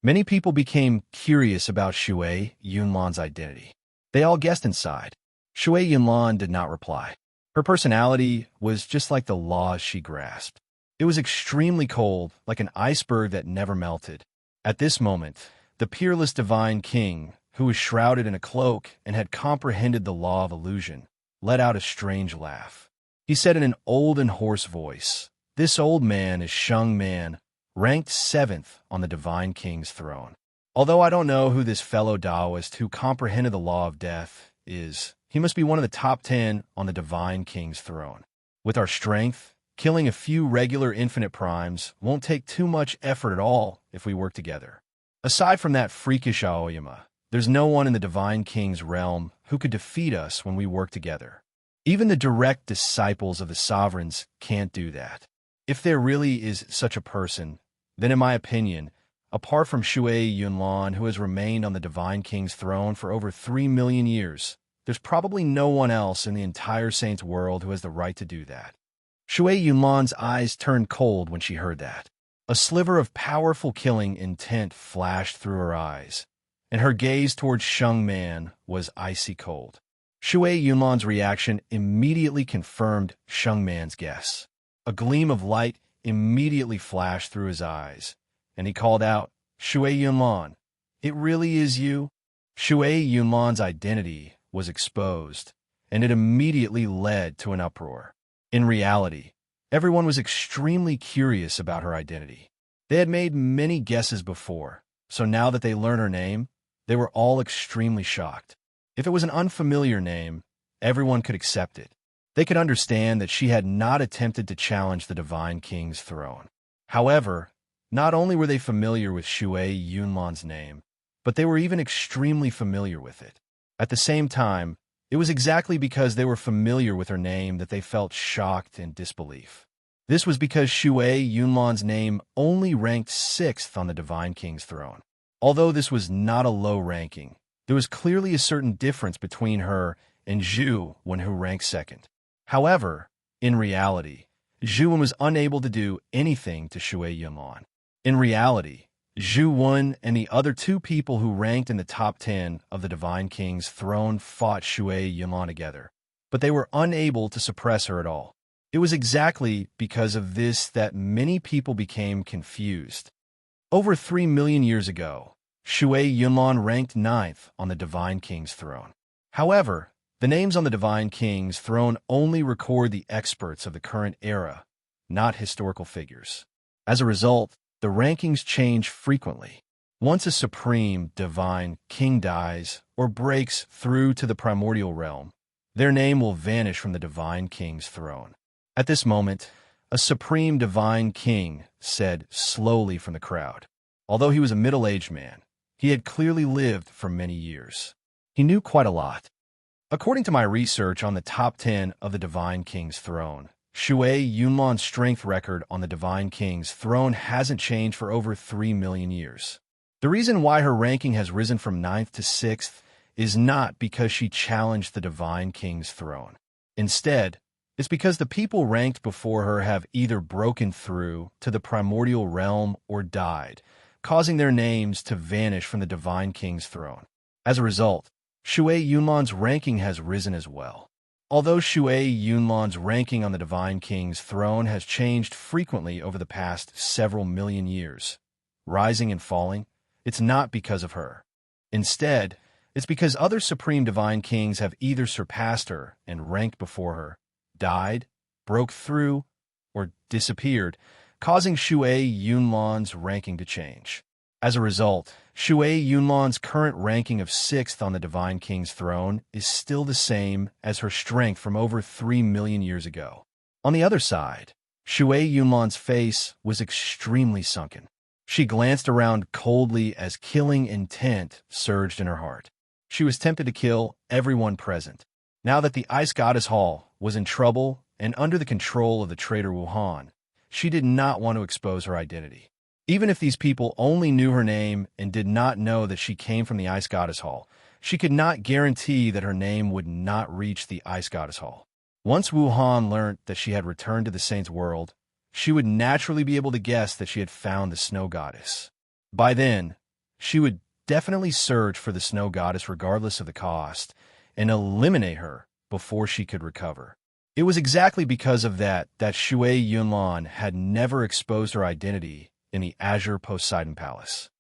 S1: Many people became curious about Shui Yunlan's identity. They all guessed inside. Shui Yunlan did not reply. Her personality was just like the laws she grasped. It was extremely cold, like an iceberg that never melted. At this moment, the peerless divine king, who was shrouded in a cloak and had comprehended the law of illusion, let out a strange laugh. He said in an old and hoarse voice, "This old man is Sheng Man, ranked 7th on the divine king's throne. Although I don't know who this fellow Taoist who comprehended the law of death is, he must be one of the top 10 on the divine king's throne. With our strength, killing a few regular infinite primes won't take too much effort at all if we work together. Aside from that freakish Aoyama, there's no one in the Divine King's realm who could defeat us when we work together. Even the direct disciples of the sovereigns can't do that. If there really is such a person, then in my opinion, Apart from Shui Yunlan, who has remained on the Divine King's throne for over 3 million years, there's probably no one else in the entire Saints world who has the right to do that. Shui Yunlan's eyes turned cold when she heard that. A sliver of powerful killing intent flashed through her eyes, and her gaze towards Sheng Man was icy cold. Shui Yunlan's reaction immediately confirmed Sheng Man's guess. A gleam of light immediately flashed through his eyes, and he called out, "Shui Yunlan, it really is you?" Shui Yunlan's identity was exposed, and it immediately led to an uproar. In reality, everyone was extremely curious about her identity. They had made many guesses before, so now that they learned her name, they were all extremely shocked. If it was an unfamiliar name, everyone could accept it. They could understand that she had not attempted to challenge the Divine King's throne. However, not only were they familiar with Shui Yunlan's name, but they were even extremely familiar with it. At the same time, it was exactly because they were familiar with her name that they felt shocked and disbelief. This was because Shui Yunlan's name only ranked 6th on the Divine King's throne. Although this was not a low ranking, there was clearly a certain difference between her and Zhu Wen, who ranked 2nd. However, in reality, Zhu Wen was unable to do anything to Shui Yunlan. In reality, Zhu Wen and the other 2 people who ranked in the top 10 of the Divine King's throne fought Shui Yunlan together, but they were unable to suppress her at all. It was exactly because of this that many people became confused. Over 3 million years ago, Shui Yunlan ranked 9th on the Divine King's throne. However, the names on the Divine King's throne only record the experts of the current era, not historical figures. As a result, the rankings change frequently. Once a supreme divine king dies or breaks through to the primordial realm, their name will vanish from the Divine King's throne. At this moment, a supreme divine king said slowly from the crowd. Although he was a middle-aged man, he had clearly lived for many years. He knew quite a lot. According to my research on the top 10 of the Divine King's throne, Shui Yunlan's strength record on the Divine King's throne hasn't changed for over 3 million years. The reason why her ranking has risen from 9th to 6th is not because she challenged the Divine King's throne. Instead, it's because the people ranked before her have either broken through to the primordial realm or died, causing their names to vanish from the Divine King's throne. As a result, Shui Yunlan's ranking has risen as well. Although Shui Yunlan's ranking on the Divine King's throne has changed frequently over the past several million years, rising and falling, it's not because of her. Instead, it's because other supreme divine kings have either surpassed her and ranked before her, died, broke through, or disappeared, causing Shui Yunlan's ranking to change. As a result, Shui Yunlan's current ranking of 6th on the Divine King's throne is still the same as her strength from over 3 million years ago. On the other side, Shui Yunlan's face was extremely sunken. She glanced around coldly as killing intent surged in her heart. She was tempted to kill everyone present. Now that the Ice Goddess Hall was in trouble and under the control of the traitor Wuhan, she did not want to expose her identity. Even if these people only knew her name and did not know that she came from the Ice Goddess Hall, she could not guarantee that her name would not reach the Ice Goddess Hall. Once Wuhan learnt that she had returned to the Saints' world, she would naturally be able to guess that she had found the Snow Goddess. By then, she would definitely search for the Snow Goddess regardless of the cost and eliminate her before she could recover. It was exactly because of that Shui Yunlan had never exposed her identity in the Azure Poseidon Palace.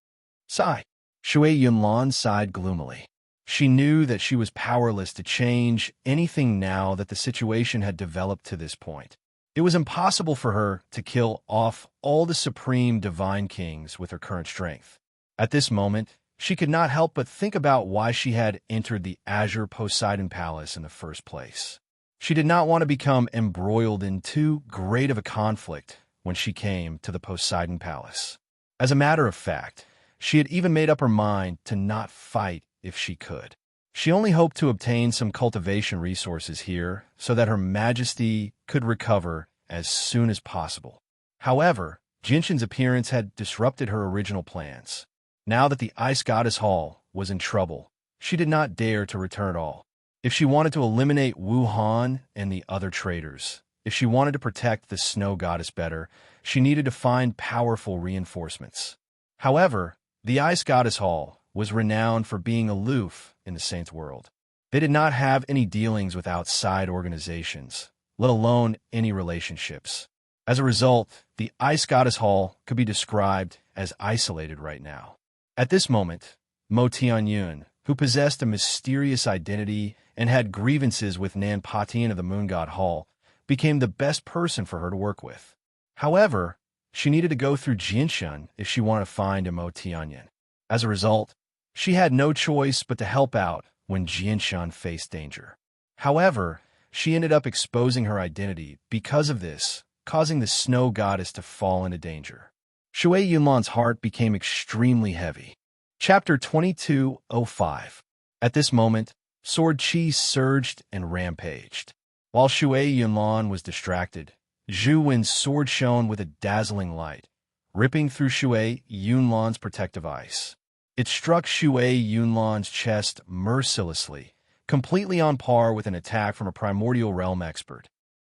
S1: Sigh. Shui Yunlan sighed gloomily. She knew that she was powerless to change anything now that the situation had developed to this point. It was impossible for her to kill off all the supreme divine kings with her current strength. At this moment, she could not help but think about why she had entered the Azure Poseidon Palace in the first place. She did not want to become embroiled in too great of a conflict when she came to the Poseidon Palace. As a matter of fact, she had even made up her mind to not fight if she could. She only hoped to obtain some cultivation resources here so that Her Majesty could recover as soon as possible. However, Jinshin's appearance had disrupted her original plans. Now that the Ice Goddess Hall was in trouble, she did not dare to return at all. If she wanted to eliminate Wu Han and the other traitors, if she wanted to protect the Snow Goddess better, she needed to find powerful reinforcements. However, the Ice Goddess Hall was renowned for being aloof in the Saints' world. They did not have any dealings with outside organizations, let alone any relationships. As a result, the Ice Goddess Hall could be described as isolated right now. At this moment, Mo Tianyun, who possessed a mysterious identity and had grievances with Nan Patian of the Moon God Hall, became the best person for her to work with. However, she needed to go through Jinshin if she wanted to find Mo Tianyun. As a result, she had no choice but to help out when Jinshin faced danger. However, she ended up exposing her identity because of this, causing the Snow Goddess to fall into danger. Shui Yunlan's heart became extremely heavy. Chapter 2205. At this moment, Sword Chi surged and rampaged. While Shui Yunlan was distracted, Zhu Wen's sword shone with a dazzling light, ripping through Shui Yunlan's protective ice. It struck Shui Yunlan's chest mercilessly, completely on par with an attack from a primordial realm expert.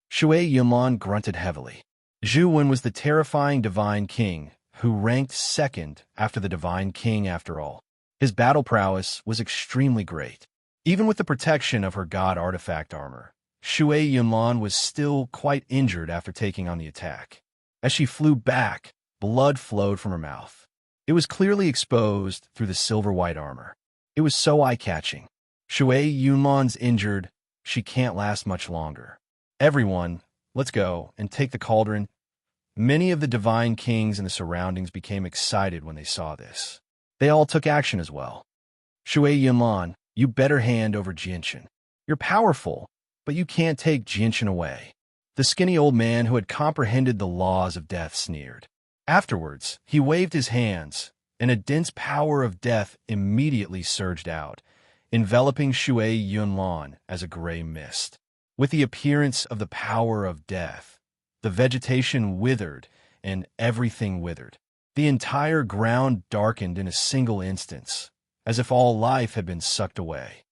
S1: Shui Yunlan grunted heavily. Zhu Wen was the terrifying Divine King, who ranked second after the Divine King after all. His battle prowess was extremely great. Even with the protection of her god artifact armor, Shui Yunlan was still quite injured after taking on the attack. As she flew back, blood flowed from her mouth. It was clearly exposed through the silver-white armor. It was so eye-catching. Shui Yunlan's injured. She can't last much longer. Everyone, let's go and take the cauldron. Many of the Divine Kings in the surroundings became excited when they saw this. They all took action as well. Shui Yunlan, you better hand over Jinshin. You're powerful, but you can't take Jinshin away. The skinny old man who had comprehended the laws of death sneered. Afterwards, he waved his hands, and a dense power of death immediately surged out, enveloping Shui Yunlan as a gray mist. With the appearance of the power of death, the vegetation withered and everything withered. The entire ground darkened in a single instance, as if all life had been sucked away.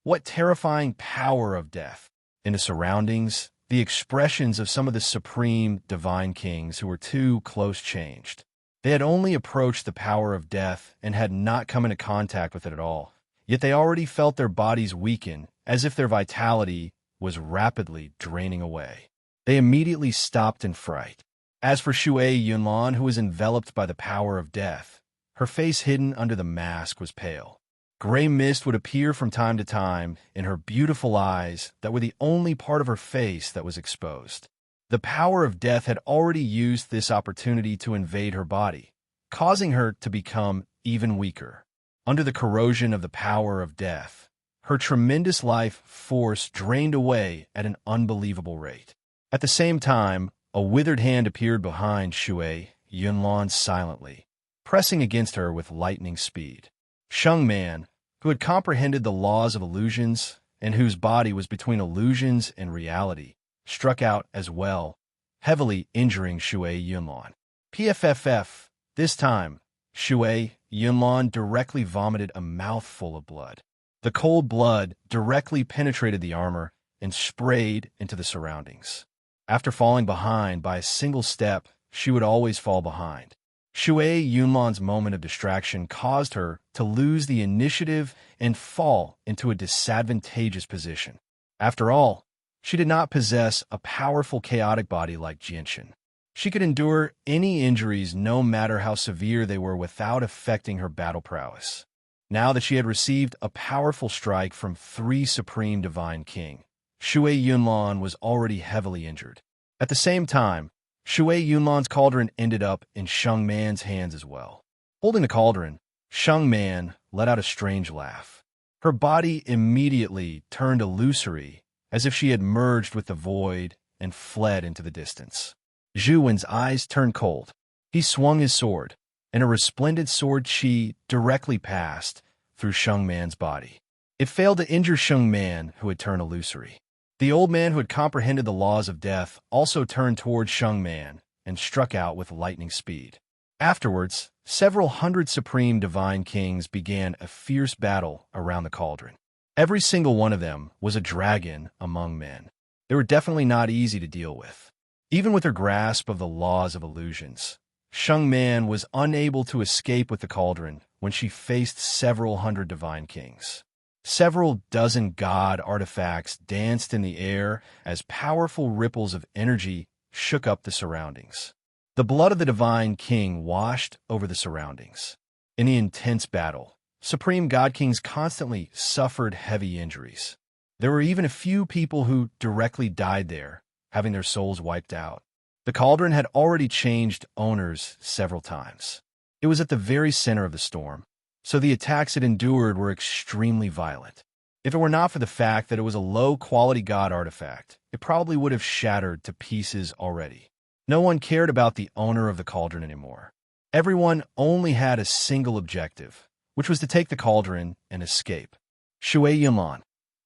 S1: What terrifying power of death! In the surroundings, the expressions of some of the supreme divine kings who were too close changed. They had only approached the power of death and had not come into contact with it at all, yet they already felt their bodies weaken as if their vitality was rapidly draining away. They immediately stopped in fright. As for Shui Yunlan, who was enveloped by the power of death, her face hidden under the mask was pale. Gray mist would appear from time to time in her beautiful eyes that were the only part of her face that was exposed. The power of death had already used this opportunity to invade her body, causing her to become even weaker. Under the corrosion of the power of death, her tremendous life force drained away at an unbelievable rate. At the same time, a withered hand appeared behind Shui Yunlan silently, pressing against her with lightning speed. Sheng Man, who had comprehended the laws of illusions and whose body was between illusions and reality, struck out as well, heavily injuring Shui Yunlan. PFFF. This time, Shui Yunlan directly vomited a mouthful of blood. The cold blood directly penetrated the armor and sprayed into the surroundings. After falling behind by a single step, she would always fall behind. Shui Yunlan's moment of distraction caused her to lose the initiative and fall into a disadvantageous position. After all, she did not possess a powerful chaotic body like Jinshin. She could endure any injuries no matter how severe they were without affecting her battle prowess. Now that she had received a powerful strike from 3 Supreme Divine King, Shui Yunlan was already heavily injured. At the same time, Shui Yunlan's cauldron ended up in Sheng Man's hands as well. Holding the cauldron, Sheng Man let out a strange laugh. Her body immediately turned illusory, as if she had merged with the void and fled into the distance. Zhu Wen's eyes turned cold. He swung his sword, and a resplendent sword chi directly passed through Sheng Man's body. It failed to injure Sheng Man, who had turned illusory. The old man who had comprehended the laws of death also turned toward Sheng Man and struck out with lightning speed. Afterwards, several hundred supreme divine kings began a fierce battle around the cauldron. Every single one of them was a dragon among men. They were definitely not easy to deal with. Even with her grasp of the laws of illusions, Shang Man was unable to escape with the cauldron when she faced several hundred divine kings. Several dozen god artifacts danced in the air as powerful ripples of energy shook up the surroundings. The blood of the divine king washed over the surroundings. In the intense battle, supreme god kings constantly suffered heavy injuries. There were even a few people who directly died there, having their souls wiped out. The cauldron had already changed owners several times. It was at the very center of the storm, so the attacks it endured were extremely violent. If it were not for the fact that it was a low-quality god artifact, it probably would have shattered to pieces already. No one cared about the owner of the cauldron anymore. Everyone only had a single objective, which was to take the cauldron and escape. Shui Yunlan,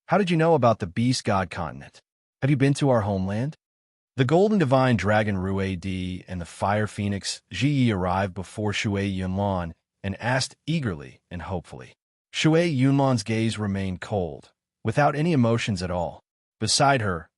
S1: how did you know about the Beast God continent? Have you been to our homeland? The golden divine dragon Rui Di and the fire phoenix Ji Yi arrived before Shui Yunlan and asked eagerly and hopefully. Shui Yunlan's gaze remained cold, without any emotions at all. Beside her,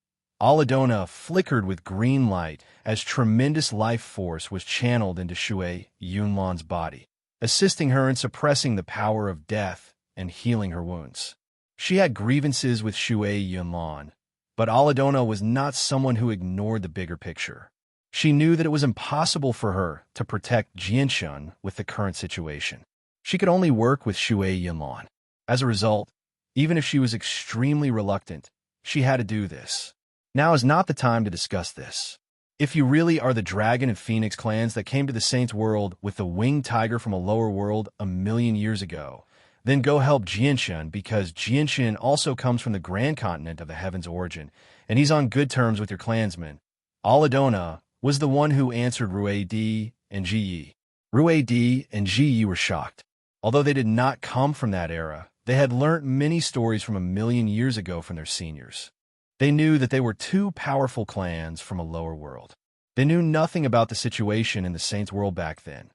S1: Aladona flickered with green light as tremendous life force was channeled into Shui Yunlan's body, assisting her in suppressing the power of death and healing her wounds. She had grievances with Shui Yunlan, but Aladona was not someone who ignored the bigger picture. She knew that it was impossible for her to protect Jianshun with the current situation. She could only work with Shui Yunlan. As a result, even if she was extremely reluctant, she had to do this. Now is not the time to discuss this. If you really are the dragon and phoenix clans that came to the Saints' world with the winged tiger from a lower world 1,000,000 years ago, then go help Jianshun, because Jianshun also comes from the grand continent of the heaven's origin, and he's on good terms with your clansmen. Aladona was the one who answered Rui Di and Ji Yi. Rui Di and Ji Yi were shocked. Although they did not come from that era, they had learnt many stories from 1,000,000 years ago from their seniors. They knew that they were two powerful clans from a lower world. They knew nothing about the situation in the Saints' world back then,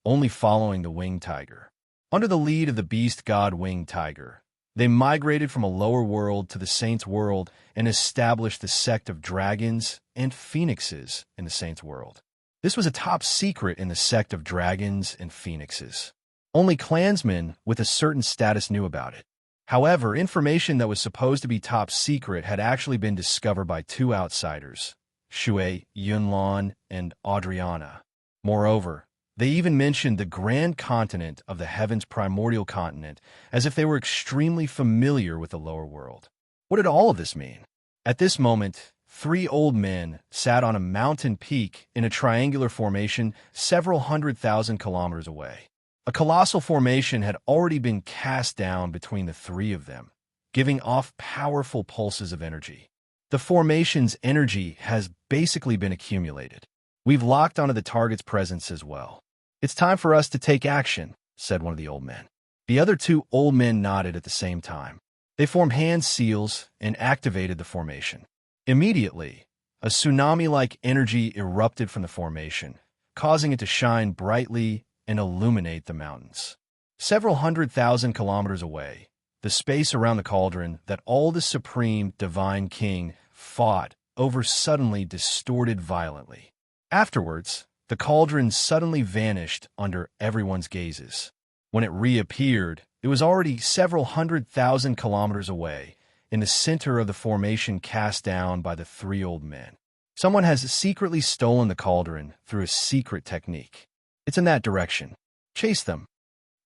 S1: only following the winged tiger. Under the lead of the beast god winged tiger, they migrated from a lower world to the Saints' world and established the sect of dragons and phoenixes in the Saints' world. This was a top secret in the sect of dragons and phoenixes. Only clansmen with a certain status knew about it. However, information that was supposed to be top secret had actually been discovered by two outsiders, Shui Yunlan and Adriana. Moreover, they even mentioned the grand continent of the heavens primordial continent as if they were extremely familiar with the lower world. What did all of this mean? At this moment, three old men sat on a mountain peak in a triangular formation several 100,000 kilometers away. A colossal formation had already been cast down between the three of them, giving off powerful pulses of energy. The formation's energy has basically been accumulated. We've locked onto the target's presence as well. It's time for us to take action, said one of the old men. The other two old men nodded at the same time. They formed hand seals and activated the formation. Immediately, a tsunami-like energy erupted from the formation, causing it to shine brightly and illuminate the mountains. Several 100,000 kilometers away, the space around the cauldron that all the supreme divine king fought over suddenly distorted violently. Afterwards, the cauldron suddenly vanished under everyone's gazes. When it reappeared, it was already several 100,000 kilometers away, in the center of the formation cast down by the three old men. Someone has secretly stolen the cauldron through a secret technique. It's in that direction. Chase them.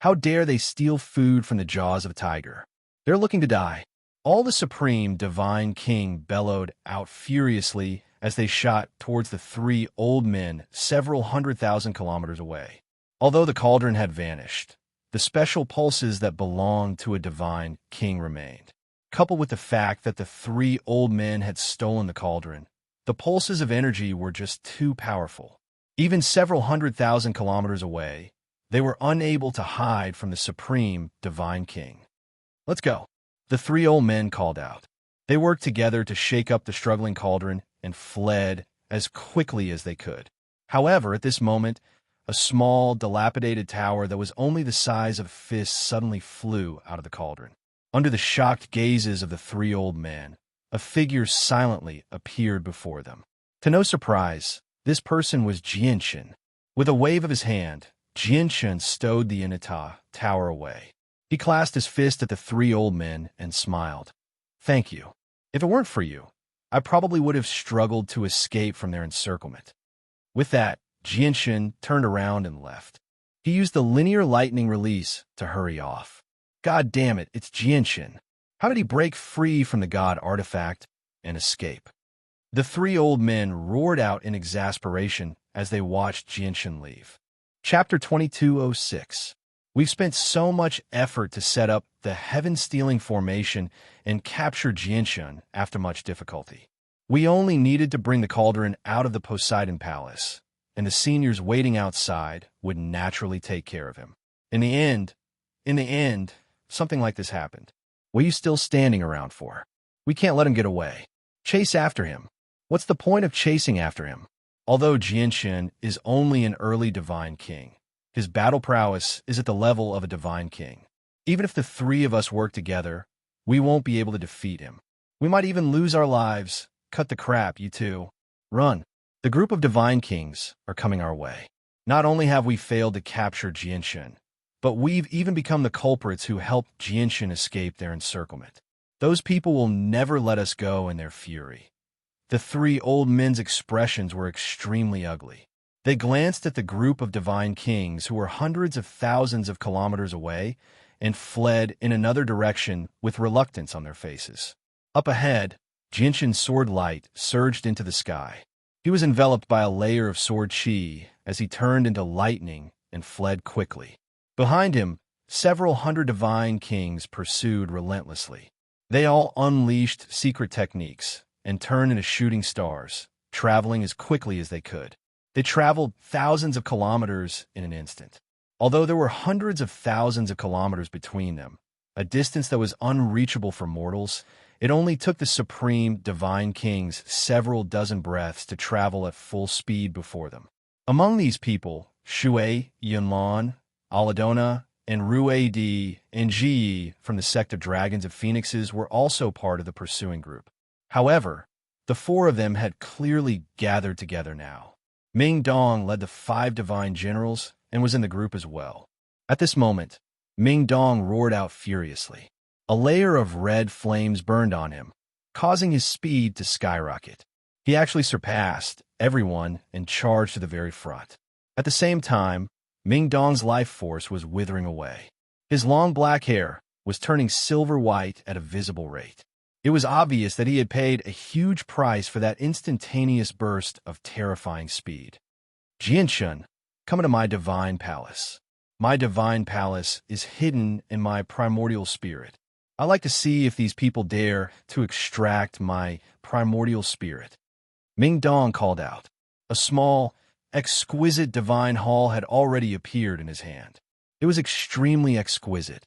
S1: How dare they steal food from the jaws of a tiger? They're looking to die. All the supreme divine king bellowed out furiously as they shot towards the three old men several 100,000 kilometers away. Although the cauldron had vanished, the special pulses that belonged to a divine king remained. Coupled with the fact that the three old men had stolen the cauldron, the pulses of energy were just too powerful. Even several 100,000 kilometers away, they were unable to hide from the supreme divine king. Let's go, the three old men called out. They worked together to shake up the struggling cauldron and fled as quickly as they could. However, at this moment, a small, dilapidated tower that was only the size of a fist suddenly flew out of the cauldron. Under the shocked gazes of the three old men, a figure silently appeared before them. To no surprise, this person was Jianshan. With a wave of his hand, Jianshan stowed the Inata tower away. He clasped his fist at the three old men and smiled. "Thank you. If it weren't for you, I probably would have struggled to escape from their encirclement." With that, Jianshan turned around and left. He used the linear lightning release to hurry off. God damn it, it's Jianshan. How did he break free from the god artifact and escape? The three old men roared out in exasperation as they watched Jianshan leave. Chapter 2206. We've spent so much effort to set up the heaven-stealing formation and capture Jianshan after much difficulty. We only needed to bring the cauldron out of the Poseidon Palace, and the seniors waiting outside would naturally take care of him. In the end, something like this happened. What are you still standing around for? We can't let him get away. Chase after him. What's the point of chasing after him? Although Jianshan is only an early divine king, his battle prowess is at the level of a divine king. Even if the three of us work together, we won't be able to defeat him. We might even lose our lives. Cut the crap, you two. Run. The group of divine kings are coming our way. Not only have we failed to capture Jianshan, but we've even become the culprits who helped Jianshan escape their encirclement. Those people will never let us go in their fury. The three old men's expressions were extremely ugly. They glanced at the group of divine kings who were hundreds of thousands of kilometers away and fled in another direction with reluctance on their faces. Up ahead, Jianshan's sword light surged into the sky. He was enveloped by a layer of sword chi as he turned into lightning and fled quickly. Behind him, several hundred divine kings pursued relentlessly. They all unleashed secret techniques and turned into shooting stars, traveling as quickly as they could. They traveled thousands of kilometers in an instant. Although there were hundreds of thousands of kilometers between them, a distance that was unreachable for mortals, it only took the supreme divine kings several dozen breaths to travel at full speed before them. Among these people, Shui, Yunlan, Aladona, and Rue D and Ji from the sect of Dragons of Phoenixes were also part of the pursuing group. However, the four of them had clearly gathered together now. Ming Dong led the 5 divine generals and was in the group as well. At this moment, Ming Dong roared out furiously. A layer of red flames burned on him, causing his speed to skyrocket. He actually surpassed everyone and charged to the very front. At the same time, Ming Dong's life force was withering away. His long black hair was turning silver white at a visible rate. It was obvious that he had paid a huge price for that instantaneous burst of terrifying speed. Jianshan, come into my divine palace. My divine palace is hidden in my primordial spirit. I like to see if these people dare to extract my primordial spirit. Ming Dong called out. A small, exquisite divine hall had already appeared in his hand. It was extremely exquisite.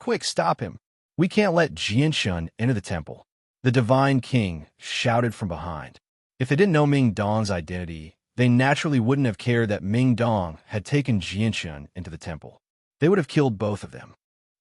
S1: Quick, stop him. We can't let Jianshan enter the temple. The divine king shouted from behind. If they didn't know Ming Dong's identity, they naturally wouldn't have cared that Ming Dong had taken Jianshan into the temple. They would have killed both of them.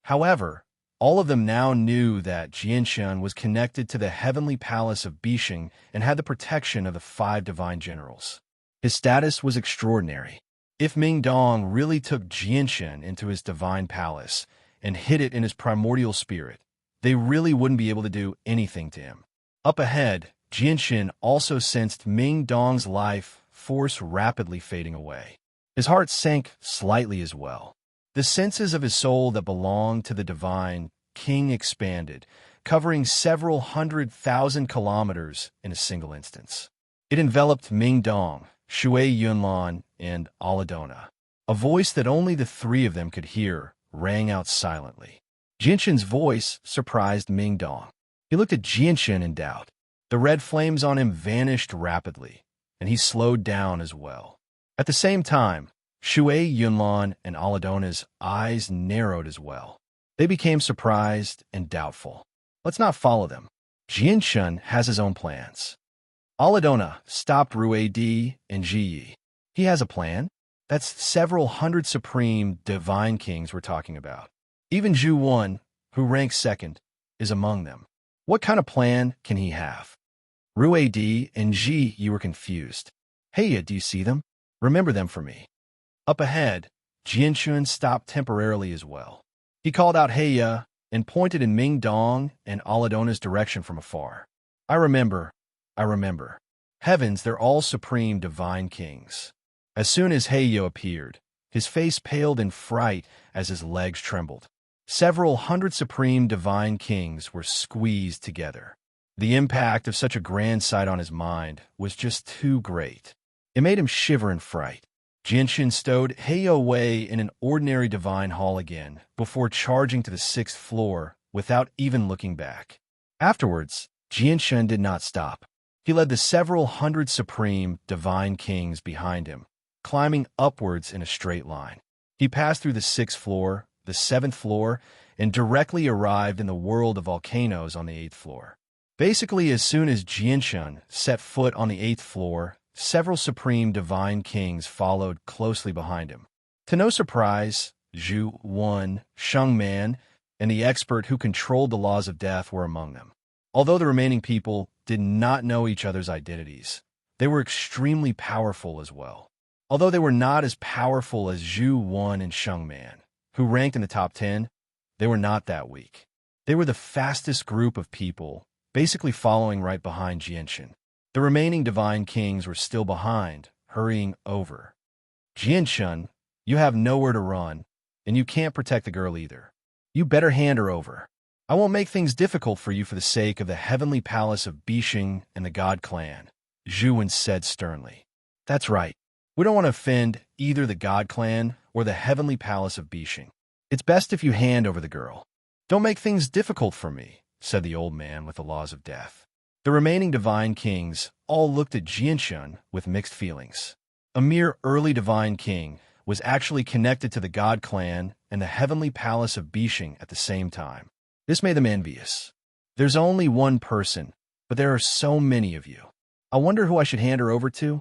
S1: However, all of them now knew that Jianshan was connected to the heavenly palace of Bishing and had the protection of the 5 divine generals. His status was extraordinary. If Ming Dong really took Jianshan into his divine palace and hid it in his primordial spirit, they really wouldn't be able to do anything to him. Up ahead, Jianshan also sensed Ming Dong's life force rapidly fading away. His heart sank slightly as well. The senses of his soul that belonged to the divine king expanded, covering several 100,000 kilometers in a single instance. It enveloped Ming Dong, Shui Yunlan, and Aladona. A voice that only the 3 of them could hear rang out silently. Jianshan's voice surprised Ming Dong. He looked at Jianshan in doubt. The red flames on him vanished rapidly, and he slowed down as well. At the same time, Shui, Yunlan, and Aladona's eyes narrowed as well. They became surprised and doubtful. Let's not follow them. Jianshan has his own plans. Aladona stopped Rue D and Ji. He has a plan. That's several hundred supreme divine kings we're talking about. Even Zhu 1, who ranks second, is among them. What kind of plan can he have? Ruad and Ji, you were confused. Hey, do you see them? Remember them for me. Up ahead, Jianxun stopped temporarily as well. He called out Heya and pointed in Ming Dong and Aladona's direction from afar. I remember. Heavens, they're all supreme divine kings. As soon as Heyo appeared, his face paled in fright as his legs trembled. Several hundred supreme divine kings were squeezed together. The impact of such a grand sight on his mind was just too great. It made him shiver in fright. Jianxun stowed Heyo away in an ordinary divine hall again before charging to the 6th floor without even looking back. Afterwards, Jianxun did not stop. He led the several hundred supreme divine kings behind him, climbing upwards in a straight line. He passed through the 6th floor, the 7th floor, and directly arrived in the world of volcanoes on the 8th floor. Basically, as soon as Jianxun set foot on the 8th floor, several supreme divine kings followed closely behind him. To no surprise, Zhu 1, Sheng Man, and the expert who controlled the laws of death were among them. Although the remaining people did not know each other's identities, they were extremely powerful as well. Although they were not as powerful as Zhu 1 and Sheng Man, who ranked in the top 10, they were not that weak. They were the fastest group of people, basically following right behind Jianxun. The remaining divine kings were still behind, hurrying over. Jianxun, you have nowhere to run, and you can't protect the girl either. You better hand her over. I won't make things difficult for you for the sake of the heavenly palace of Bishing and the God clan, Zhuan said sternly. That's right. We don't want to offend either the God clan or the heavenly palace of Bishing. It's best if you hand over the girl. Don't make things difficult for me, said the old man with the laws of death. The remaining divine kings all looked at Jianxun with mixed feelings. A mere early divine king was actually connected to the God clan and the heavenly palace of Bishing at the same time. This made them envious. There's only one person, but there are so many of you. I wonder who I should hand her over to?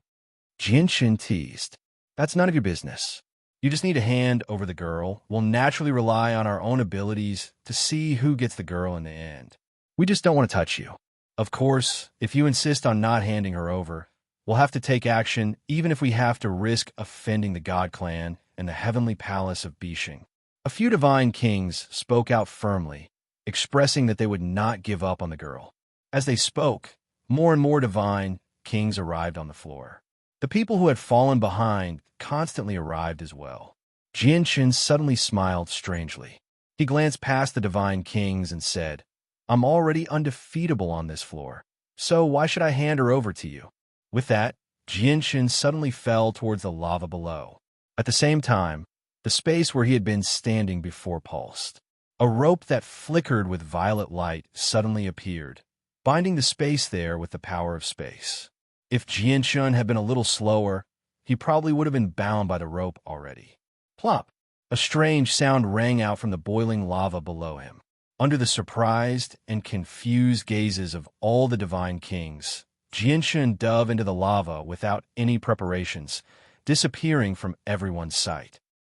S1: Jianxun teased. That's none of your business. You just need to hand over the girl. We'll naturally rely on our own abilities to see who gets the girl in the end. We just don't want to touch you. Of course, if you insist on not handing her over, we'll have to take action even if we have to risk offending the God clan and the heavenly palace of Bishing. A few divine kings spoke out firmly, expressing that they would not give up on the girl. As they spoke, more and more divine kings arrived on the floor. The people who had fallen behind constantly arrived as well. Jianxun suddenly smiled strangely. He glanced past the divine kings and said, I'm already undefeatable on this floor, so why should I hand her over to you? With that, Jianxun suddenly fell towards the lava below. At the same time, the space where he had been standing before pulsed. A rope that flickered with violet light suddenly appeared, binding the space there with the power of space. If Jianxun had been a little slower, he probably would have been bound by the rope already. Plop! A strange sound rang out from the boiling lava below him. Under the surprised and confused gazes of all the divine kings, Jianxun dove into the lava without any preparations, disappearing from everyone's sight.